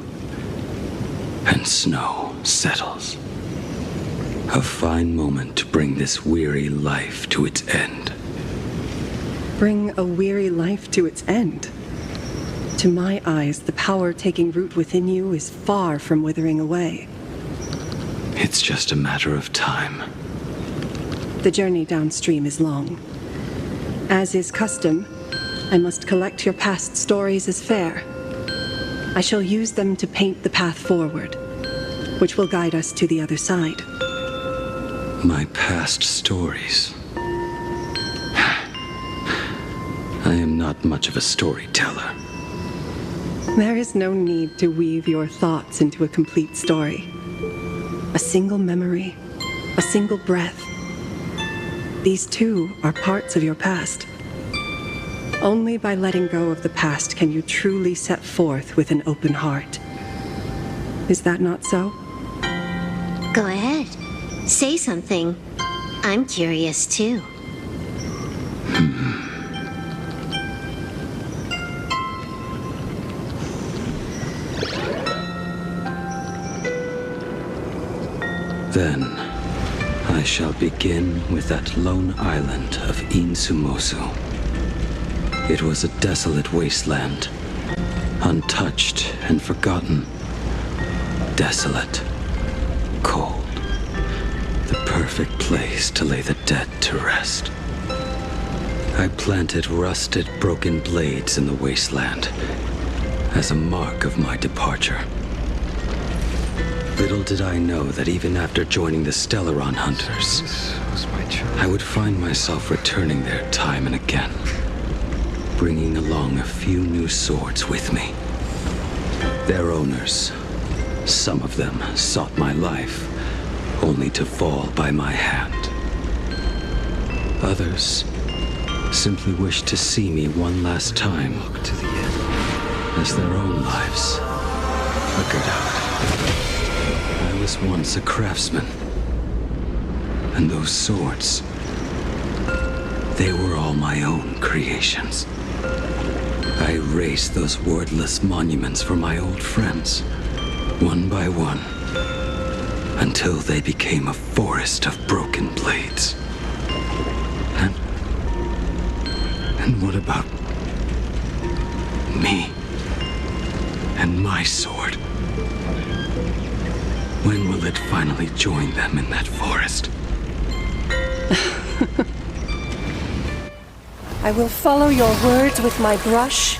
and snow settles. A fine moment to bring this weary life to its end. Bring a weary life to its end? To my eyes, the power taking root within you is far from withering away. It's just a matter of time. The journey downstream is long. As is custom, I must collect your past stories as fare. I shall use them to paint the path forward, which will guide us to the other side. My past stories. I am not much of a storyteller. There is no need to weave your thoughts into a complete story. A single memory, a single breath. These too are parts of your past. Only by letting go of the past can you truly set forth with an open heart. Is that not so? Go ahead. Say something. I'm curious too. Then, I shall begin with that lone island of Insumosu. It was a desolate wasteland, untouched and forgotten. Desolate, cold, the perfect place to lay the dead to rest. I planted rusted, broken blades in the wasteland as a mark of my departure. Little did I know that even after joining the Stellaron Hunters, I would find myself returning there time and again, bringing along a few new swords with me. Their owners, some of them sought my life, only to fall by my hand. Others simply wished to see me one last time, as their own lives flickered out. I was once a craftsman, and those swords, they were all my own creations. I erased those wordless monuments for my old friends, one by one, until they became a forest of broken blades. And what about me and my sword? When will it finally join them in that forest? I will follow your words with my brush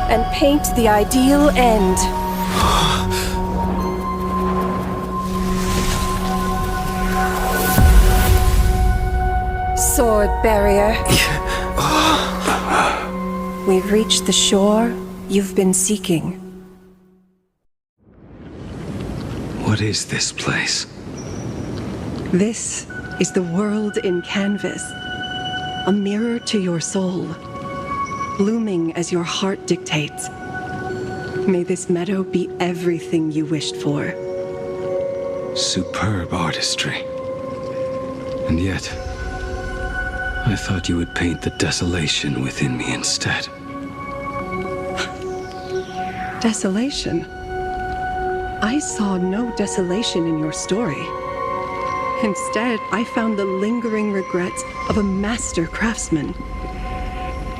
and paint the ideal end. Sword barrier. We've reached the shore you've been seeking. What is this place? This is the world in canvas, a mirror to your soul, blooming as your heart dictates. May this meadow be everything you wished for. Superb artistry. And yet, I thought you would paint the desolation within me instead. Desolation? I saw no desolation in your story. Instead, I found the lingering regrets of a master craftsman.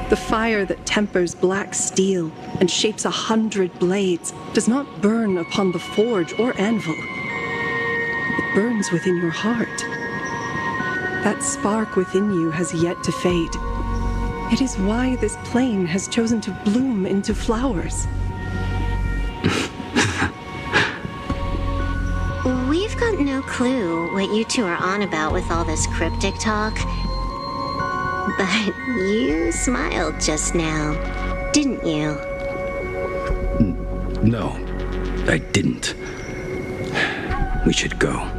The fire that tempers black steel and shapes 100 blades does not burn upon the forge or anvil. It burns within your heart. That spark within you has yet to fade. It is why this plane has chosen to bloom into flowers. We've got no clue what you two are on about with all this cryptic talk. But you smiled just now, didn't you? No, I didn't. We should go.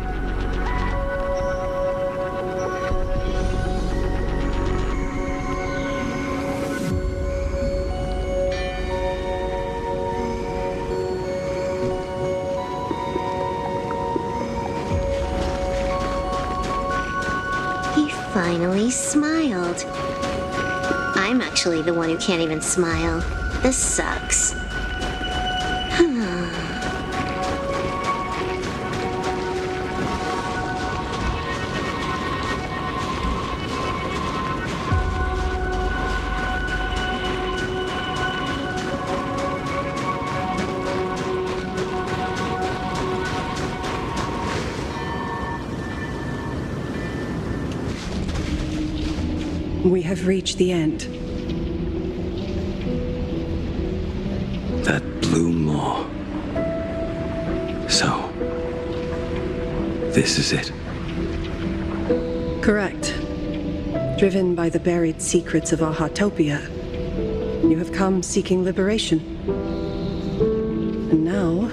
Finally smiled. I'm actually the one who can't even smile. This sucks. We have reached the end. That blue maw. So, this is it. Correct. Driven by the buried secrets of Ahatopia, you have come seeking liberation. And now,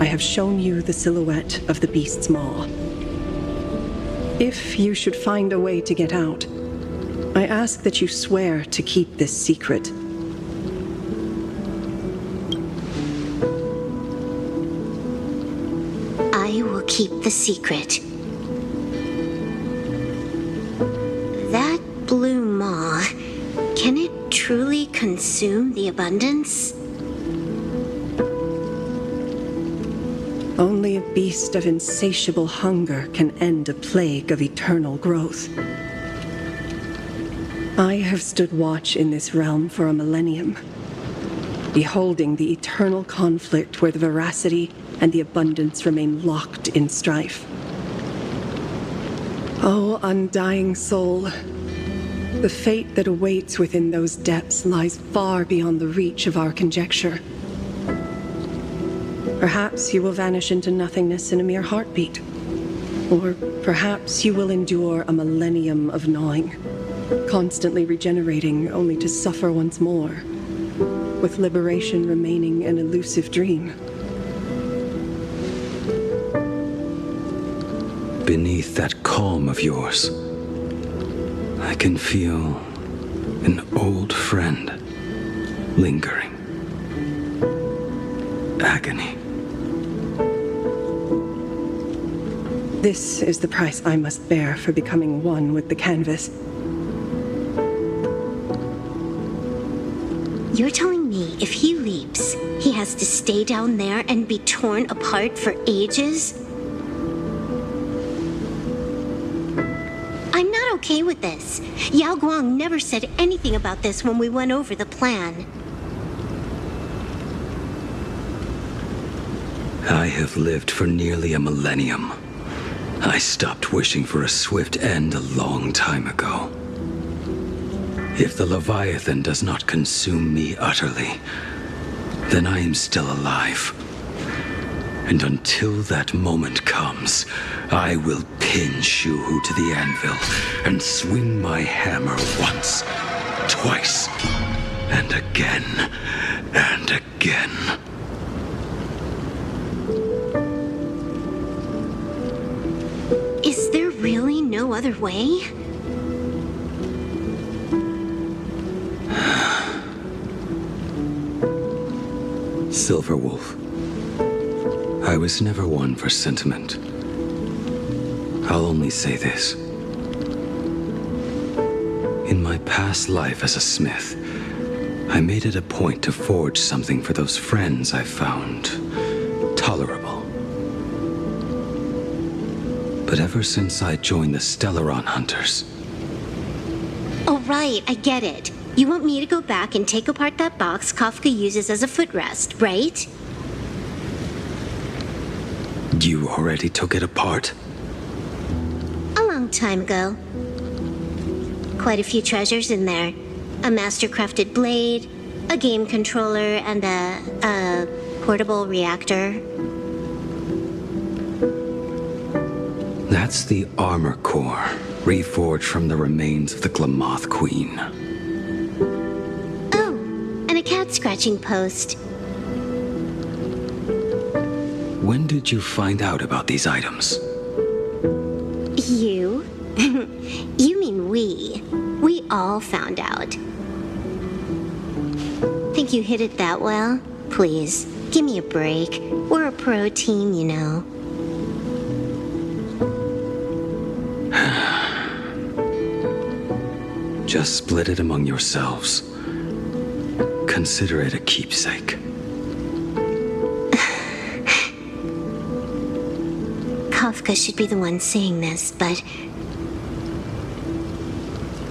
I have shown you the silhouette of the beast's maw. If you should find a way to get out, I ask that you swear to keep this secret. I will keep the secret. That blue maw, can it truly consume the abundance? Only a beast of insatiable hunger can end a plague of eternal growth. I have stood watch in this realm for a millennium, beholding the eternal conflict where the veracity and the abundance remain locked in strife. Oh, undying soul, the fate that awaits within those depths lies far beyond the reach of our conjecture. Perhaps you will vanish into nothingness in a mere heartbeat, or perhaps you will endure a millennium of gnawing, constantly regenerating only to suffer once more, with liberation remaining an elusive dream. Beneath that calm of yours, I can feel an old friend lingering. Agony. This is the price I must bear for becoming one with the canvas. You're telling me if he leaps, he has to stay down there and be torn apart for ages? I'm not okay with this. Yao Guang never said anything about this when we went over the plan. I have lived for nearly a millennium. I stopped wishing for a swift end a long time ago. If the Leviathan does not consume me utterly, then I am still alive. And until that moment comes, I will pin Shu-Hu to the anvil and swing my hammer once, twice, and again, and again. other way. Silverwolf, I was never one for sentiment. I'll only say this. In my past life as a smith, I made it a point to forge something for those friends I found tolerable. But ever since I joined the Stellaron Hunters... Oh, right, I get it. You want me to go back and take apart that box Kafka uses as a footrest, right? You already took it apart? A long time ago. Quite a few treasures in there. A master-crafted blade, a game controller, and a portable reactor. That's the armor core, reforged from the remains of the Glamoth Queen. Oh, and a cat-scratching post. When did you find out about these items? You? You mean we. We all found out. Think you hit it that well? Please, give me a break. We're a pro team, you know. Just split it among yourselves. Consider it a keepsake. Kafka should be the one saying this, but...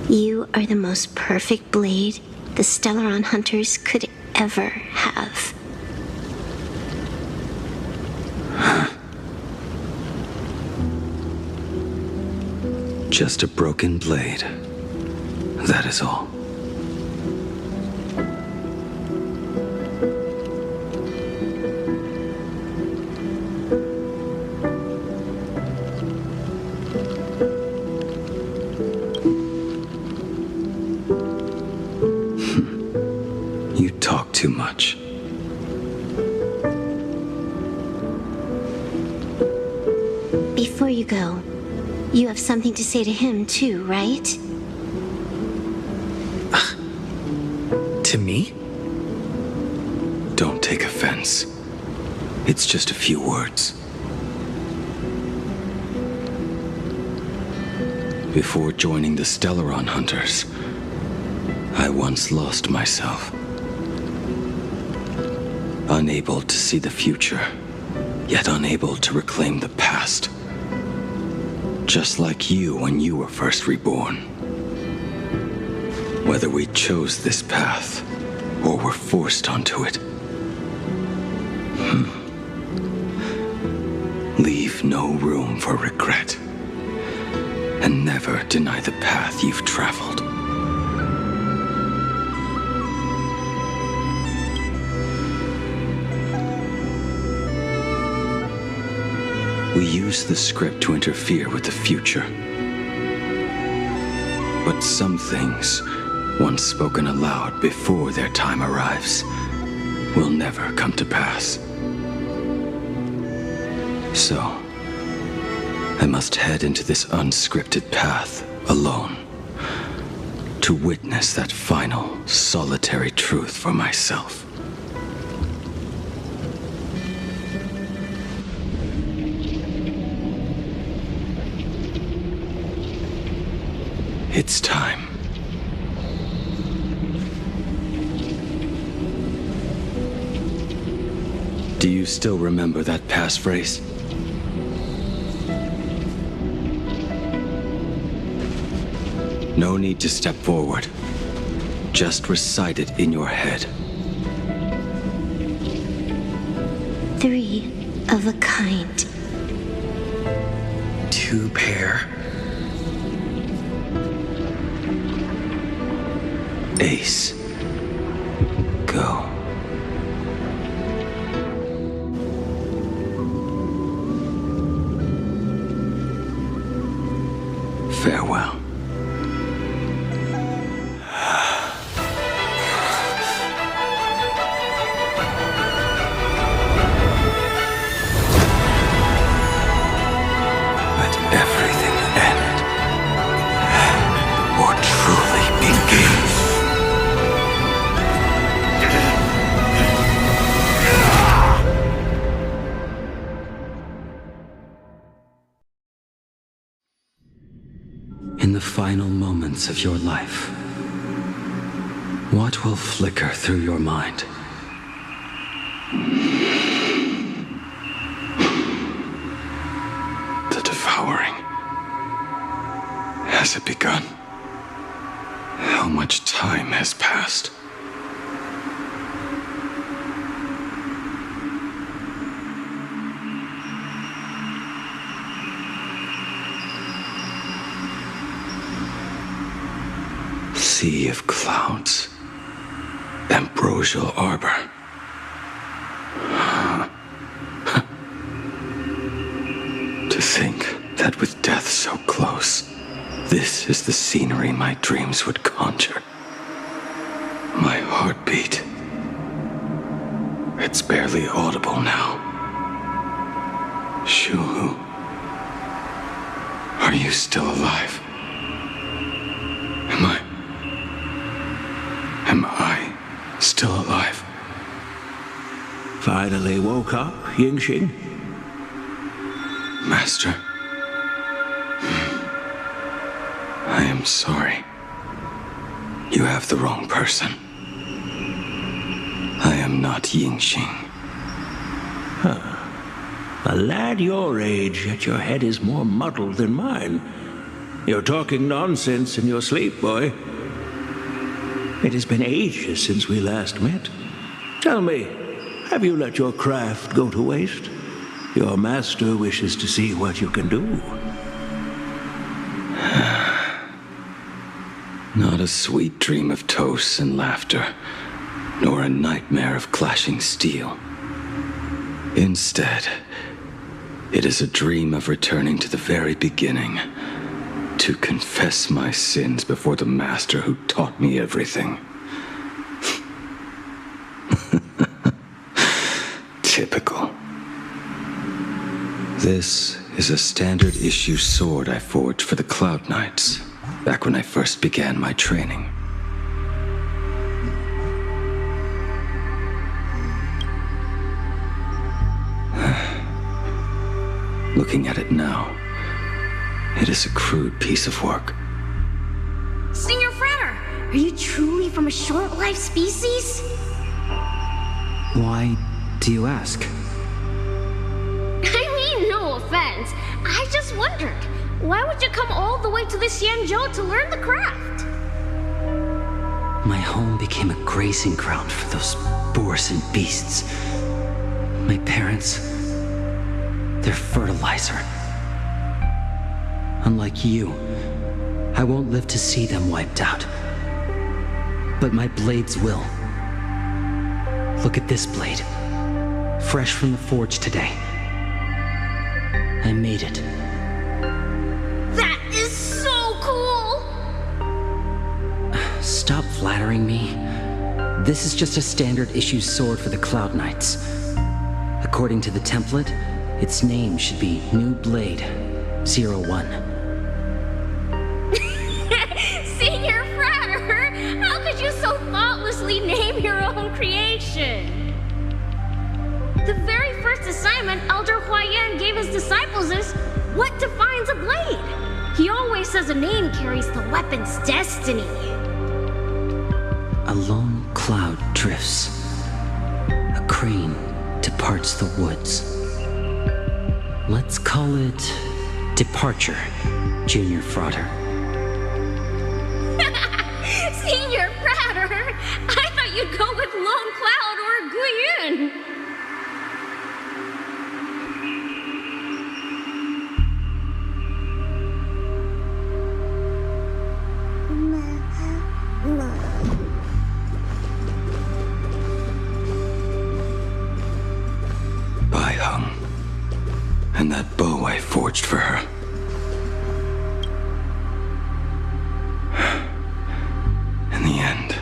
You are the most perfect blade the Stellaron Hunters could ever have. Just a broken blade. That is all. You talk too much. Before you go, you have something to say to him too, right? To me? Don't take offense. It's just a few words. Before joining the Stellaron Hunters, I once lost myself. Unable to see the future, yet unable to reclaim the past. Just like you when you were first reborn. Whether we chose this path, or were forced onto it. Leave no room for regret. And never deny the path you've traveled. We use the script to interfere with the future. But some things, once spoken aloud before their time arrives, will never come to pass. So, I must head into this unscripted path alone, to witness that final, solitary truth for myself. It's time. Do you still remember that passphrase? No need to step forward. Just recite it in your head. 3 of a kind. 2 pair. Ace. Go. Farewell. Let everything end. the final moments of your life, what will flicker through your mind? The devouring. Has it begun? How much time has passed? Sea of clouds. Ambrosial arbor. To think that with death so close, this is the scenery my dreams would conjure. My heartbeat. It's barely audible now. Shuhu, are you still alive? Am I still alive? Finally woke up, Yingxing? Master, I am sorry. You have the wrong person. I am not Yingxing. A lad your age, yet your head is more muddled than mine. You're talking nonsense in your sleep, boy. It has been ages since we last met. Tell me, have you let your craft go to waste? Your master wishes to see what you can do. Not a sweet dream of toasts and laughter, nor a nightmare of clashing steel. Instead, it is a dream of returning to the very beginning, to confess my sins before the master who taught me everything. Typical. This is a standard issue sword I forged for the Cloud Knights, back when I first began my training. Looking at it now, it is a crude piece of work. Senior Frater, are you truly from a short-lived species? Why do you ask? I mean, no offense. I just wondered, why would you come all the way to this Yanzhou to learn the craft? My home became a grazing ground for those boars and beasts. My parents, they're fertilizer. Unlike you, I won't live to see them wiped out. But my blades will. Look at this blade. Fresh from the forge today. I made it. That is so cool! Stop flattering me. This is just a standard issue sword for the Cloud Knights. According to the template, its name should be New Blade 01. Senior Frater, how could you so thoughtlessly name your own creation? The very first assignment Elder Huayan gave his disciples is, what defines a blade? He always says a name carries the weapon's destiny. A lone cloud drifts. A crane departs the woods. Let's call it Departure, Junior Frater. Senior Frater, I thought you'd go with Lone Cloud or Guyun. Bai Hung, and that bow I forged for her. In the end,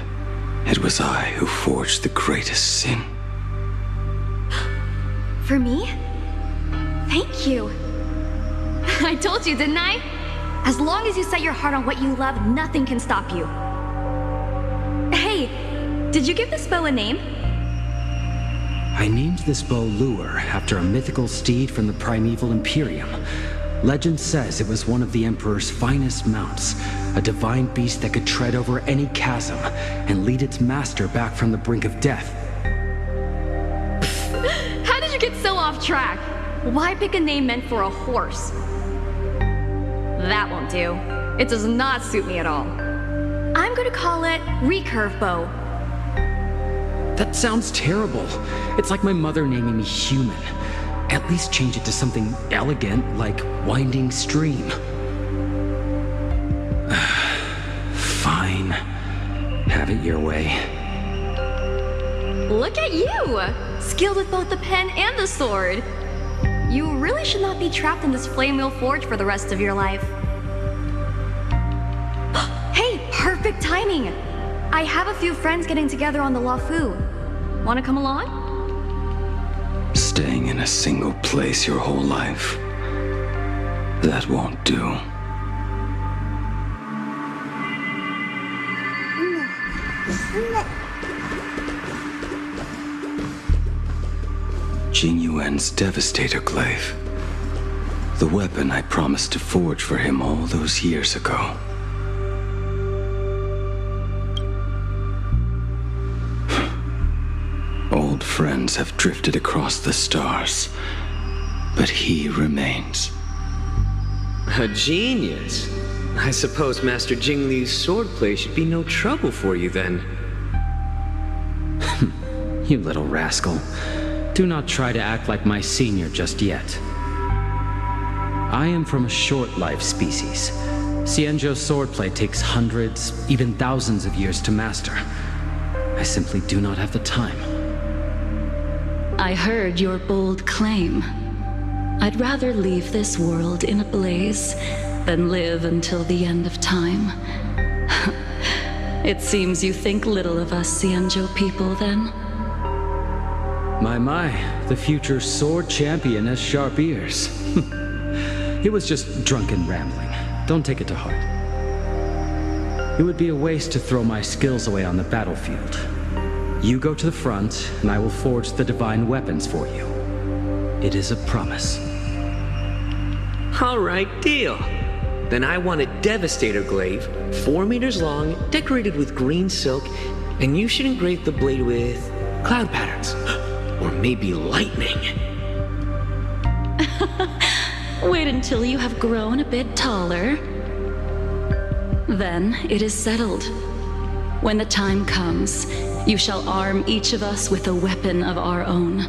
it was I who forged the greatest sin. For me? Thank you. I told you, didn't I? As long as you set your heart on what you love, nothing can stop you. Hey, did you give this bow a name? I named this bow Lure after a mythical steed from the primeval Imperium. Legend says it was one of the Emperor's finest mounts, a divine beast that could tread over any chasm and lead its master back from the brink of death. How did you get so off track? Why pick a name meant for a horse? That won't do. It does not suit me at all. I'm going to call it Recurve Bow. That sounds terrible. It's like my mother naming me Human. At least change it to something elegant like Winding Stream. Fine. Have it your way. Look at you! Skilled with both the pen and the sword. You really should not be trapped in this flame wheel forge for the rest of your life. Hey, perfect timing! I have a few friends getting together on the Lethe. Want to come along? Staying in a single place your whole life. That won't do. Jing Yuan's Devastator Glaive. The weapon I promised to forge for him all those years ago. Old friends have drifted across the stars, but he remains. A genius. I suppose Master Jing Li's swordplay should be no trouble for you then. You little rascal. Do not try to act like my senior just yet. I am from a short-life species. Xianzhou's swordplay takes hundreds, even thousands of years to master. I simply do not have the time. I heard your bold claim. I'd rather leave this world in a blaze than live until the end of time. It seems you think little of us Xianzhou people, then? My, the future sword champion has sharp ears. It was just drunken rambling. Don't take it to heart. It would be a waste to throw my skills away on the battlefield. You go to the front, and I will forge the divine weapons for you. It is a promise. All right, deal. Then I want a Devastator Glaive, 4 meters long, decorated with green silk, and you should engrave the blade with cloud patterns. Or maybe lightning. Wait until you have grown a bit taller. Then it is settled. When the time comes, you shall arm each of us with a weapon of our own.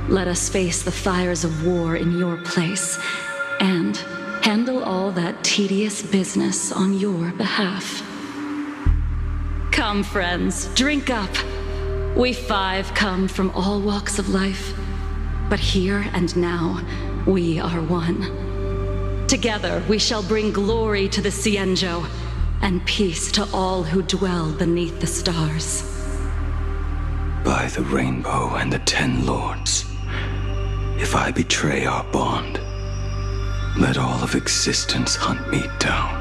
Let us face the fires of war in your place, and handle all that tedious business on your behalf. Come, friends, drink up. We 5 come from all walks of life, but here and now, we are one. Together, we shall bring glory to the Xianzhou, and peace to all who dwell beneath the stars. By the rainbow and the 10 lords, if I betray our bond, let all of existence hunt me down.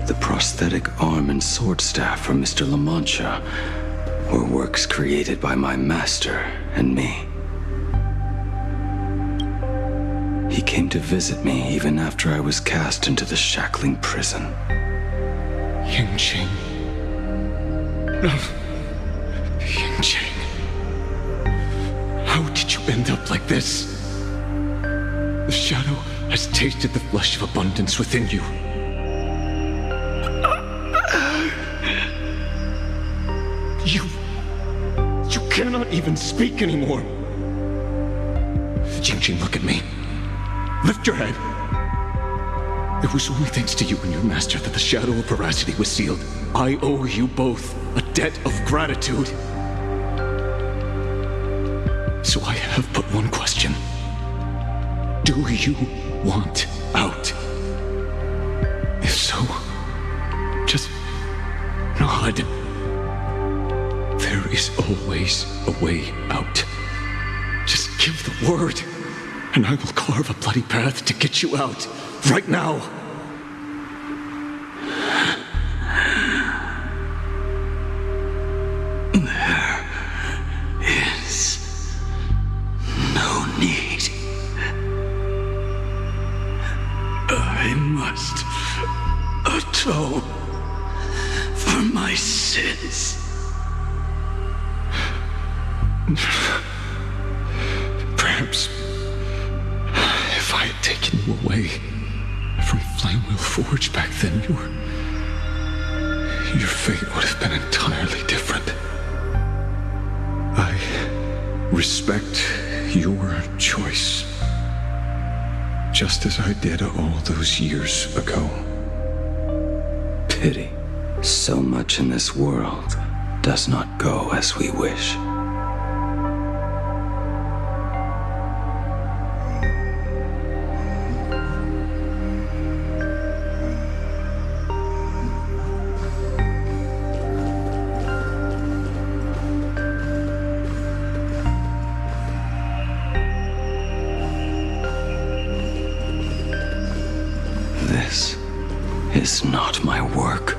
The prosthetic arm and sword staff from Mr. La Mancha were works created by my master and me. He came to visit me even after I was cast into the shackling prison. Yingqing. No. Yingqing. How did you end up like this? The shadow has tasted the flesh of abundance within you. You cannot even speak anymore. Yingqing, look at me. Lift your head. It was only thanks to you and your master that the shadow of veracity was sealed. I owe you both a debt of gratitude. So I have but one question. Do you want out? If so, just nod. There is always a way out. Just give the word, and I will carve a bloody path to get you out, right now. There is no need. I must atone for my sins. Perhaps if I had taken you away from Flamewheel Forge back then, your fate would have been entirely different. I respect your choice, just as I did all those years ago. Pity. So much in this world does not go as we wish. This is not my work.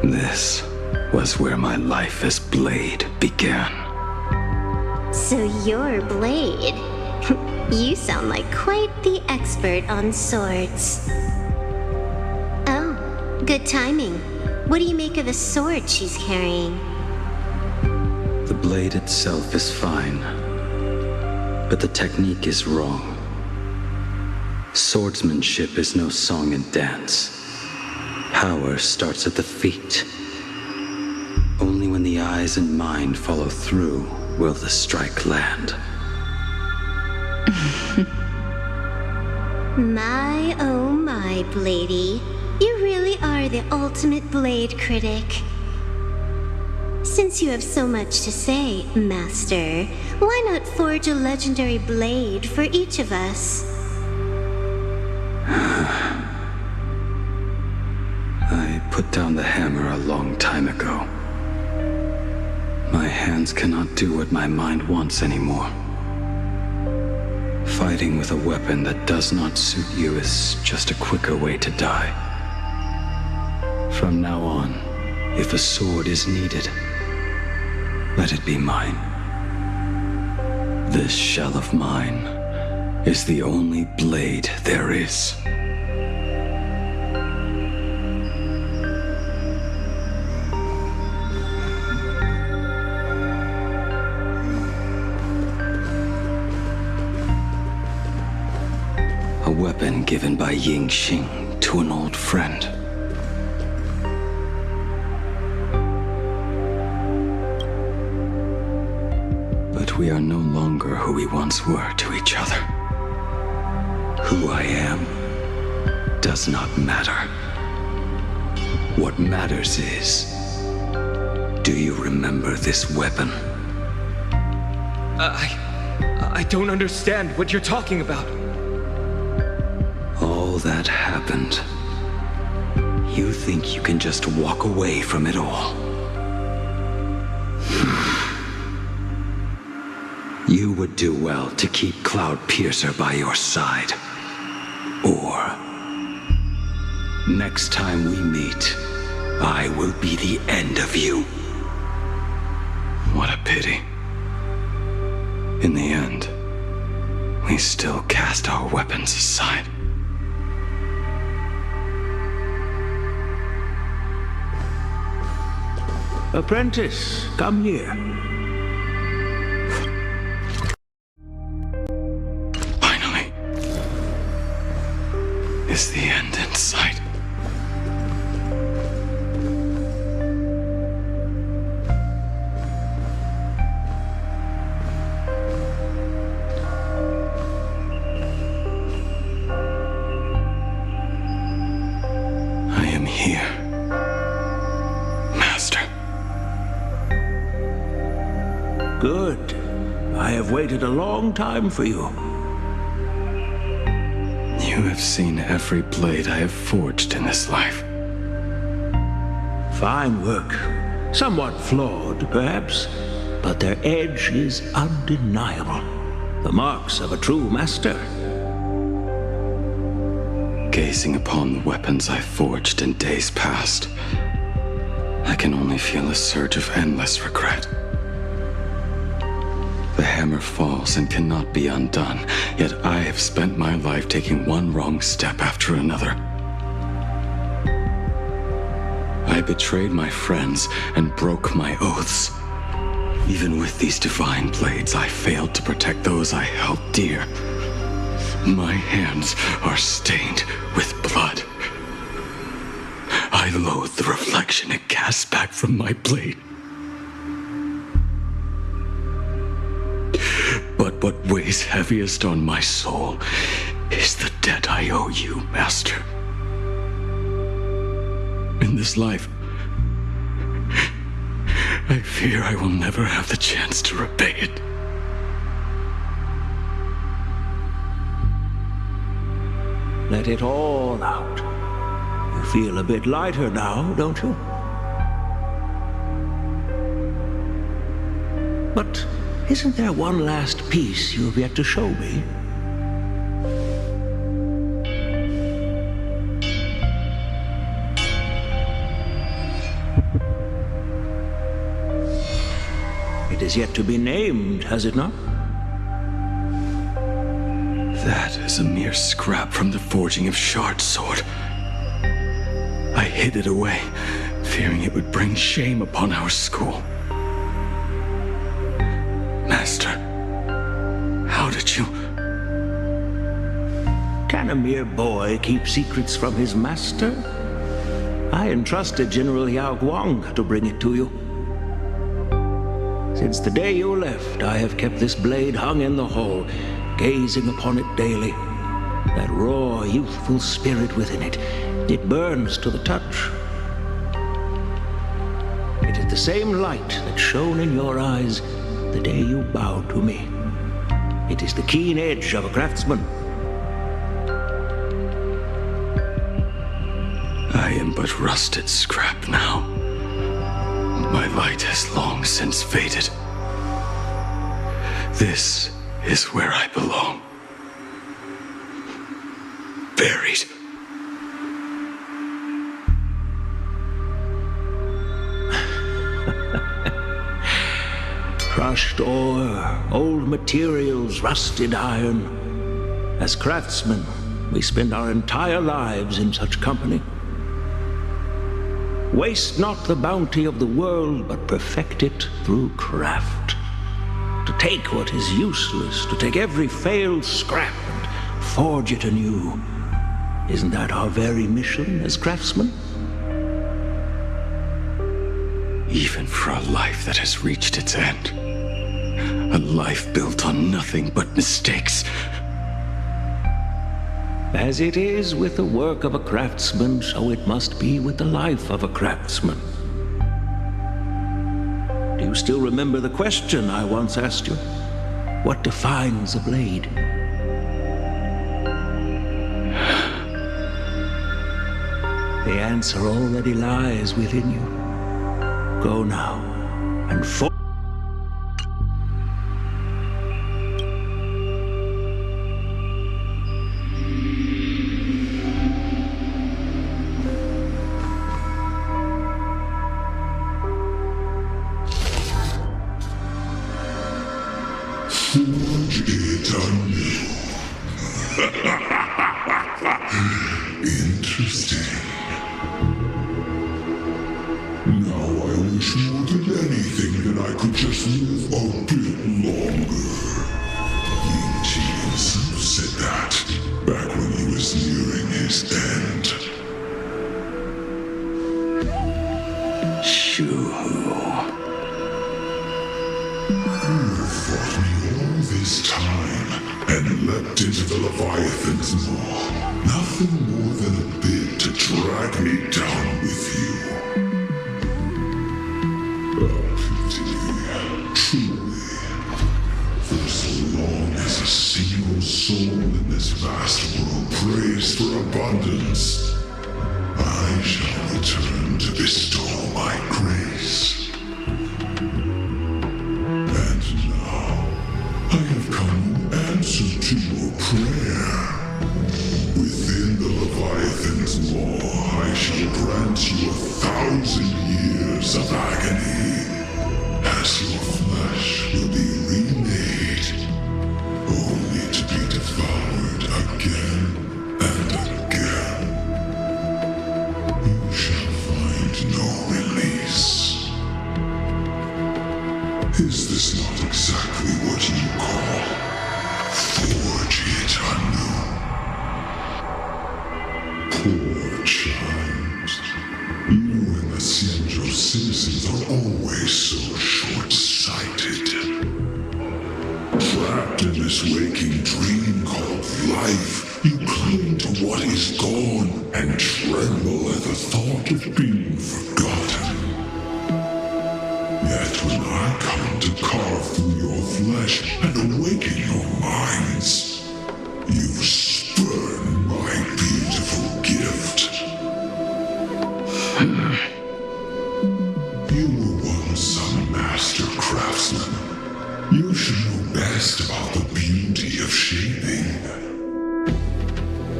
This was where my life as Blade began. So you're Blade. You sound like quite the expert on swords. Oh, good timing. What do you make of the sword she's carrying? The blade itself is fine, but the technique is wrong. Swordsmanship is no song and dance. Power starts at the feet. Only when the eyes and mind follow through will the strike land. My, oh my, Bladey. You really are the ultimate blade critic. Since you have so much to say, Master, why not forge a legendary blade for each of us? I put down the hammer a long time ago. My hands cannot do what my mind wants anymore. Fighting with a weapon that does not suit you is just a quicker way to die. From now on, if a sword is needed, let it be mine. This shell of mine is the only blade there is. A weapon given by Ying Xing to an old friend. But we are no longer who we once were to each other. Who I am does not matter. What matters is, do you remember this weapon? I don't understand what you're talking about. All that happened. You think you can just walk away from it all? You would do well to keep Cloudpiercer by your side. Or, next time we meet, I will be the end of you. What a pity. In the end, we still cast our weapons aside. Apprentice, come here. Finally. Is the end in sight? I am here, Master. Good. I have waited a long time for you. You have seen every blade I have forged in this life. Fine work. Somewhat flawed, perhaps, but their edge is undeniable. The marks of a true master. Gazing upon the weapons I forged in days past, I can only feel a surge of endless regret. The hammer falls and cannot be undone, yet I have spent my life taking one wrong step after another. I betrayed my friends and broke my oaths. Even with these divine blades, I failed to protect those I held dear. My hands are stained with blood. I loathe the reflection it casts back from my blade. But what weighs heaviest on my soul is the debt I owe you, Master. In this life, I fear I will never have the chance to repay it. Let it all out. You feel a bit lighter now, don't you? But isn't there one last piece you've yet to show me? It is yet to be named, has it not? That is a mere scrap from the forging of Shard's sword. I hid it away, fearing it would bring shame upon our school. Master, how did you... Can a mere boy keep secrets from his master? I entrusted General Yao Guang to bring it to you. Since the day you left, I have kept this blade hung in the hall, gazing upon it daily. That raw, youthful spirit within it, it burns to the touch. It is the same light that shone in your eyes the day you bowed to me. It is the keen edge of a craftsman. I am but rusted scrap now. My light has long since faded. This is where I belong. Buried. Crushed ore, old materials, rusted iron. As craftsmen, we spend our entire lives in such company. Waste not the bounty of the world, but perfect it through craft. To take what is useless, to take every failed scrap and forge it anew. Isn't that our very mission as craftsmen? Even for a life that has reached its end. A life built on nothing but mistakes. As it is with the work of a craftsman, so it must be with the life of a craftsman. Do you still remember the question I once asked you? What defines a blade? The answer already lies within you. Go now and Forge it anew. Interesting. Now I wish more than anything that I could just live a bit longer. Ying Chi himself said that back when he was nearing his end. Shoo-hoo. You fought me all this time and leapt into the Leviathan's maw. Nothing more than a bit to drag me down with you. Truly. For so long as a single soul in this vast world prays for abundance, I shall return to bestow my grace. And now, I have come in answer to your prayer. Within the Leviathan Once more, I shall grant you 1,000 years of agony, as your flesh will be remade, only to be devoured again and again. You shall find no release. Is this not exactly what you call forge it anew? Poor child. You and the Cienjo citizens are always so short-sighted. Trapped in this waking dream called life, you cling to what is gone and tremble at the thought of being forgotten. Yet when I come to carve through your flesh and awaken your minds, you spurn my beautiful gift. You were once a master craftsman. You should know best about the beauty of shaping.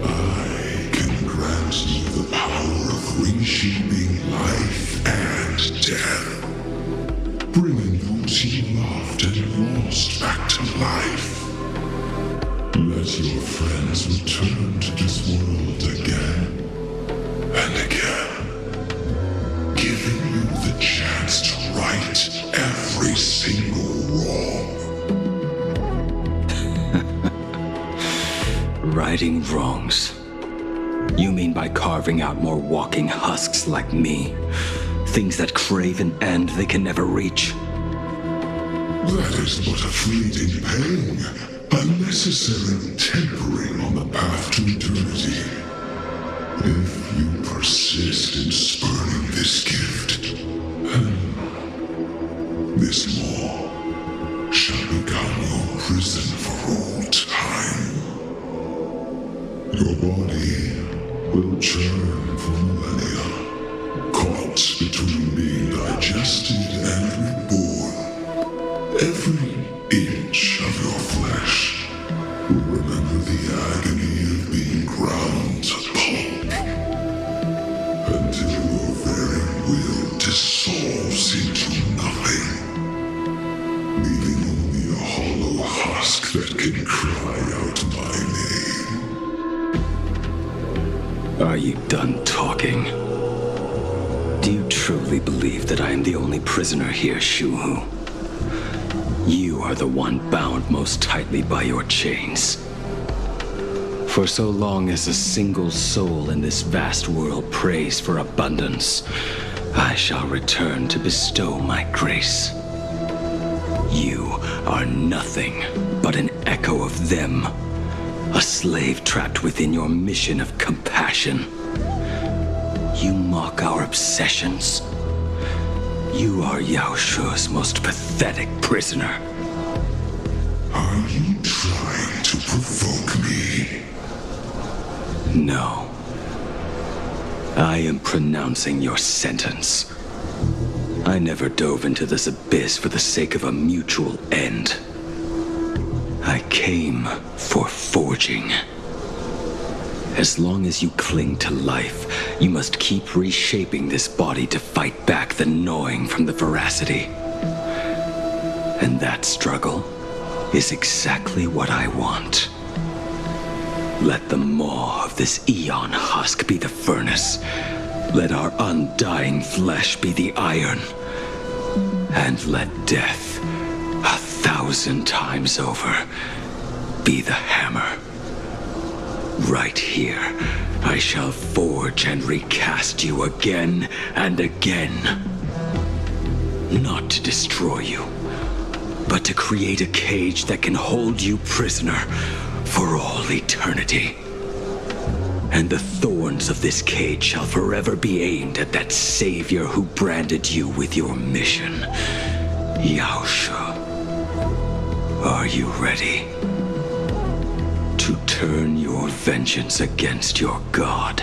I can grant you the power of reshaping life and death, bringing those you loved and lost back to life. Let your friends return to this world again and again, giving you the chance to right every single wrong. Righting wrongs. You mean by carving out more walking husks like me? Things that crave an end they can never reach? That is but a fleeting pang, a necessary tempering on the path to eternity. If you persist in spurning this gift, this law shall become your prison for all time. Your body will churn for millennia, caught between being digested and reborn. Every inch of your flesh will remember the agony of being ground to pulp, until your very will dissolves into nothing, leaving only a hollow husk that can cry out my name. Are you done talking? Do you truly believe that I am the only prisoner here, Shuhu? You are the one bound most tightly by your chains. For so long as a single soul in this vast world prays for abundance, I shall return to bestow my grace. You are nothing but an echo of them, a slave trapped within your mission of compassion. You mock our obsessions. You are Yao Shu's most pathetic prisoner. Are you trying to provoke me? No. I am pronouncing your sentence. I never dove into this abyss for the sake of a mutual end. I came for forging. As long as you cling to life, you must keep reshaping this body to fight back the gnawing from the veracity. And that struggle is exactly what I want. Let the maw of this eon husk be the furnace. Let our undying flesh be the iron. And let death, 1,000 times over, be the hammer. Right here, I shall forge and recast you again and again. Not to destroy you, but to create a cage that can hold you prisoner for all eternity. And the thorns of this cage shall forever be aimed at that savior who branded you with your mission. Yao Shu. Are you ready? To turn your vengeance against your god.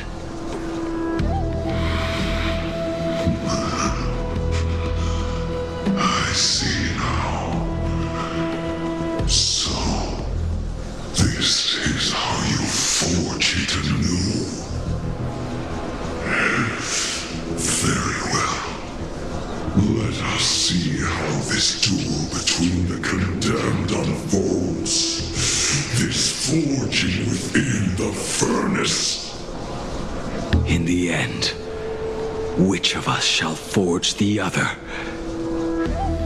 I see now. So, this is how you forge it anew. this duel between the condemned unfolds. This forging within the furnace. In the end, which of us shall forge the other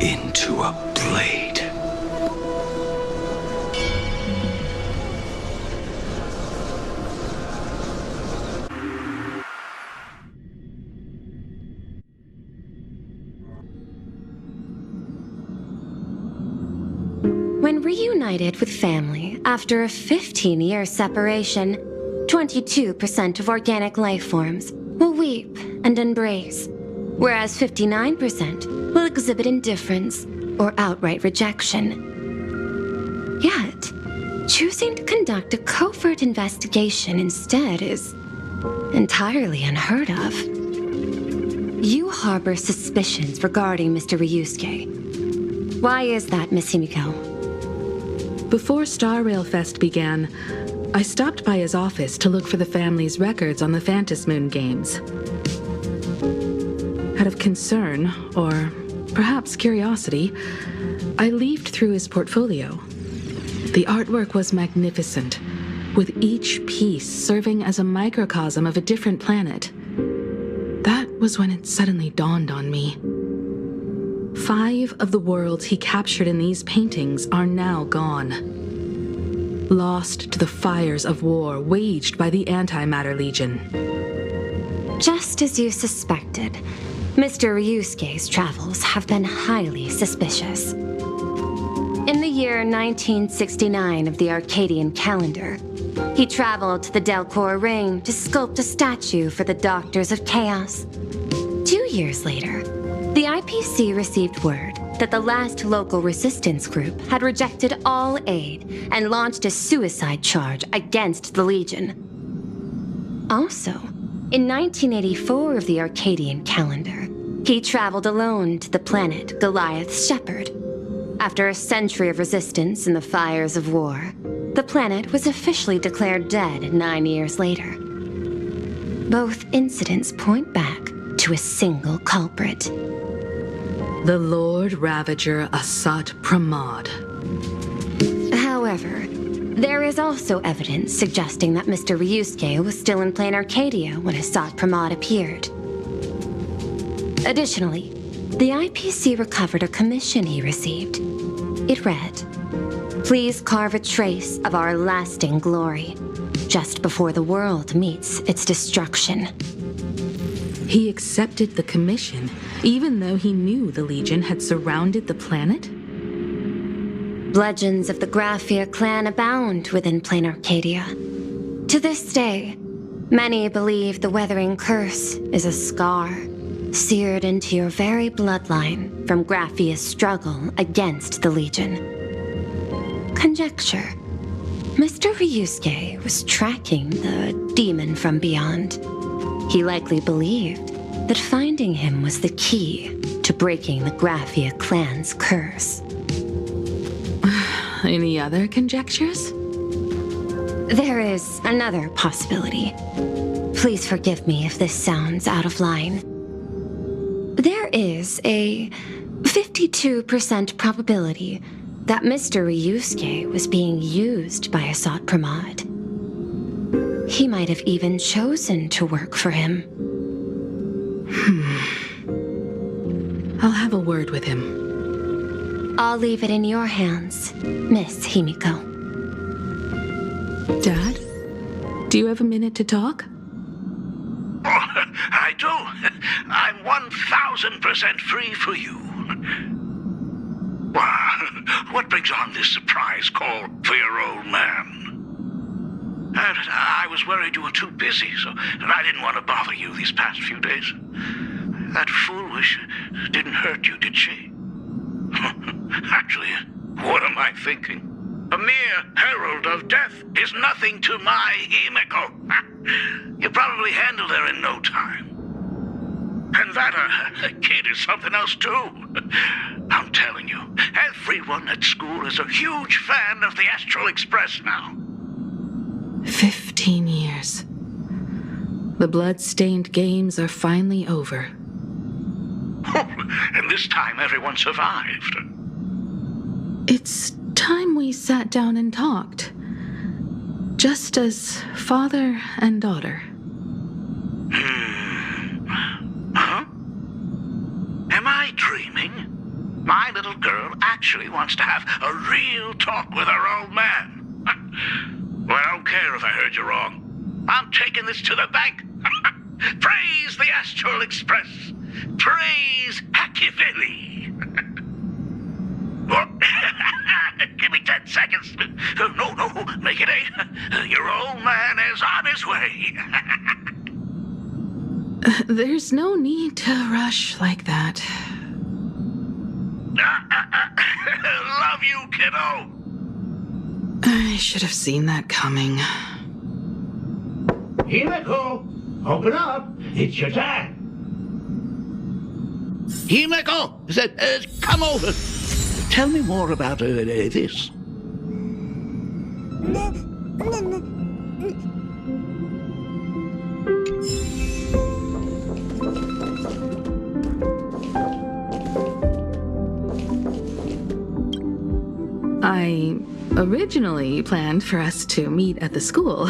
into a blade? When reunited with family after a 15-year separation, 22% of organic life forms will weep and embrace, whereas 59% will exhibit indifference or outright rejection. Yet, choosing to conduct a covert investigation instead is entirely unheard of. You harbor suspicions regarding Mr. Ryusuke. Why is that, Miss Himiko? Before Star Rail Fest began, I stopped by his office to look for the family's records on the Phantom Moon games. Out of concern, or perhaps curiosity, I leafed through his portfolio. The artwork was magnificent, with each piece serving as a microcosm of a different planet. That was when it suddenly dawned on me. 5 of the worlds he captured in these paintings are now gone, lost to the fires of war waged by the Antimatter Legion. Just as you suspected, Mr. Ryusuke's travels have been highly suspicious. In the year 1969 of the Arcadian calendar, he traveled to the Delcor Ring to sculpt a statue for the Doctors of Chaos. 2 years later, the IPC received word that the last local resistance group had rejected all aid and launched a suicide charge against the Legion. Also, in 1984 of the Arcadian calendar, he traveled alone to the planet Goliath's Shepherd. After a century of resistance in the fires of war, the planet was officially declared dead 9 years later. Both incidents point back to a single culprit. The Lord Ravager Asat Pramod. However, there is also evidence suggesting that Mr. Ryusuke was still in Plain Arcadia when Asat Pramod appeared. Additionally, the IPC recovered a commission he received. It read, "Please carve a trace of our lasting glory, just before the world meets its destruction." He accepted the commission, even though he knew the Legion had surrounded the planet? Legends of the Graphia clan abound within Plain Arcadia. To this day, many believe the Weathering Curse is a scar seared into your very bloodline from Graphia's struggle against the Legion. Conjecture. Mr. Ryusuke was tracking the demon from beyond. He likely believed that finding him was the key to breaking the Graphia clan's curse. Any other conjectures? There is another possibility. Please forgive me if this sounds out of line. There is a 52% probability that Mr. Ryusuke was being used by Asat Pramod. He might have even chosen to work for him. I'll have a word with him. I'll leave it in your hands, Miss Himiko. Dad, do you have a minute to talk? I do. I'm 1000% free for you. What brings on this surprise call for your old man? I was worried you were too busy, so I didn't want to bother you these past few days. That foolish didn't hurt you, did she? Actually, what am I thinking? A mere herald of death is nothing to my Himiko. You probably handled her in no time. And that kid is something else too. I'm telling you, everyone at school is a huge fan of the Astral Express now. 15 years. The blood-stained games are finally over. And this time everyone survived. It's time we sat down and talked. Just as father and daughter. Huh? Am I dreaming? My little girl actually wants to have a real talk with her old man. Well, I don't care if I heard you wrong. I'm taking this to the bank. Praise the Astral Express. Praise Machiavelli. Give me 10 seconds. No, make it 8. Your old man is on his way. There's no need to rush like that. Love you, kiddo. I should have seen that coming. Himeko, open up. It's your time. Himeko, come over. Tell me more about this. I originally planned for us to meet at the school,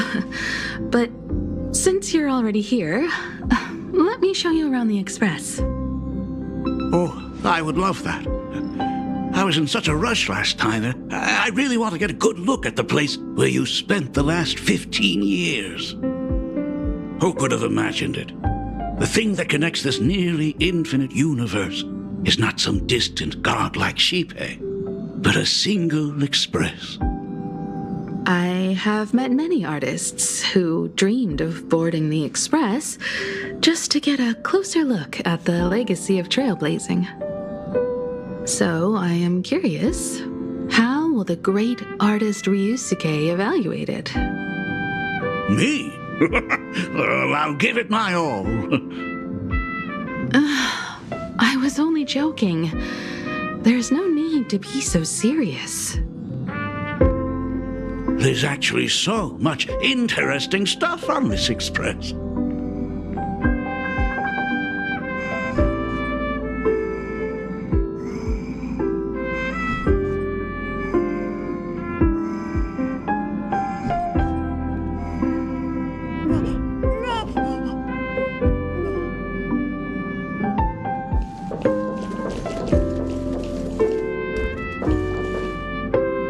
but since you're already here, let me show you around the Express. Oh, I would love that. I was in such a rush last time. I really want to get a good look at the place where you spent the last 15 years. Who could have imagined it? The thing that connects this nearly infinite universe is not some distant godlike sheephead, but a single express. I have met many artists who dreamed of boarding the Express just to get a closer look at the legacy of trailblazing. So I am curious, how will the great artist Ryusuke evaluate it? Me? Well, I'll give it my all. I was only joking. There's no need to be so serious. There's actually so much interesting stuff on this express.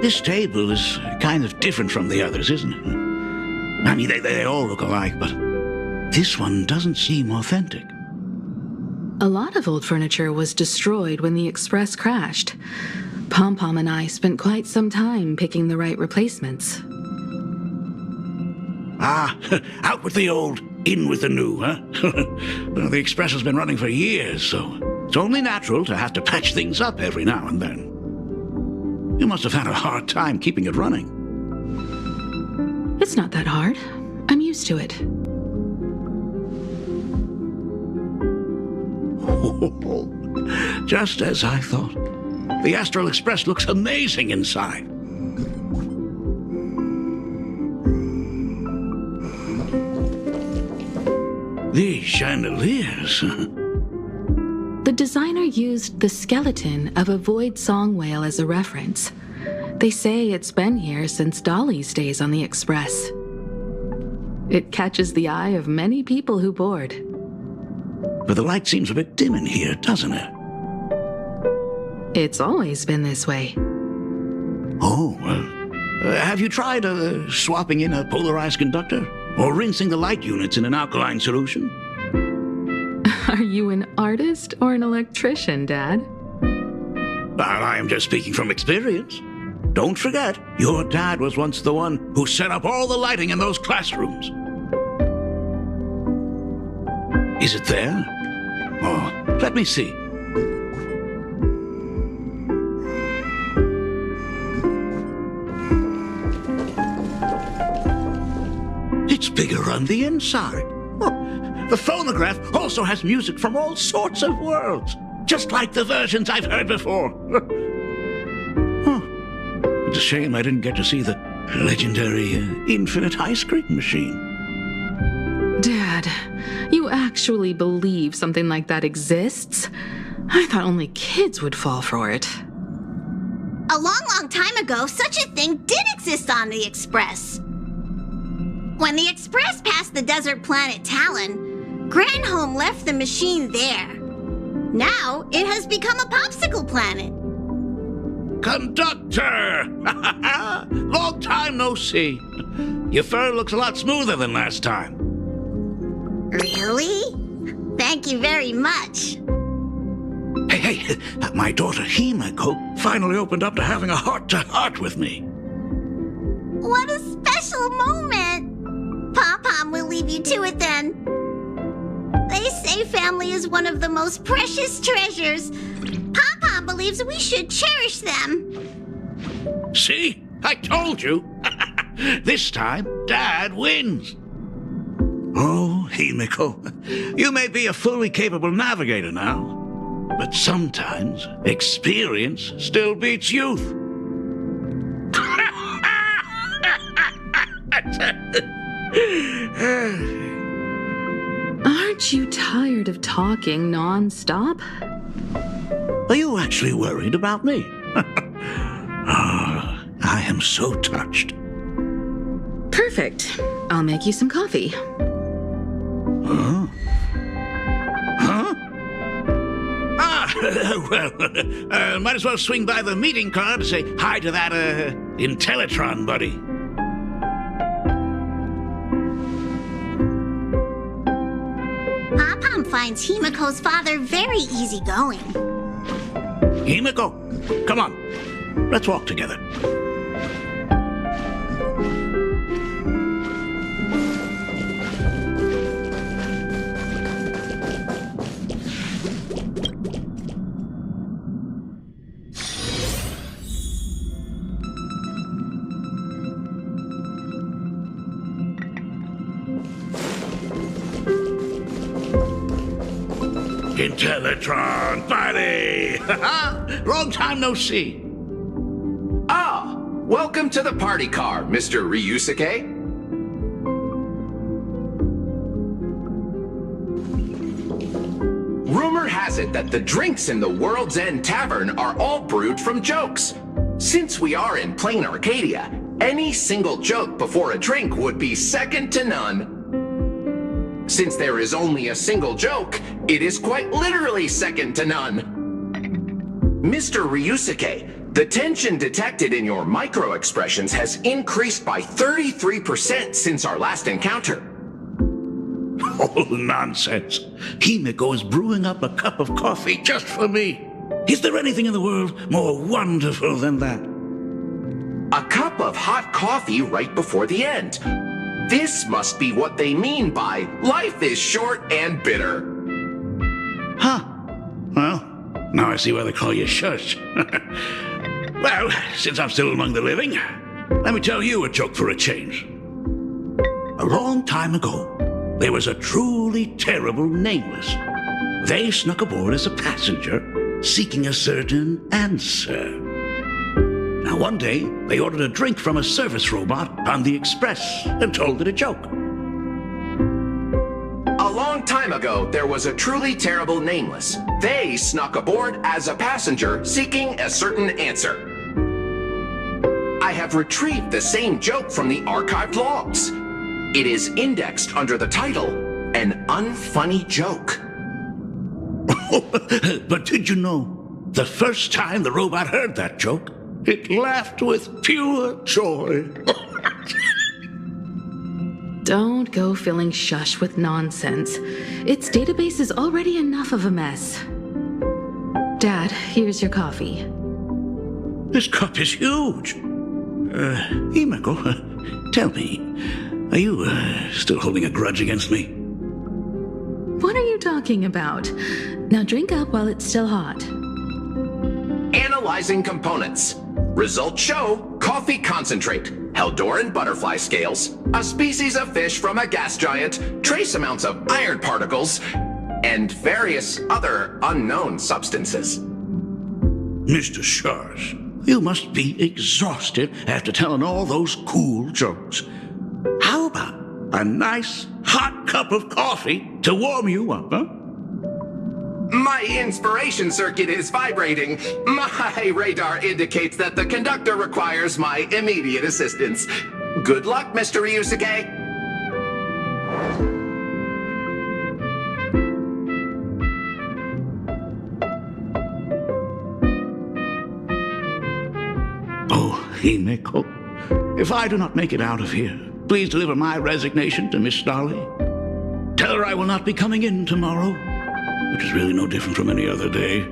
This table is kind of different from the others, isn't it? I mean, they all look alike, but this one doesn't seem authentic. A lot of old furniture was destroyed when the Express crashed. Pom-Pom and I spent quite some time picking the right replacements. Ah, out with the old, in with the new, huh? Well, the Express has been running for years, so it's only natural to have to patch things up every now and then. You must have had a hard time keeping it running. It's not that hard. I'm used to it. Just as I thought. The Astral Express looks amazing inside. These chandeliers. The designer used the skeleton of a void song whale as a reference. They say it's been here since Dolly's days on the Express. It catches the eye of many people who board. But the light seems a bit dim in here, doesn't it? It's always been this way. Oh, have you tried swapping in a polarized conductor? Or rinsing the light units in an alkaline solution? Are you an artist or an electrician, Dad? I am just speaking from experience. Don't forget, your dad was once the one who set up all the lighting in those classrooms. Is it there? Oh, let me see. It's bigger on the inside. Oh, the phonograph also has music from all sorts of worlds, just like the versions I've heard before. It's a shame I didn't get to see the legendary infinite ice cream machine. Dad, you actually believe something like that exists? I thought only kids would fall for it. A long time ago, such a thing did exist on the Express. When the Express passed the desert planet Talon, Granholm left the machine there. Now, it has become a popsicle planet. Conductor! Long time no see. Your fur looks a lot smoother than last time. Really? Thank you very much. Hey, my daughter Himeko finally opened up to having a heart-to-heart with me. What a special moment! Pom-Pom will leave you to it then. They say family is one of the most precious treasures. Pom-Pom believes we should cherish them. See? I told you. This time, Dad wins. Oh, Himeko, you may be a fully capable navigator now, but sometimes experience still beats youth. Aren't you tired of talking non-stop? Are you actually worried about me? I am so touched. Perfect. I'll make you some coffee. Huh? Well, might as well swing by the meeting car to say hi to that, Intellitron buddy. Pom-Pom finds Himeko's father very easygoing. Himeko, come on. Let's walk together. Intellitron, buddy! Long time no see. Ah, welcome to the party car, Mr. Ryusuke. Rumor has it that the drinks in the World's End Tavern are all brewed from jokes. Since we are in plain Arcadia, any single joke before a drink would be second to none. Since there is only a single joke, it is quite literally second to none. Mr. Ryusuke, the tension detected in your micro-expressions has increased by 33% since our last encounter. Oh, nonsense. Himeko is brewing up a cup of coffee just for me. Is there anything in the world more wonderful than that? A cup of hot coffee right before the end. This must be what they mean by life is short and bitter. Huh. Well, now I see why they call you Shush. Well, since I'm still among the living, let me tell you a joke for a change. A long time ago, there was a truly terrible nameless. They snuck aboard as a passenger, seeking a certain answer. Now, one day, they ordered a drink from a service robot on the Express and told it a joke. A long time ago, there was a truly terrible nameless. They snuck aboard as a passenger, seeking a certain answer. I have retrieved the same joke from the archived logs. It is indexed under the title, An Unfunny Joke. But did you know, the first time the robot heard that joke, it laughed with pure joy. Don't go filling Shush with nonsense. Its database is already enough of a mess. Dad, here's your coffee. This cup is huge. Himeko, tell me, are you still holding a grudge against me? What are you talking about? Now drink up while it's still hot. Analyzing components. Results show coffee concentrate, Heldoran butterfly scales, a species of fish from a gas giant, trace amounts of iron particles, and various other unknown substances. Mr. Shush, you must be exhausted after telling all those cool jokes. How about a nice hot cup of coffee to warm you up, huh? My inspiration circuit is vibrating. My radar indicates that the conductor requires my immediate assistance. Good luck, Mr. Ryusuke. Oh, Himeko, if I do not make it out of here, please deliver my resignation to Miss Dolly. Tell her I will not be coming in tomorrow, which is really no different from any other day.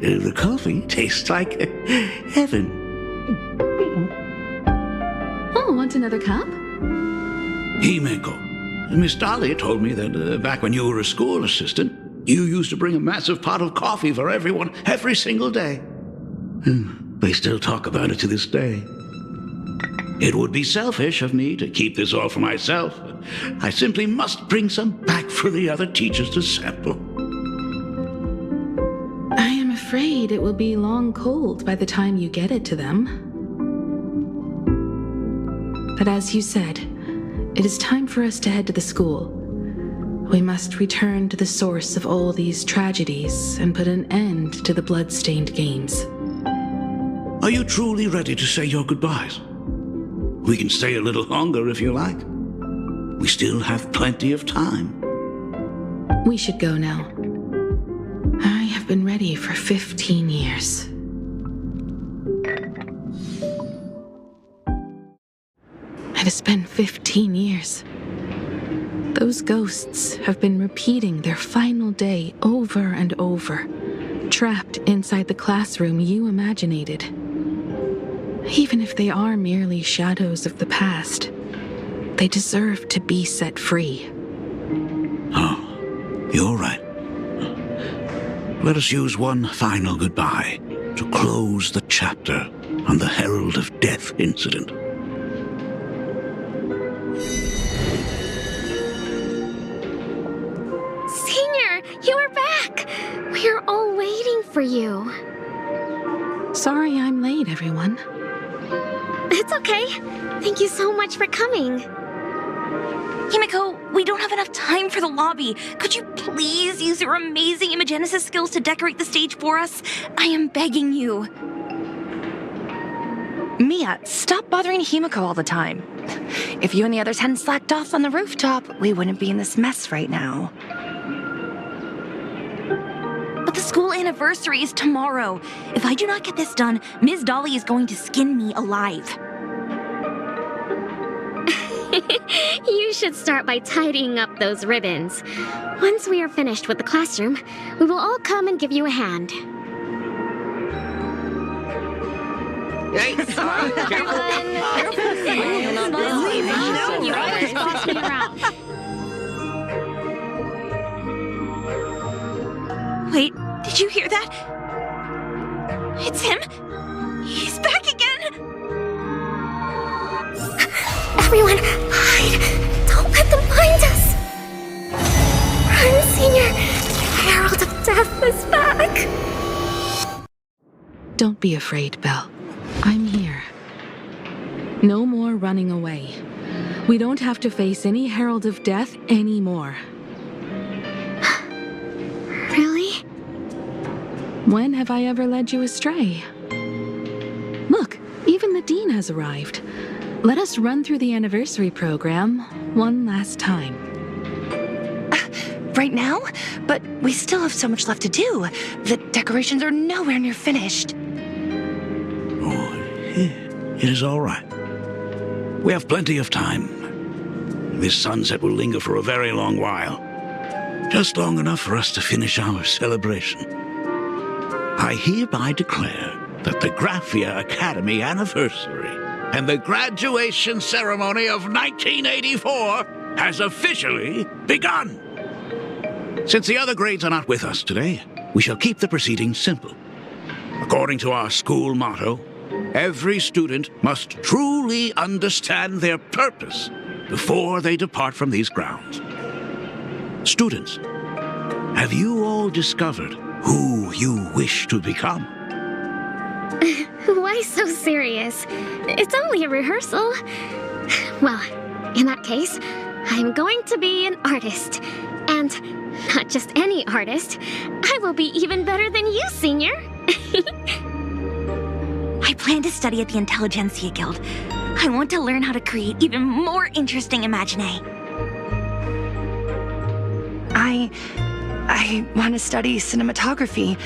The coffee tastes like heaven. Oh, want another cup? Himeko, Miss Dolly told me that back when you were a school assistant, you used to bring a massive pot of coffee for everyone every single day. They still talk about it to this day. It would be selfish of me to keep this all for myself. I simply must bring some back for the other teachers to sample. I am afraid it will be long cold by the time you get it to them. But as you said, it is time for us to head to the school. We must return to the source of all these tragedies and put an end to the blood-stained games. Are you truly ready to say your goodbyes? We can stay a little longer if you like. We still have plenty of time. We should go now. I have been ready for 15 years. It has been 15 years. Those ghosts have been repeating their final day over and over, trapped inside the classroom you imaginated. Even if they are merely shadows of the past, they deserve to be set free. Oh, you're right. Let us use one final goodbye to close the chapter on the Herald of Death incident. Senior, you are back! We're all waiting for you. Sorry I'm late, everyone. It's okay. Thank you so much for coming. Himeko, we don't have enough time for the lobby. Could you please use your amazing imagenesis skills to decorate the stage for us? I am begging you. Mia, stop bothering Himeko all the time. If you and the others hadn't slacked off on the rooftop, we wouldn't be in this mess right now. But the school anniversary is tomorrow. If I do not get this done, Ms. Dolly is going to skin me alive. You should start by tidying up those ribbons. Once we are finished with the classroom, we will all come and give you a hand. Hey, careful. You always boss me around. Wait, did you hear that? It's him. He's back again. Everyone, hide! Don't let them find us! Run, Senior! The Herald of Death is back! Don't be afraid, Belle. I'm here. No more running away. We don't have to face any Herald of Death anymore. Really? When have I ever led you astray? Look, even the Dean has arrived. Let us run through the anniversary program one last time. Right now? But we still have so much left to do. The decorations are nowhere near finished. Oh, it is all right. We have plenty of time. This sunset will linger for a very long while. Just long enough for us to finish our celebration. I hereby declare that the Graphia Academy anniversary and the graduation ceremony of 1984 has officially begun. Since the other grades are not with us today, we shall keep the proceedings simple. According to our school motto, every student must truly understand their purpose before they depart from these grounds. Students, have you all discovered who you wish to become? Why so serious? It's only a rehearsal. Well, in that case, I'm going to be an artist. And not just any artist. I will be even better than you, Senior. I plan to study at the Intelligentsia Guild. I want to learn how to create even more interesting imaginae. I want to study cinematography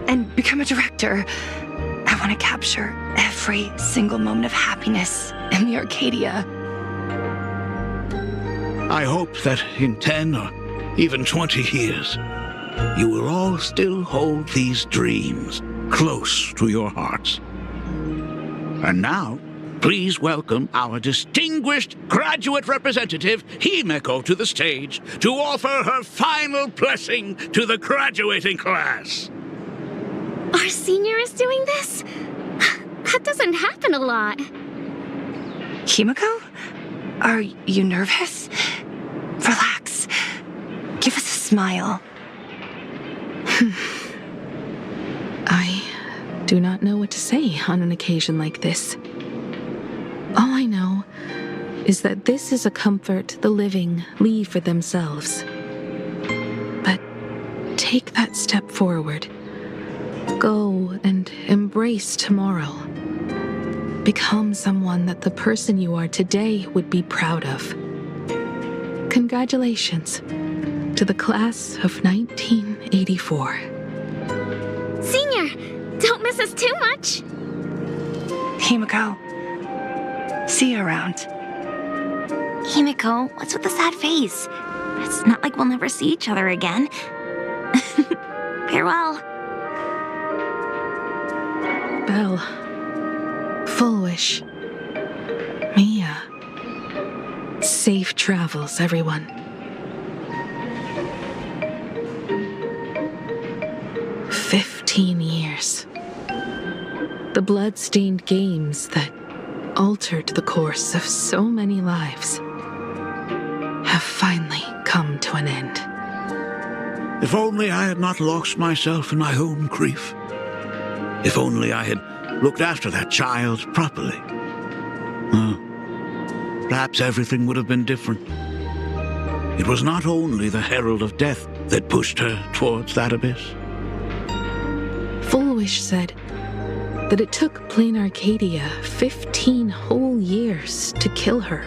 and become a director. I want to capture every single moment of happiness in the Arcadia. I hope that in 10 or even 20 years, you will all still hold these dreams close to your hearts. And now, please welcome our distinguished graduate representative, Himeko, to the stage to offer her final blessing to the graduating class. Our senior is doing this? That doesn't happen a lot. Himeko? Are you nervous? Relax. Give us a smile. I do not know what to say on an occasion like this. All I know is that this is a comfort the living leave for themselves. But take that step forward. Go and embrace tomorrow. Become someone that the person you are today would be proud of. Congratulations to the class of 1984. Senior, don't miss us too much. Himeko, see you around. Himeko, what's with the sad face? It's not like we'll never see each other again. Farewell. Belle, Full Wish, Mia. Safe travels, everyone. "15 years. The blood-stained games that altered the course of so many lives have finally come to an end." If only I had not lost myself in my own grief. If only I had looked after that child properly. Perhaps everything would have been different. It was not only the herald of death that pushed her towards that abyss. Full Wish said that it took Plain Arcadia 15 whole years to kill her.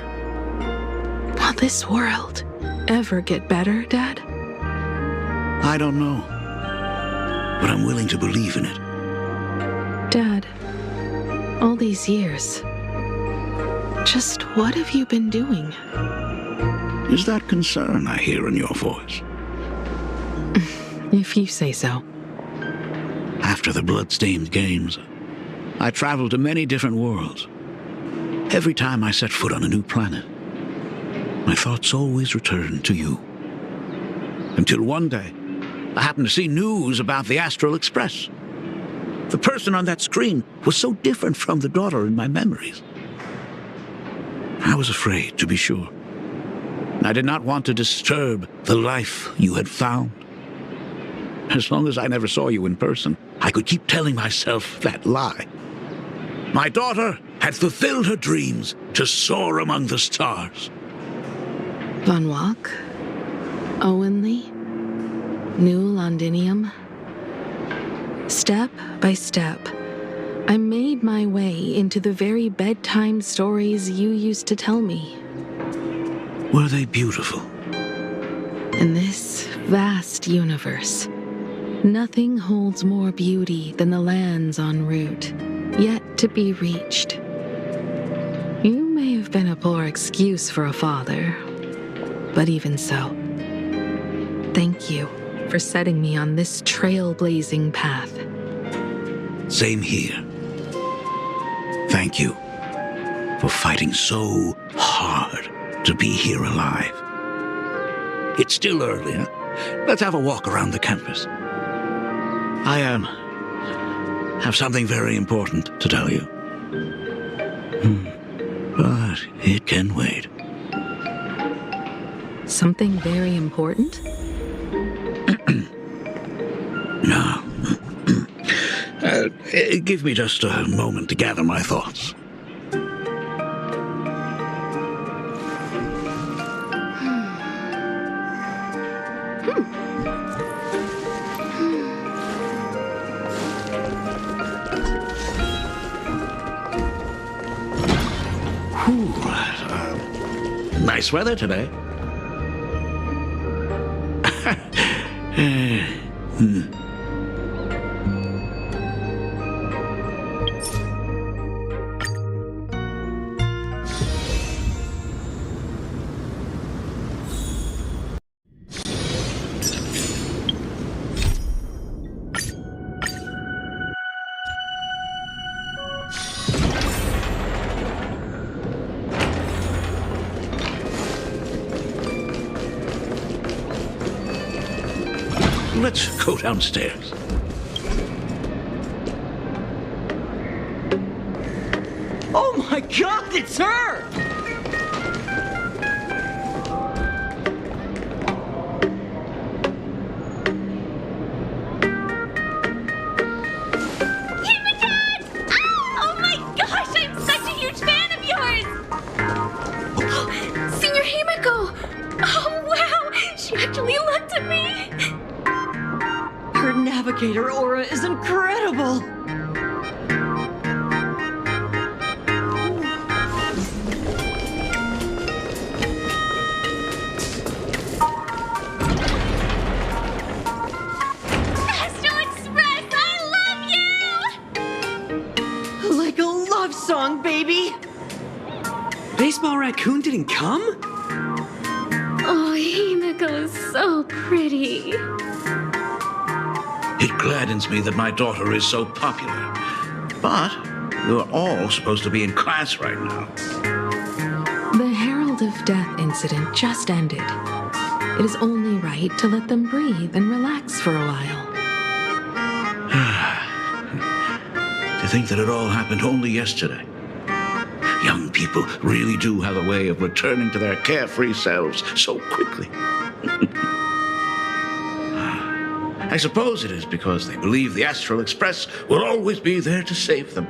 Will this world ever get better, Dad? I don't know, but I'm willing to believe in it. Dad, all these years, just what have you been doing? Is that concern I hear in your voice? If you say so. After the blood-stained games, I traveled to many different worlds. Every time I set foot on a new planet, my thoughts always returned to you. Until one day, I happened to see news about the Astral Express. The person on that screen was so different from the daughter in my memories. I was afraid, to be sure. I did not want to disturb the life you had found. As long as I never saw you in person, I could keep telling myself that lie. My daughter had fulfilled her dreams to soar among the stars. Von Walk? Owenly? New Londinium? Step by step, I made my way into the very bedtime stories you used to tell me. Were they beautiful? In this vast universe, nothing holds more beauty than the lands en route, yet to be reached. You may have been a poor excuse for a father, but even so, thank you for setting me on this trailblazing path. Same here. Thank you for fighting so hard to be here alive. It's still early, huh? Let's have a walk around the campus. I have something very important to tell you. But it can wait. Something very important? No. Give me just a moment to gather my thoughts. Nice weather today. Let's go downstairs. Oh my God, it's her! Oh my gosh, I'm such a huge fan of yours! Senior Himiko! Oh wow, she actually looked at me! Her navigator aura is incredible! Astral Express, I love you! Like a love song, baby! Baseball Raccoon didn't come? Oh, Himiko is so pretty. It gladdens me that my daughter is so popular. But you're all supposed to be in class right now. The Herald of Death incident just ended. It is only right to let them breathe and relax for a while. To think that it all happened only yesterday. Young people really do have a way of returning to their carefree selves so quickly. I suppose it is because they believe the Astral Express will always be there to save them.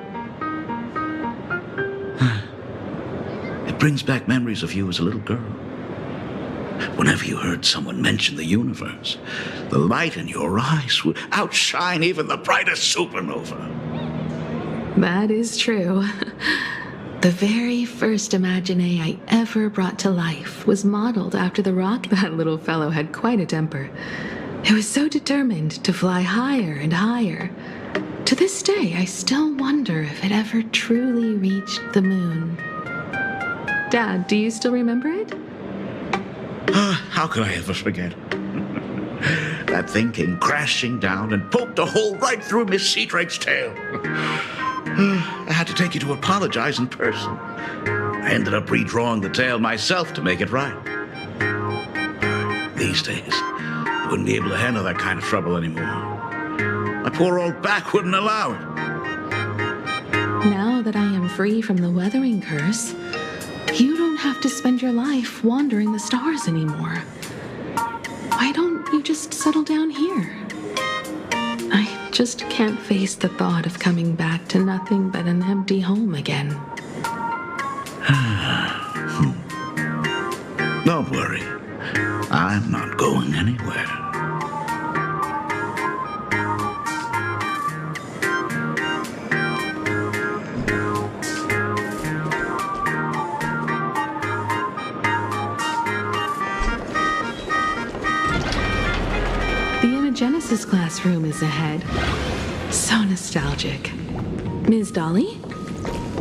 It brings back memories of you as a little girl. Whenever you heard someone mention the universe, the light in your eyes would outshine even the brightest supernova. That is true. The very first Imagine I ever brought to life was modeled after the rock. That little fellow had quite a temper. It was so determined to fly higher and higher. To this day, I still wonder if it ever truly reached the moon. Dad, do you still remember it? How could I ever forget? That thing came crashing down and poked a hole right through Miss Seadrake's tail. I had to take you to apologize in person. I ended up redrawing the tail myself to make it right. These days, I wouldn't be able to handle that kind of trouble anymore. My poor old back wouldn't allow it. Now that I am free from the weathering curse, you don't have to spend your life wandering the stars anymore. Why don't you just settle down here? I just can't face the thought of coming back to nothing but an empty home again. Don't worry. I'm not going anywhere. Genesis classroom is ahead. So nostalgic. Ms. Dolly?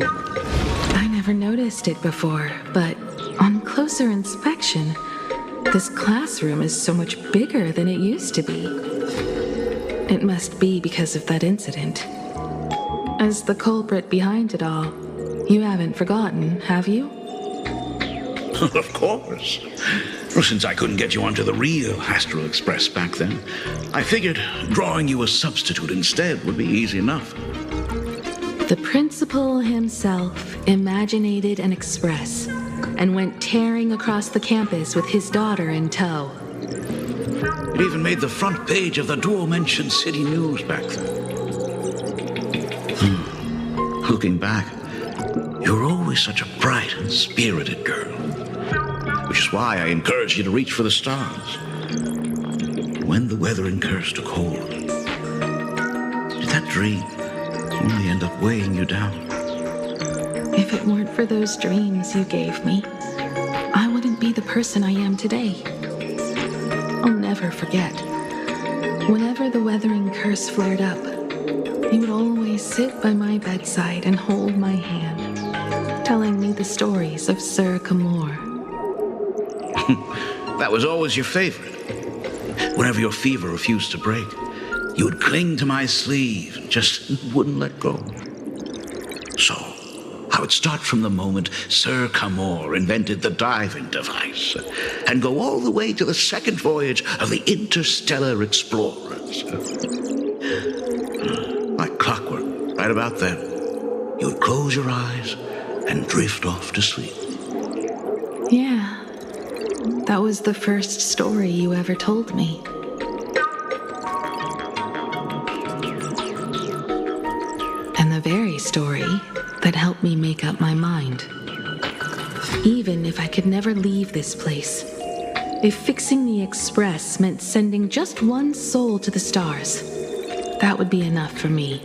I never noticed it before, but on closer inspection, this classroom is so much bigger than it used to be. It must be because of that incident. As the culprit behind it all, you haven't forgotten, have you? Of course. Well, since I couldn't get you onto the real Astral Express back then, I figured drawing you a substitute instead would be easy enough. The principal himself imaginated an express and went tearing across the campus with his daughter in tow. It even made the front page of the Dual-Mention City News back then. Looking back, you were always such a bright and spirited girl. Which is why I encouraged you to reach for the stars. When the weathering curse took hold, did that dream only end up weighing you down? If it weren't for those dreams you gave me, I wouldn't be the person I am today. I'll never forget. Whenever the weathering curse flared up, you would always sit by my bedside and hold my hand, telling me the stories of Sir Camor. That was always your favorite. Whenever your fever refused to break, you would cling to my sleeve and just wouldn't let go. So, I would start from the moment Sir Camor invented the diving device and go all the way to the second voyage of the interstellar explorers. Like clockwork, right about then, you would close your eyes and drift off to sleep. Yeah, that was the first story you ever told me. And the very story that helped me make up my mind. Even if I could never leave this place, if fixing the express meant sending just one soul to the stars, that would be enough for me.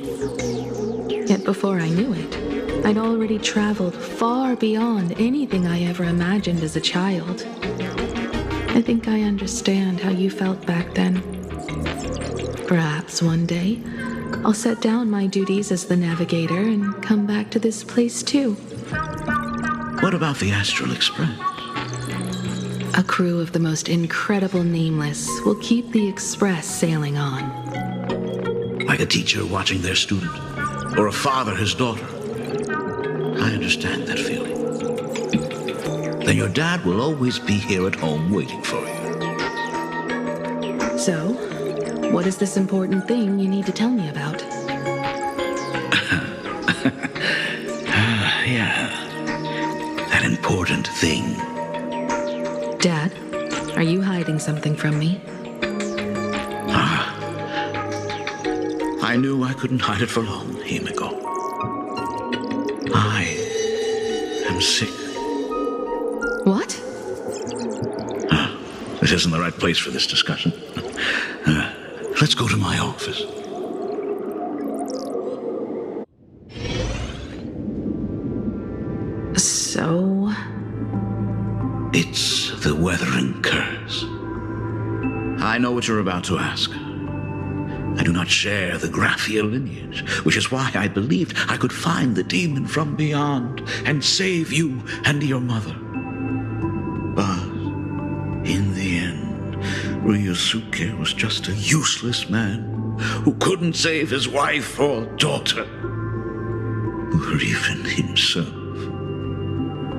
Yet before I knew it, I'd already traveled far beyond anything I ever imagined as a child. I think I understand how you felt back then. Perhaps one day, I'll set down my duties as the navigator and come back to this place too. What about the Astral Express? A crew of the most incredible nameless will keep the express sailing on. Like a teacher watching their student, or a father his daughter. I understand that feeling. Then your dad will always be here at home waiting for you. So, what is this important thing you need to tell me about? Yeah. That important thing. Dad, are you hiding something from me? I knew I couldn't hide it for long, Himiko. I am sick. What? This isn't the right place for this discussion. Let's go to my office. So? It's the Weathering Curse. I know what you're about to ask. I do not share the Graphia lineage, which is why I believed I could find the demon from beyond and save you and your mother. But in the end, Ryusuke was just a useless man who couldn't save his wife or daughter, or even himself.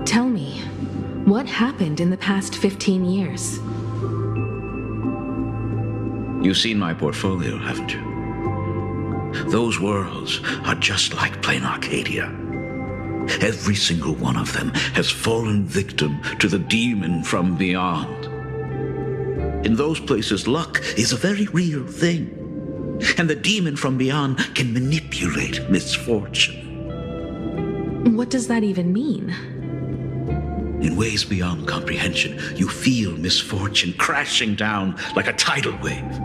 Tell me, what happened in the past 15 years? You've seen my portfolio, haven't you? Those worlds are just like plain Arcadia. Every single one of them has fallen victim to the demon from beyond. In those places, luck is a very real thing. And the demon from beyond can manipulate misfortune. What does that even mean? In ways beyond comprehension, you feel misfortune crashing down like a tidal wave.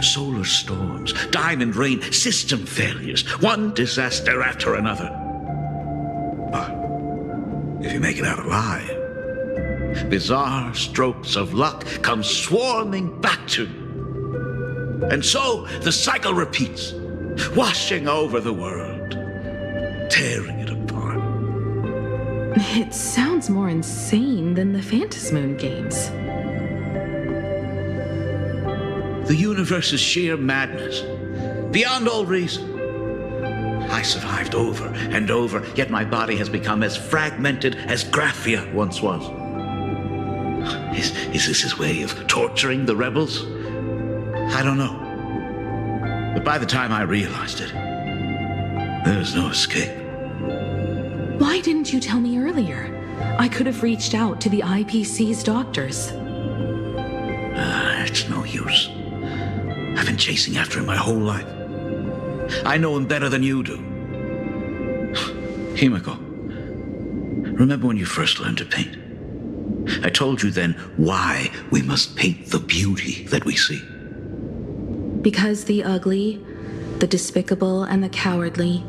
Solar storms, diamond rain, system failures, one disaster after another. But if you make it out alive, bizarre strokes of luck come swarming back to you. And so the cycle repeats, washing over the world, tearing it apart. It sounds more insane than the Phantasmoon games. The universe is sheer madness, beyond all reason. I survived over and over, yet my body has become as fragmented as Graphia once was. Is this his way of torturing the rebels? I don't know. But by the time I realized it, there was no escape. Why didn't you tell me earlier? I could have reached out to the IPC's doctors. It's no use. I've been chasing after him my whole life. I know him better than you do. Himiko, remember when you first learned to paint? I told you then why we must paint the beauty that we see. Because the ugly, the despicable, and the cowardly,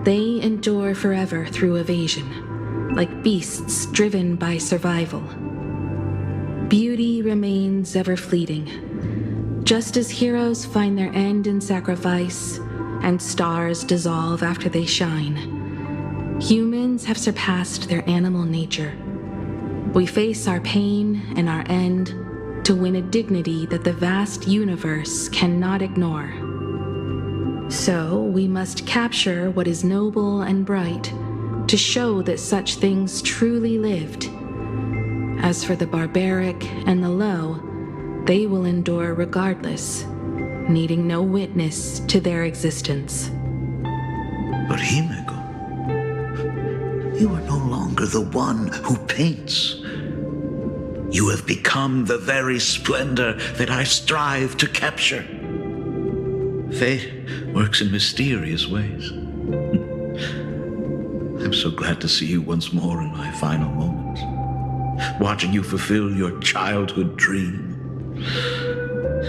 they endure forever through evasion, like beasts driven by survival. Beauty remains ever fleeting, just as heroes find their end in sacrifice, and stars dissolve after they shine. Humans have surpassed their animal nature. We face our pain and our end to win a dignity that the vast universe cannot ignore. So we must capture what is noble and bright to show that such things truly lived. As for the barbaric and the low, they will endure regardless, needing no witness to their existence. But Himiko, you are no longer the one who paints. You have become the very splendor that I strive to capture. Fate works in mysterious ways. I'm so glad to see you once more in my final moments, watching you fulfill your childhood dream.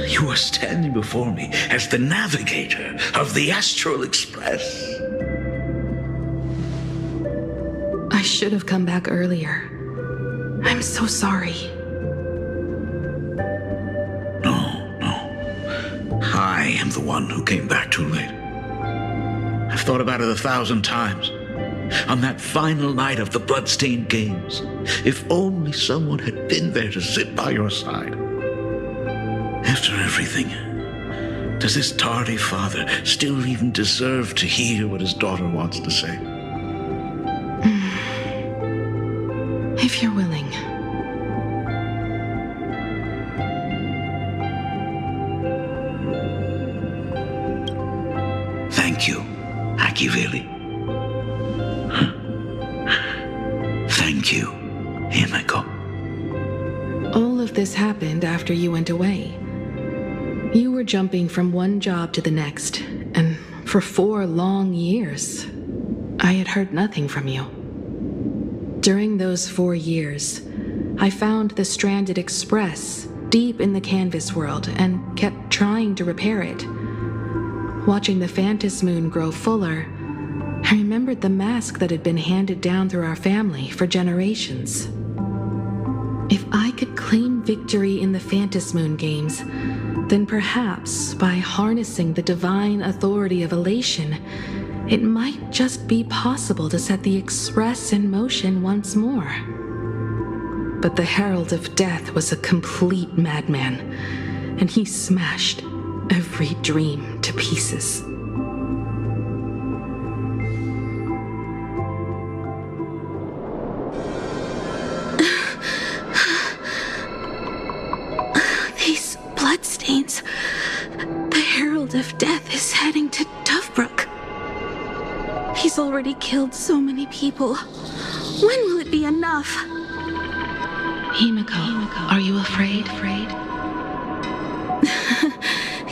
You are standing before me as the navigator of the Astral Express. I should have come back earlier. I'm so sorry. I am the one who came back too late. I've thought about it 1,000 times. On that final night of the Bloodstained Games, if only someone had been there to sit by your side. After everything, does this tardy father still even deserve to hear what his daughter wants to say? If you're willing. Thank you, Akiveli. Thank you, Himiko. All of this happened after you went away. You were jumping from one job to the next, and for 4 long years, I had heard nothing from you. During those 4 years, I found the stranded Express deep in the canvas world and kept trying to repair it. Watching the Phantom Moon grow fuller, I remembered the mask that had been handed down through our family for generations. If I could claim victory in the Phantom Moon games, then perhaps by harnessing the divine authority of elation, it might just be possible to set the Express in motion once more. But the Herald of Death was a complete madman, and he smashed every dream to pieces. These bloodstains. The Herald of Death is heading to Dovebrook. He's already killed so many people. When will it be enough? Himiko, are you afraid?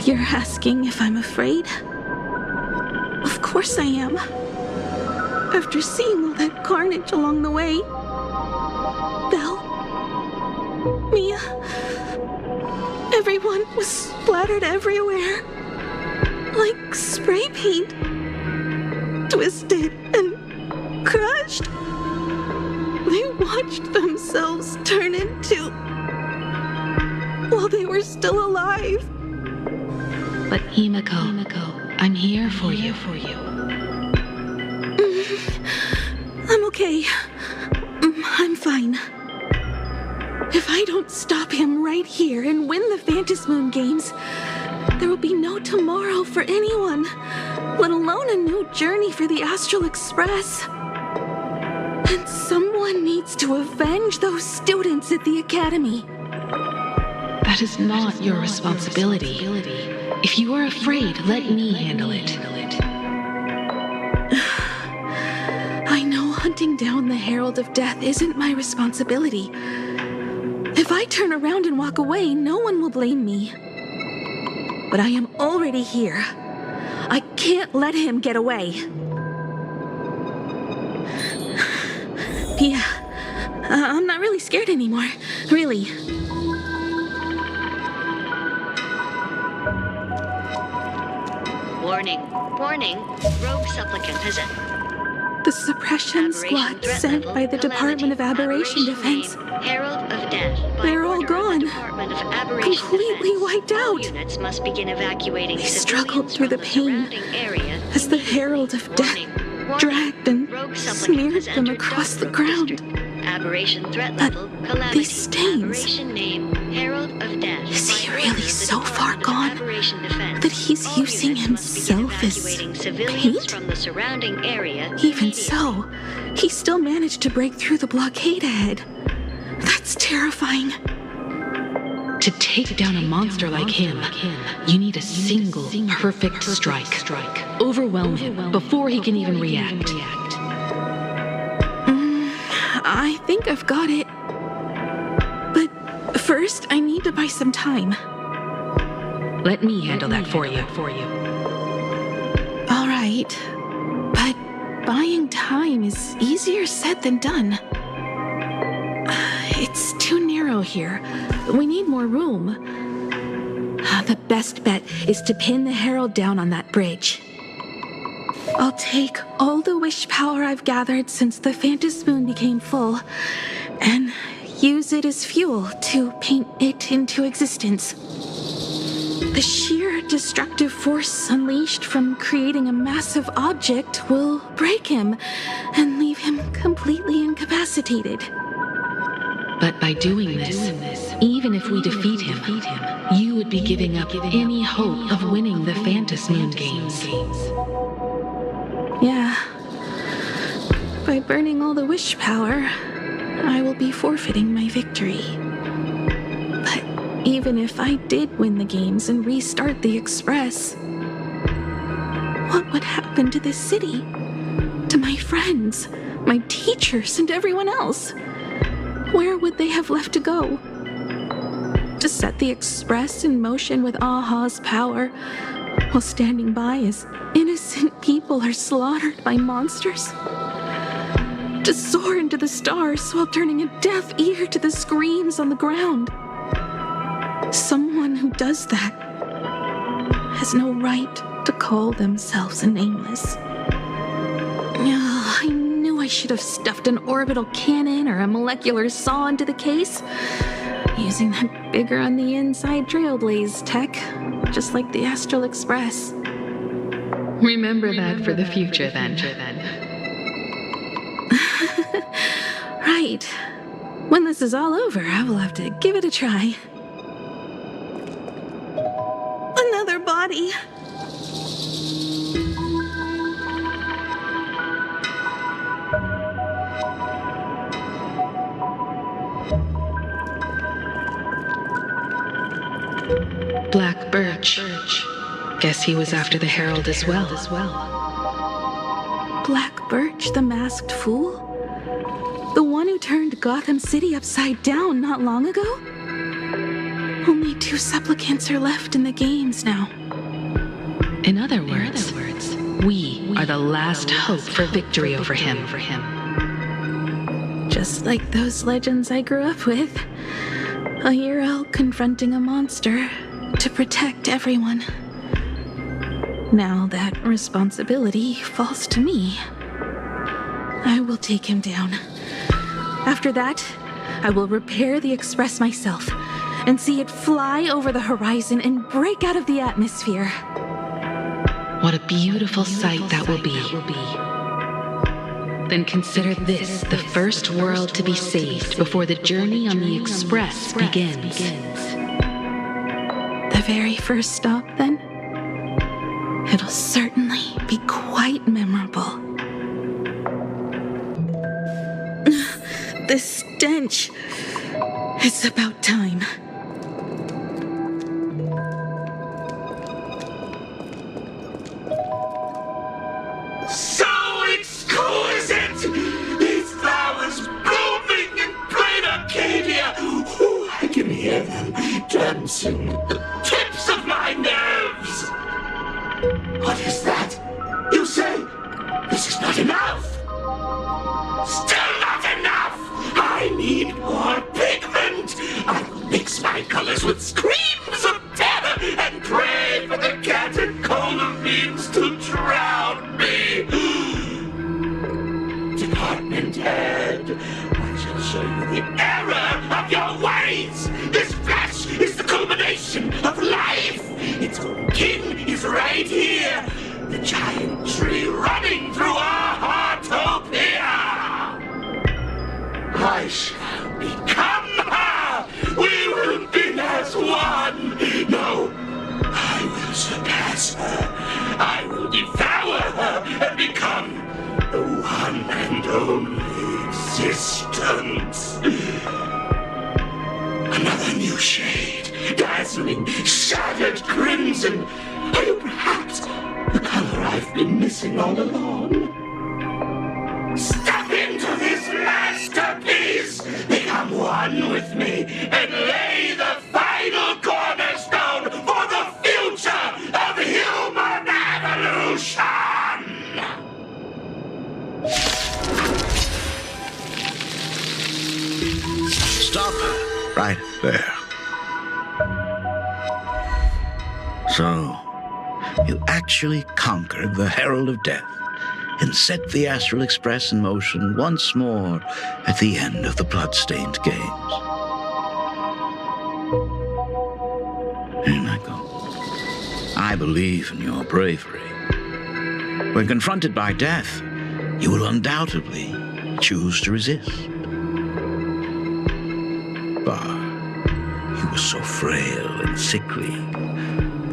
You're asking if I'm afraid? Of course I am. After seeing all that carnage along the way. Belle, Mia, everyone was splattered everywhere. Like spray paint. Twisted and crushed. They watched themselves turn into... while they were still alive. But Himiko, I'm here for you. I'm okay. I'm fine. If I don't stop him right here and win the Phantom Moon games, there will be no tomorrow for anyone, let alone a new journey for the Astral Express. And someone needs to avenge those students at the Academy. That is not your responsibility. If you are afraid, let me handle it. I know hunting down the Herald of Death isn't my responsibility. If I turn around and walk away, no one will blame me. But I am already here. I can't let him get away. Pia, I'm not really scared anymore. Really. Warning. Warning. Rogue supplicant has... The suppression squad sent by the Department of Aberration Defense. Herald of Death. They're all gone. Completely wiped out. Units must begin evacuating. They struggled through the pain as the Herald of Death dragged and smeared them across the ground. Aberration threat level. These stains. Aberration name. Herald of Death. Is he really so far gone that he's using himself as paint? From the surrounding area. Even so, he still managed to break through the blockade ahead. That's terrifying. To take down a monster like him, you need a single perfect strike. Overwhelm him before he can even react. I think I've got it. But first, I need to buy some time. Let me handle that for you. All right. But buying time is easier said than done. It's too narrow here. We need more room. The best bet is to pin the Herald down on that bridge. I'll take all the wish power I've gathered since the Phantom Moon became full and use it as fuel to paint it into existence. The sheer destructive force unleashed from creating a massive object will break him and leave him completely incapacitated. But by doing this, even if we defeat him, you would be giving up any hope of winning the Phantom Moon games. Yeah. By burning all the wish power, I will be forfeiting my victory. But even if I did win the games and restart the Express, what would happen to this city? To my friends, my teachers, and everyone else? Where would they have left to go? To set the Express in motion with Aha's power, while standing by as innocent people are slaughtered by monsters? To soar into the stars while turning a deaf ear to the screams on the ground? Someone who does that has no right to call themselves a nameless. I knew I should have stuffed an orbital cannon or a molecular saw into the case, using that bigger on the inside trailblaze tech, just like the Astral Express. Remember that for the future, then. Right. When this is all over, I will have to give it a try. Another body. Black Birch. Guess he was after the Herald as well. Black Birch, the masked fool? The one who turned Gotham City upside down not long ago? Only 2 supplicants are left in the games now. In other words, we are the last hope for victory over him. Just like those legends I grew up with. A hero confronting a monster to protect everyone. Now that responsibility falls to me. I will take him down. After that, I will repair the Express myself and see it fly over the horizon and break out of the atmosphere. What a beautiful sight that will be. Then consider this the first world to be saved before the journey on the Express begins. The very first stop, then? It'll certainly be quite memorable. The stench. It's about time. So exquisite! These flowers blooming in plain Arcadia! Who tensing the tips of my nerves. What is that? You say this is not enough? Still not enough! I need more pigment! I will mix my colors with screams of terror and pray for the catecholamines to drown me! Department head, I shall show you the error of your ways! This flesh is the culmination of life! Its own kin is right here! The giant tree running through our heartopia! I shall become her! We will be as one! No, I will surpass her! I will devour her and become the one and only existence! Another new shade, dazzling, shattered crimson! Are you perhaps the color I've been missing all along? Step into this masterpiece! Become one with me and lay the final cornerstone for the future of human evolution! Stop right there. So, you actually conquered the Herald of Death and set the Astral Express in motion once more at the end of the Bloodstained Games. Here I go. I believe in your bravery. When confronted by death, you will undoubtedly choose to resist. But you were so frail and sickly.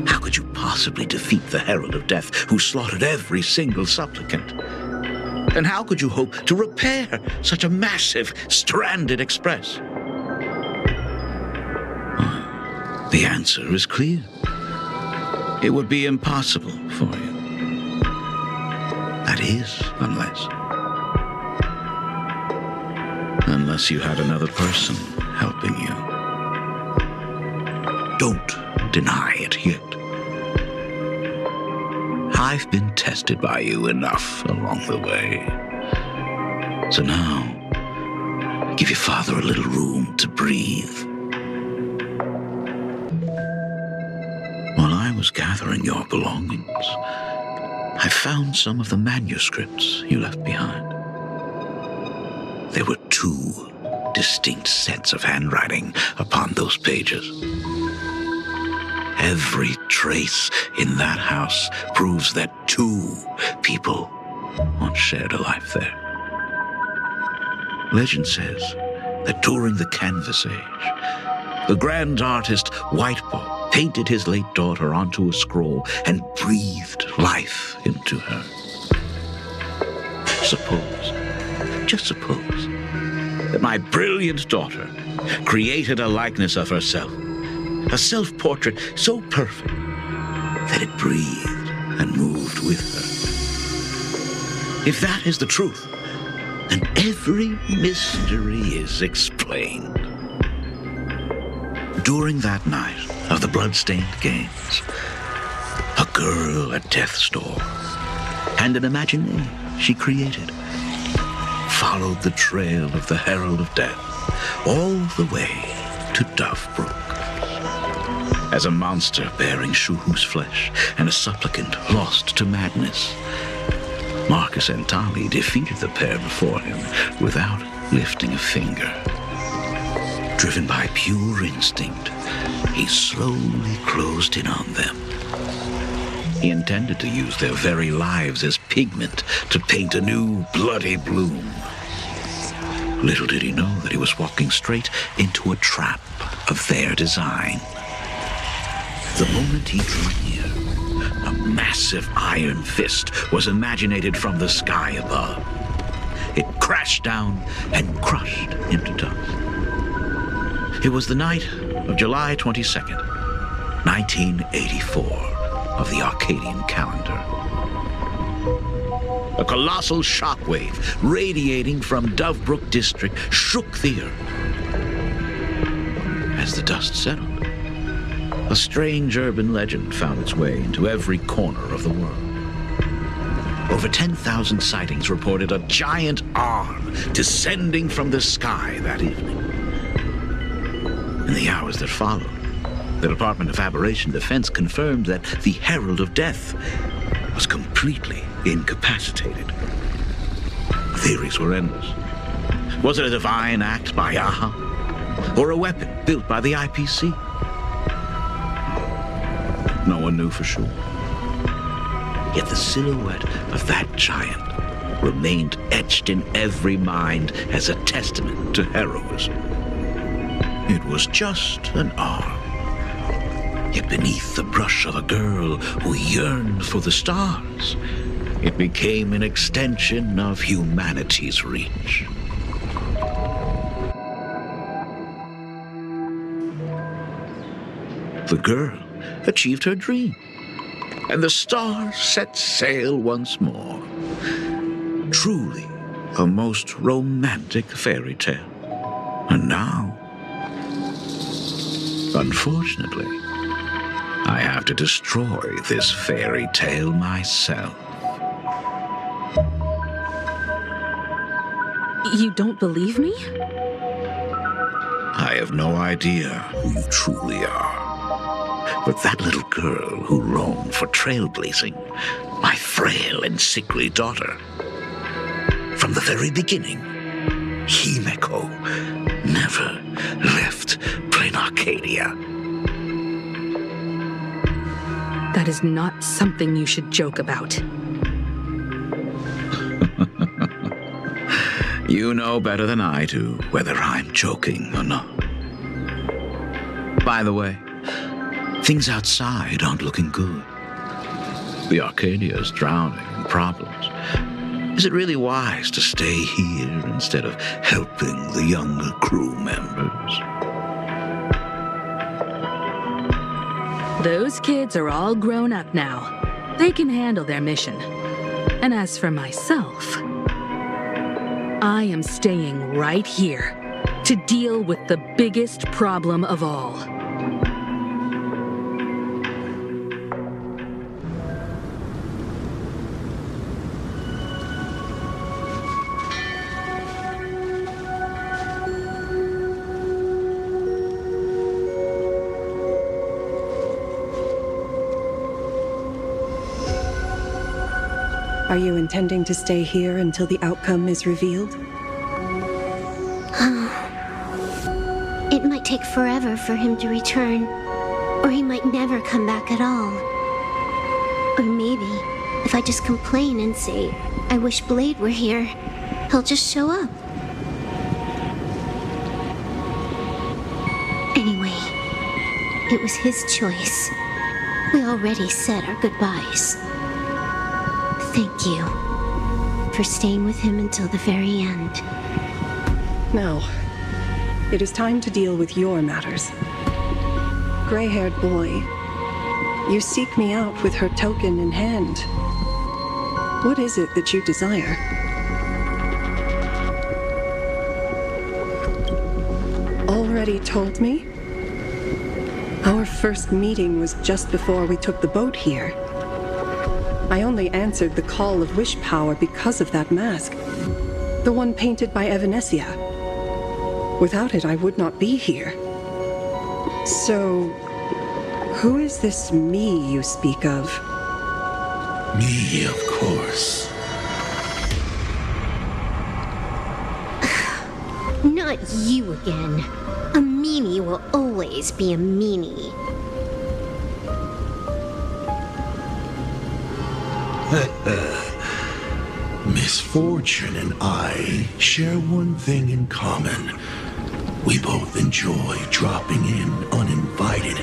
How could you possibly defeat the Herald of Death, who slaughtered every single supplicant? And how could you hope to repair such a massive, stranded express? The answer is clear. It would be impossible for you. That is, unless you had another person helping you. Don't deny it yet. I've been tested by you enough along the way. So now, give your father a little room to breathe. While I was gathering your belongings, I found some of the manuscripts you left behind. There were 2 distinct sets of handwriting upon those pages. Every trace in that house proves that 2 people once shared a life there. Legend says that during the Canvas Age, the grand artist Whitebow painted his late daughter onto a scroll and breathed life into her. Just suppose, that my brilliant daughter created a likeness of herself, a self-portrait so perfect that it breathed and moved with her. If that is the truth, then every mystery is explained. During that night of the Bloodstained Games, a girl at death's door and an imagination she created followed the trail of the Herald of Death all the way to Dovebrook. As a monster bearing Shuhu's flesh and a supplicant lost to madness, Marcus and Tali defeated the pair before him without lifting a finger. Driven by pure instinct, he slowly closed in on them. He intended to use their very lives as pigment to paint a new bloody bloom. Little did he know that he was walking straight into a trap of their design. The moment he drew near, a massive iron fist was imaginated from the sky above. It crashed down and crushed into dust. It was the night of July 22nd, 1984, of the Arcadian calendar. A colossal shockwave radiating from Dovebrook District shook the earth. As the dust settled, a strange urban legend found its way into every corner of the world. Over 10,000 sightings reported a giant arm descending from the sky that evening. In the hours that followed, the Department of Aberration Defense confirmed that the Herald of Death was completely incapacitated. Theories were endless. Was it a divine act by Aha? Or a weapon built by the IPC? No one knew for sure. Yet the silhouette of that giant remained etched in every mind as a testament to heroism. It was just an arm. Yet beneath the brush of a girl who yearned for the stars, it became an extension of humanity's reach. The girl achieved her dream, and the stars set sail once more. Truly a most romantic fairy tale. And now, unfortunately, I have to destroy this fairy tale myself. You don't believe me? I have no idea who you truly are. But that little girl who longed for trailblazing, my frail and sickly daughter. From the very beginning, Himeko never left Plain Arcadia. That is not something you should joke about. You know better than I do whether I'm joking or not. By the way, things outside aren't looking good. The Arcadia is drowning in problems. Is it really wise to stay here instead of helping the younger crew members? Those kids are all grown up now. They can handle their mission. And as for myself, I am staying right here to deal with the biggest problem of all. Are you intending to stay here until the outcome is revealed? It might take forever for him to return, or he might never come back at all. Or maybe, if I just complain and say, I wish Blade were here, he'll just show up. Anyway, it was his choice. We already said our goodbyes. Thank you for staying with him until the very end. Now, it is time to deal with your matters. Gray-haired boy, you seek me out with her token in hand. What is it that you desire? Already told me? Our first meeting was just before we took the boat here. I only answered the call of wish power because of that mask. The one painted by Evanesia. Without it, I would not be here. So, who is this me you speak of? Me, of course. Not you again. A meanie will always be a meanie. Misfortune and I share one thing in common. We both enjoy dropping in uninvited.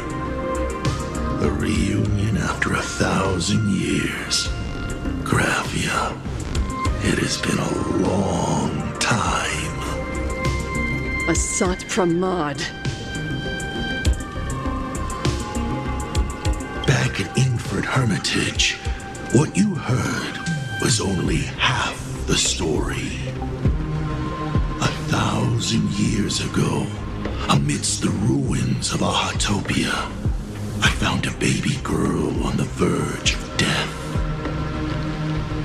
A reunion after 1,000 years. Gravia, it has been a long time. A Sat Pramad. Back at Inford Hermitage, what you heard was only half the story. 1,000 years ago, amidst the ruins of Ahatopia, I found a baby girl on the verge of death.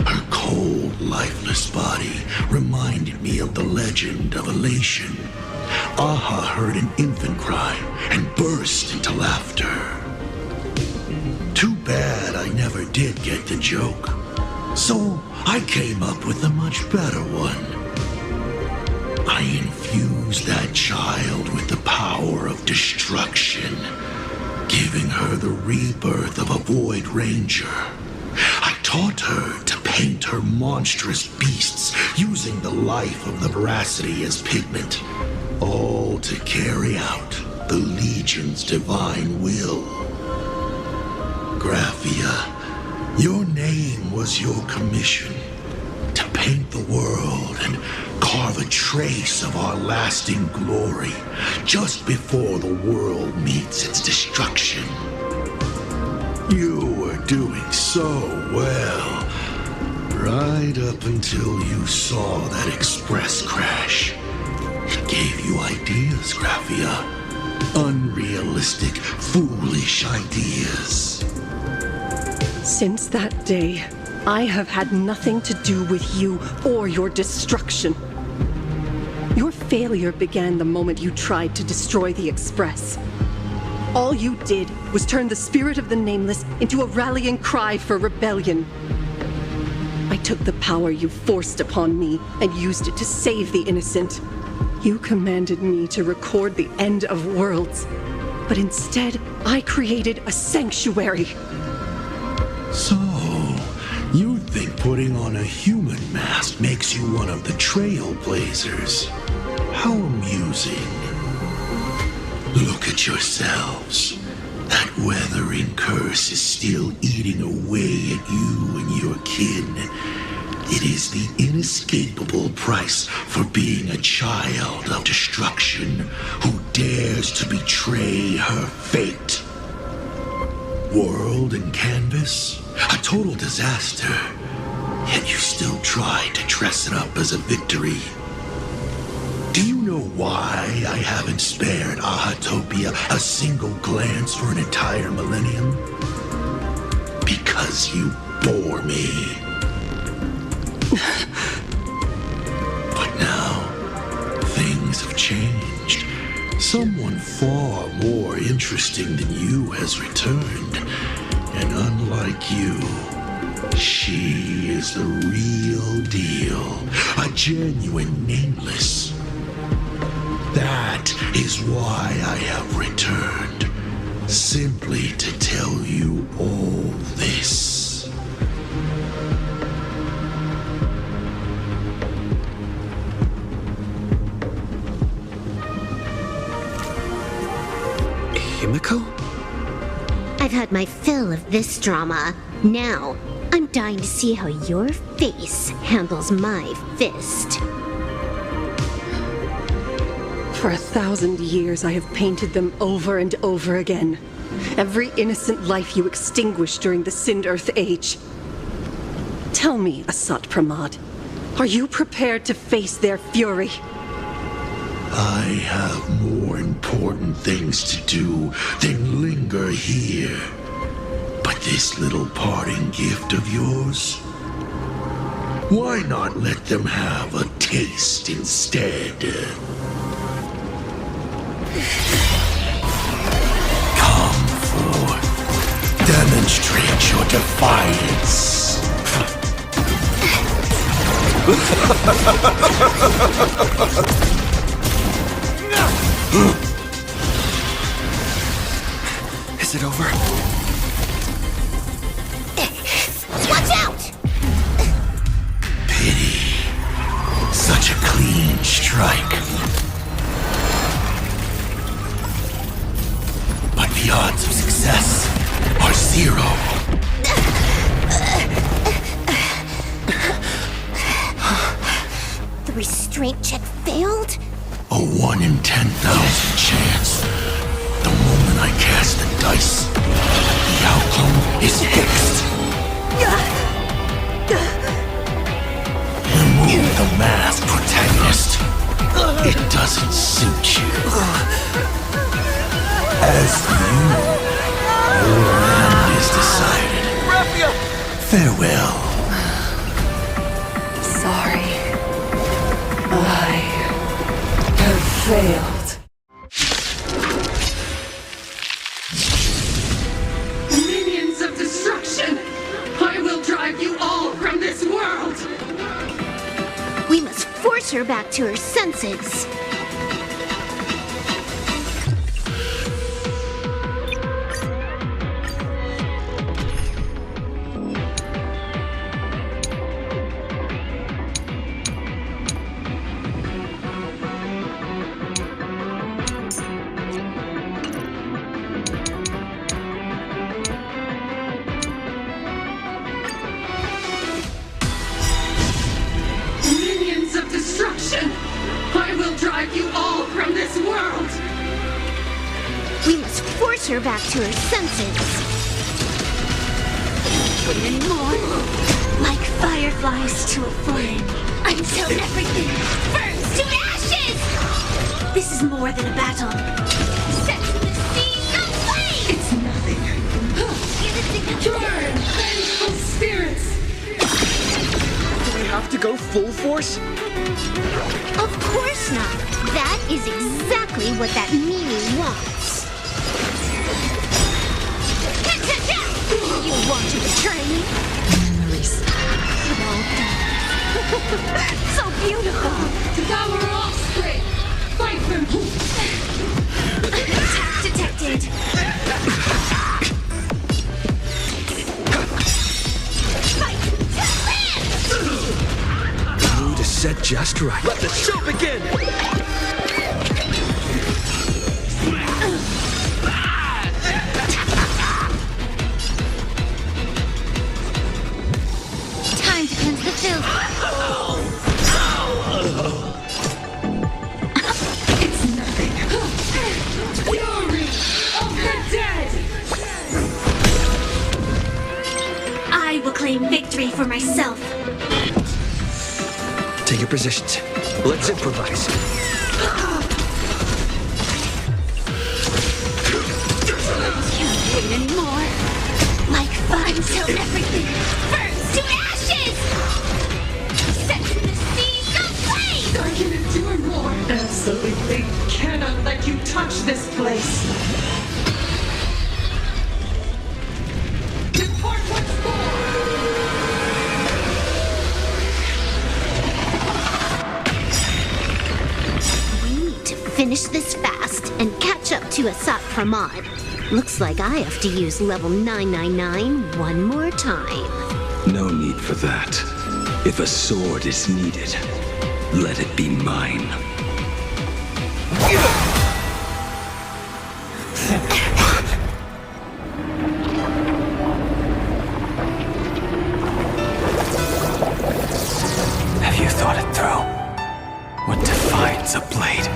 Her cold, lifeless body reminded me of the legend of Elation. Aha heard an infant cry and burst into laughter. Too bad I never did get the joke. So I came up with a much better one. I infused that child with the power of destruction, giving her the rebirth of a Void Ranger. I taught her to paint her monstrous beasts using the life of the veracity as pigment, all to carry out the Legion's divine will. Graphia, your name was your commission, to paint the world and carve a trace of our lasting glory just before the world meets its destruction. You were doing so well, right up until you saw that express crash. It gave you ideas, Graphia. Unrealistic, foolish ideas. Since that day, I have had nothing to do with you or your destruction. Your failure began the moment you tried to destroy the Express. All you did was turn the spirit of the Nameless into a rallying cry for rebellion. I took the power you forced upon me and used it to save the innocent. You commanded me to record the end of worlds, but instead I created a sanctuary. So, you think putting on a human mask makes you one of the trailblazers? How amusing. Look at yourselves. That weathering curse is still eating away at you and your kin. It is the inescapable price for being a child of destruction who dares to betray her fate. World and canvas, a total disaster, yet you still try to dress it up as a victory. Do you know why I haven't spared Ahatopia a single glance for an entire millennium? Because you bore me. But now, things have changed. Someone far more interesting than you has returned. And unlike you, she is the real deal. A genuine Nameless. That is why I have returned. Simply to tell you all this. Himiko? I've had my fill of this drama. Now, I'm dying to see how your face handles my fist. For 1,000 years, I have painted them over and over again. Every innocent life you extinguished during the Sind-Earth Age. Tell me, Asat Pramad, are you prepared to face their fury? I have more important things to do than linger here. But this little parting gift of yours? Why not let them have a taste instead? Come forth. Demonstrate your defiance. Is it over? Watch out! Pity. Such a clean strike. But the odds of success are 0. The restraint check failed? A 1 in 10,000 chance. The moment I cast the dice, the outcome is fixed. Remove the mask, protagonist. It doesn't suit you. As for you, Farewell. Sorry. I have failed. Minions of destruction! I will drive you all from this world! We must force her back to her senses. Minions of destruction! I will drive you all from this world! We must force her back to her senses. Put in more, like fireflies to a flame, until everything burns to ashes! This is more than a battle. Set to the seas of flame! It's nothing. Burn, vengeful spirits! Do we have to go full force? Of course not. That is exactly what that meanie wants. You want to betray me? Memories. Well done. So beautiful. Devour offspring! Fight them! Attack detected! Fight to live! Mood is set just right. Let the show begin! Time to cleanse the filth. It's nothing. Fury of the dead! I will claim victory for myself. Take your positions. Let's improvise. Can't wait anymore. Like fire until everything burns to ashes! Set to the seas of flame! I can endure more. Absolutely cannot let you touch this place. Depart once more. We need to finish this fast and catch up to Asat Pramod. Looks like I have to use level 999 one more time. No need for that. If a sword is needed, let it be mine. Have you thought it through? What defines a blade?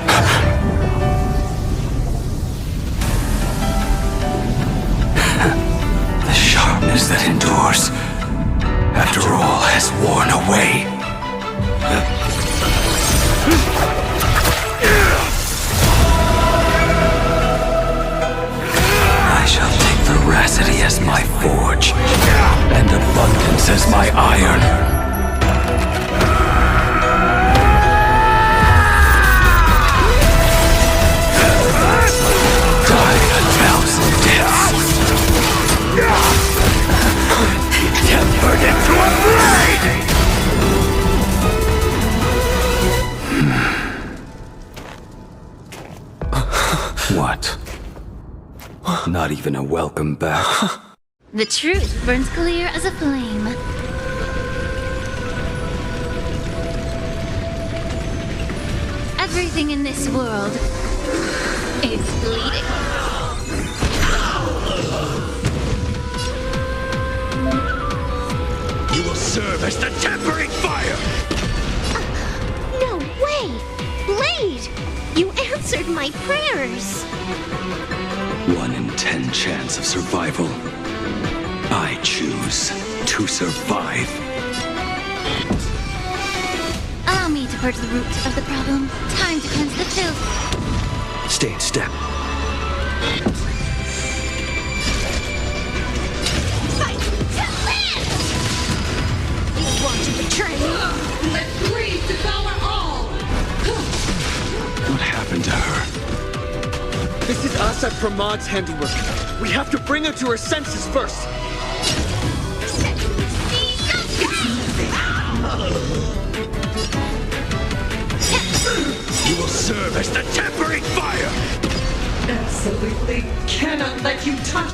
The sharpness that endures, after all has worn away. I shall take veracity as my forge, and abundance as my iron. Die a thousand deaths. Tempered into a blade! What? Not even a welcome back? The truth burns clear as a flame. Everything in this world is bleeding. You will serve as the tempering fire! No way! Blade! You answered my prayers! 1 in 10 chance of survival. I choose to survive. Allow me to purge the root of the problem. Time to cleanse the filth. Stay in step. Fight to live! Pramod's handiwork. We have to bring her to her senses first. You will serve as the tempering fire! Absolutely cannot let you touch.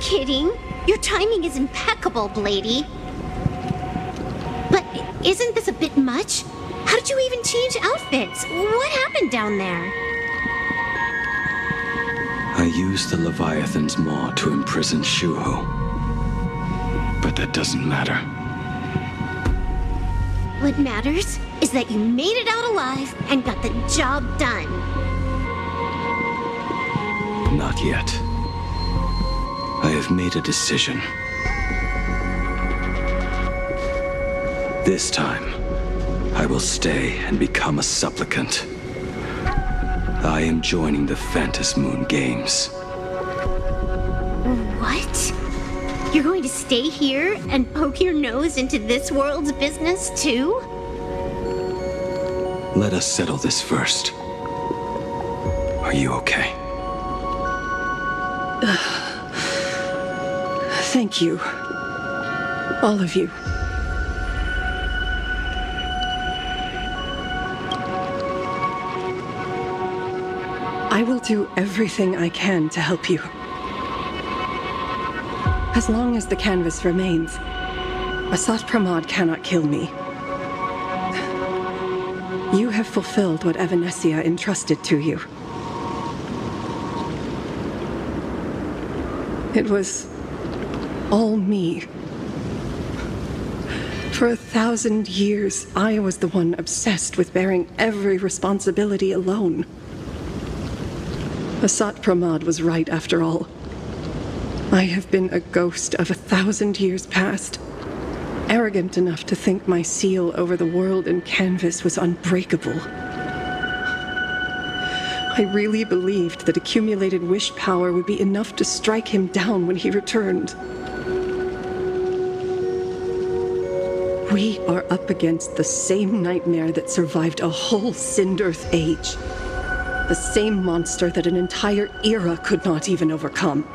Kidding? Your timing is impeccable, Blady. But isn't this a bit much? How did you even change outfits? What happened down there? I used the Leviathan's maw to imprison Shuho. But that doesn't matter. What matters is that you made it out alive and got the job done. Not yet. I have made a decision. This time, I will stay and become a supplicant. I am joining the Phantas Moon Games. What? You're going to stay here and poke your nose into this world's business, too? Let us settle this first. Are you okay? Thank you. All of you. I will do everything I can to help you. As long as the canvas remains, Asat Pramod cannot kill me. You have fulfilled what Evanescia entrusted to you. It was all me. For 1,000 years, I was the one obsessed with bearing every responsibility alone. Asat Pramod was right after all. I have been a ghost of 1,000 years past, arrogant enough to think my seal over the world and canvas was unbreakable. I really believed that accumulated wish power would be enough to strike him down when he returned. We are up against the same nightmare that survived a whole Sindearth age. The same monster that an entire era could not even overcome.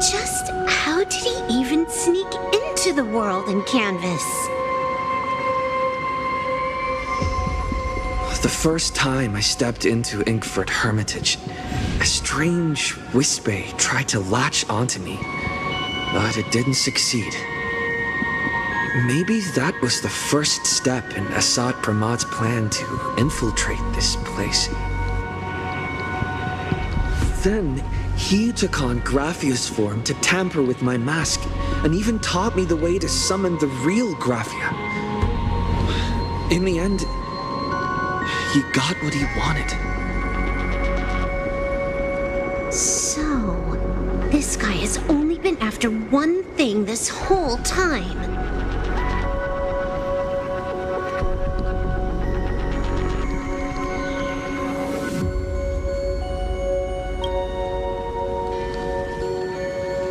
Just how did he even sneak into the world in canvas? The first time I stepped into Inkford Hermitage, a strange whisper tried to latch onto me, but it didn't succeed. Maybe that was the first step in Asat Pramod's plan to infiltrate this place. Then, he took on Graphia's form to tamper with my mask, and even taught me the way to summon the real Graphia. In the end, he got what he wanted. So, this guy has only been after one thing this whole time.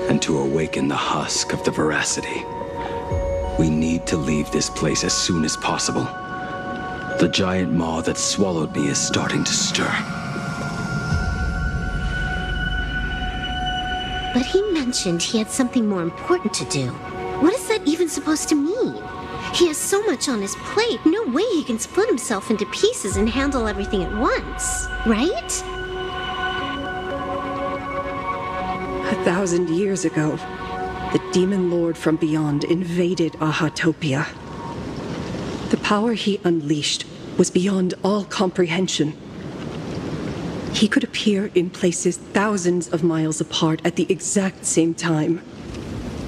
And to awaken the husk of the veracity, we need to leave this place as soon as possible. The giant maw that swallowed me is starting to stir. But he mentioned he had something more important to do. What is that even supposed to mean? He has so much on his plate, no way he can split himself into pieces and handle everything at once, right? 1,000 years ago, the demon lord from beyond invaded Ahatopia. The power he unleashed was beyond all comprehension. He could appear in places thousands of miles apart at the exact same time,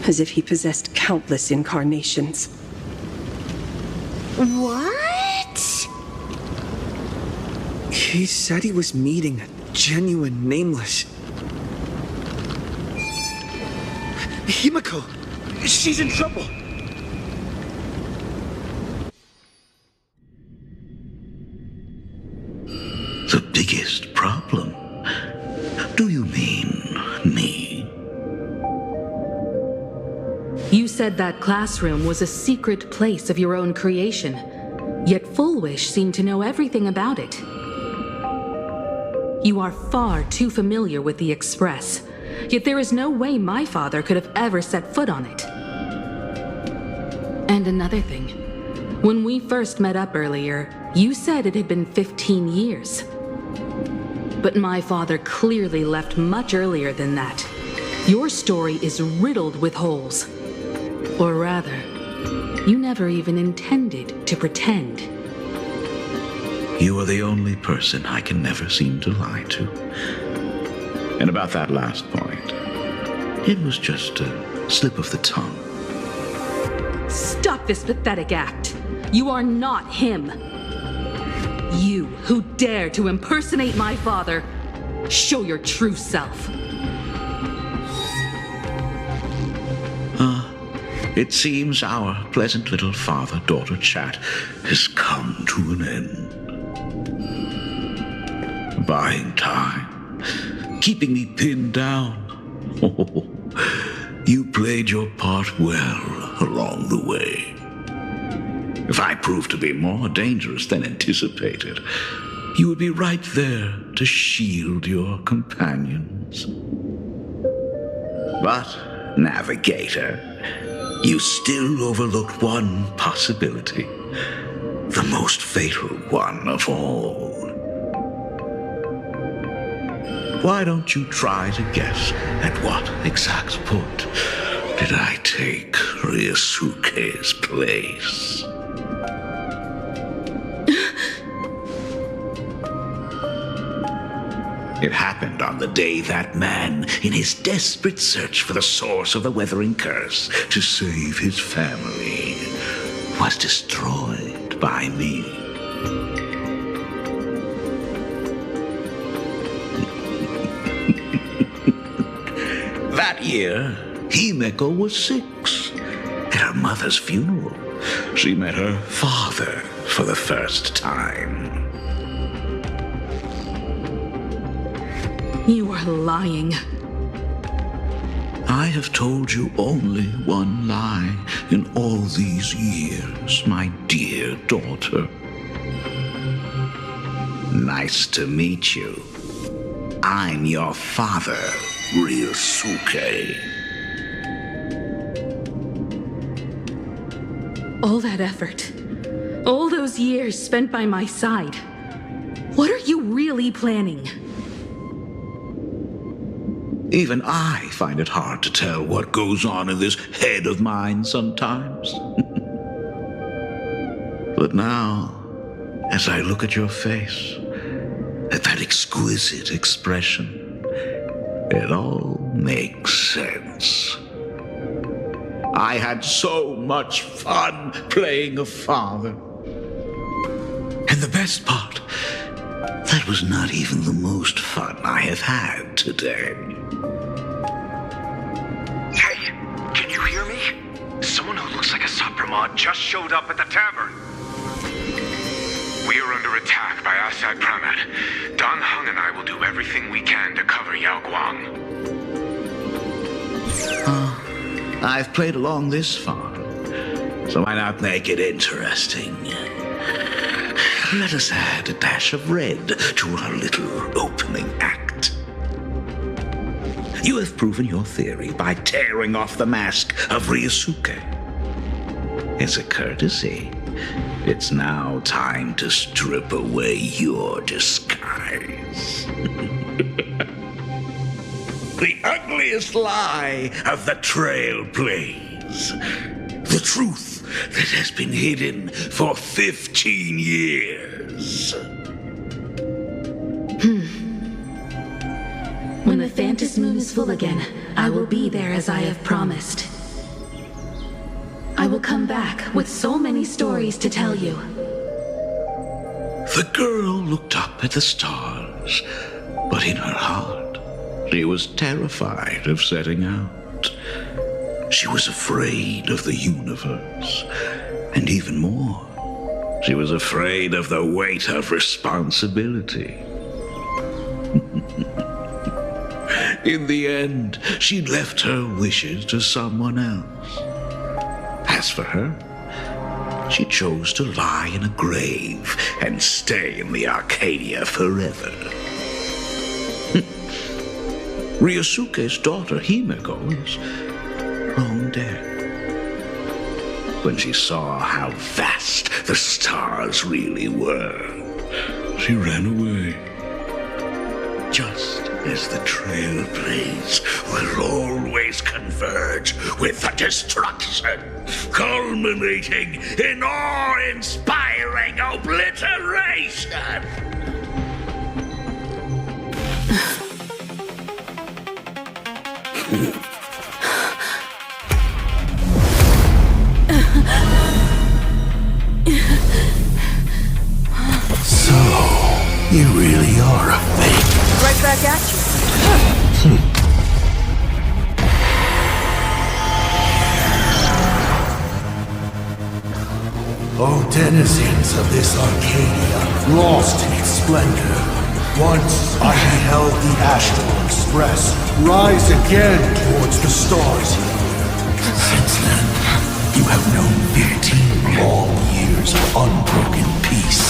as if he possessed countless incarnations. What? He said he was meeting a genuine nameless... Himiko! She's in trouble! The biggest problem? Do you mean me? You said that classroom was a secret place of your own creation, yet Fullwish seemed to know everything about it. You are far too familiar with the Express, yet there is no way my father could have ever set foot on it. And another thing, when we first met up earlier, you said it had been 15 years. But my father clearly left much earlier than that. Your story is riddled with holes. Or rather, you never even intended to pretend. You are the only person I can never seem to lie to. And about that last point, it was just a slip of the tongue. Stop this pathetic act. You are not him. You who dare to impersonate my father, show your true self. It seems our pleasant little father-daughter chat has come to an end. Buying time, keeping me pinned down. Oh, you played your part well along the way. If I proved to be more dangerous than anticipated, you would be right there to shield your companions. But, Navigator, you still overlooked one possibility, the most fatal one of all. Why don't you try to guess at what exact point did I take Ryusuke's place? It happened on the day that man, in his desperate search for the source of the weathering curse to save his family, was destroyed by me. That year, Himiko was 6. At her mother's funeral, she met her father for the first time. You are lying. I have told you only one lie in all these years, my dear daughter. Nice to meet you. I'm your father, Ryusuke. All that effort, all those years spent by my side, what are you really planning? Even I find it hard to tell what goes on in this head of mine sometimes. But now, as I look at your face, at that exquisite expression, it all makes sense. I had so much fun playing a father. And the best part, that was not even the most fun I have had today. Hey, can you hear me? Someone who looks like a Supremod just showed up at the tavern. We are under attack by Asad Pramet. Dan Heng and I will do everything we can to cover Yao Guang. I've played along this far, so why not make it interesting? Let us add a dash of red to our little opening act. You have proven your theory by tearing off the mask of Ryusuke. As a courtesy, it's now time to strip away your disguise. The ugliest lie of the Trailblaze. The truth that has been hidden for 15 years. When the Phantom Moon is full again, I will be there as I have promised. I will come back with so many stories to tell you. The girl looked up at the stars, but in her heart, she was terrified of setting out. She was afraid of the universe, and even more, she was afraid of the weight of responsibility. In the end, she left her wishes to someone else. As for her, she chose to lie in a grave and stay in the Arcadia forever. Ryosuke's daughter Himeko is long dead. When she saw how vast the stars really were, she ran away. Just as the trailblades will always converge with the destruction, culminating in awe-inspiring obliteration. So, you really are a fake. Right back at you. O denizens of this Arcadia, lost in its splendor, once I beheld the Astral Express rise again towards the stars. Since then, you have known 15 long years of unbroken peace.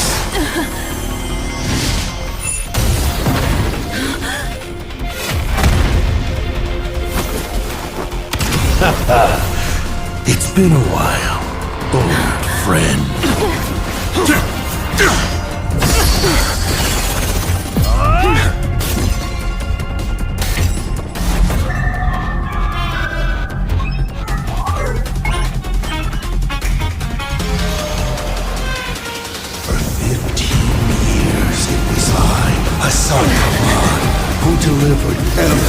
It's been a while, old friend. For 15 years it was I, Asakawa, who delivered every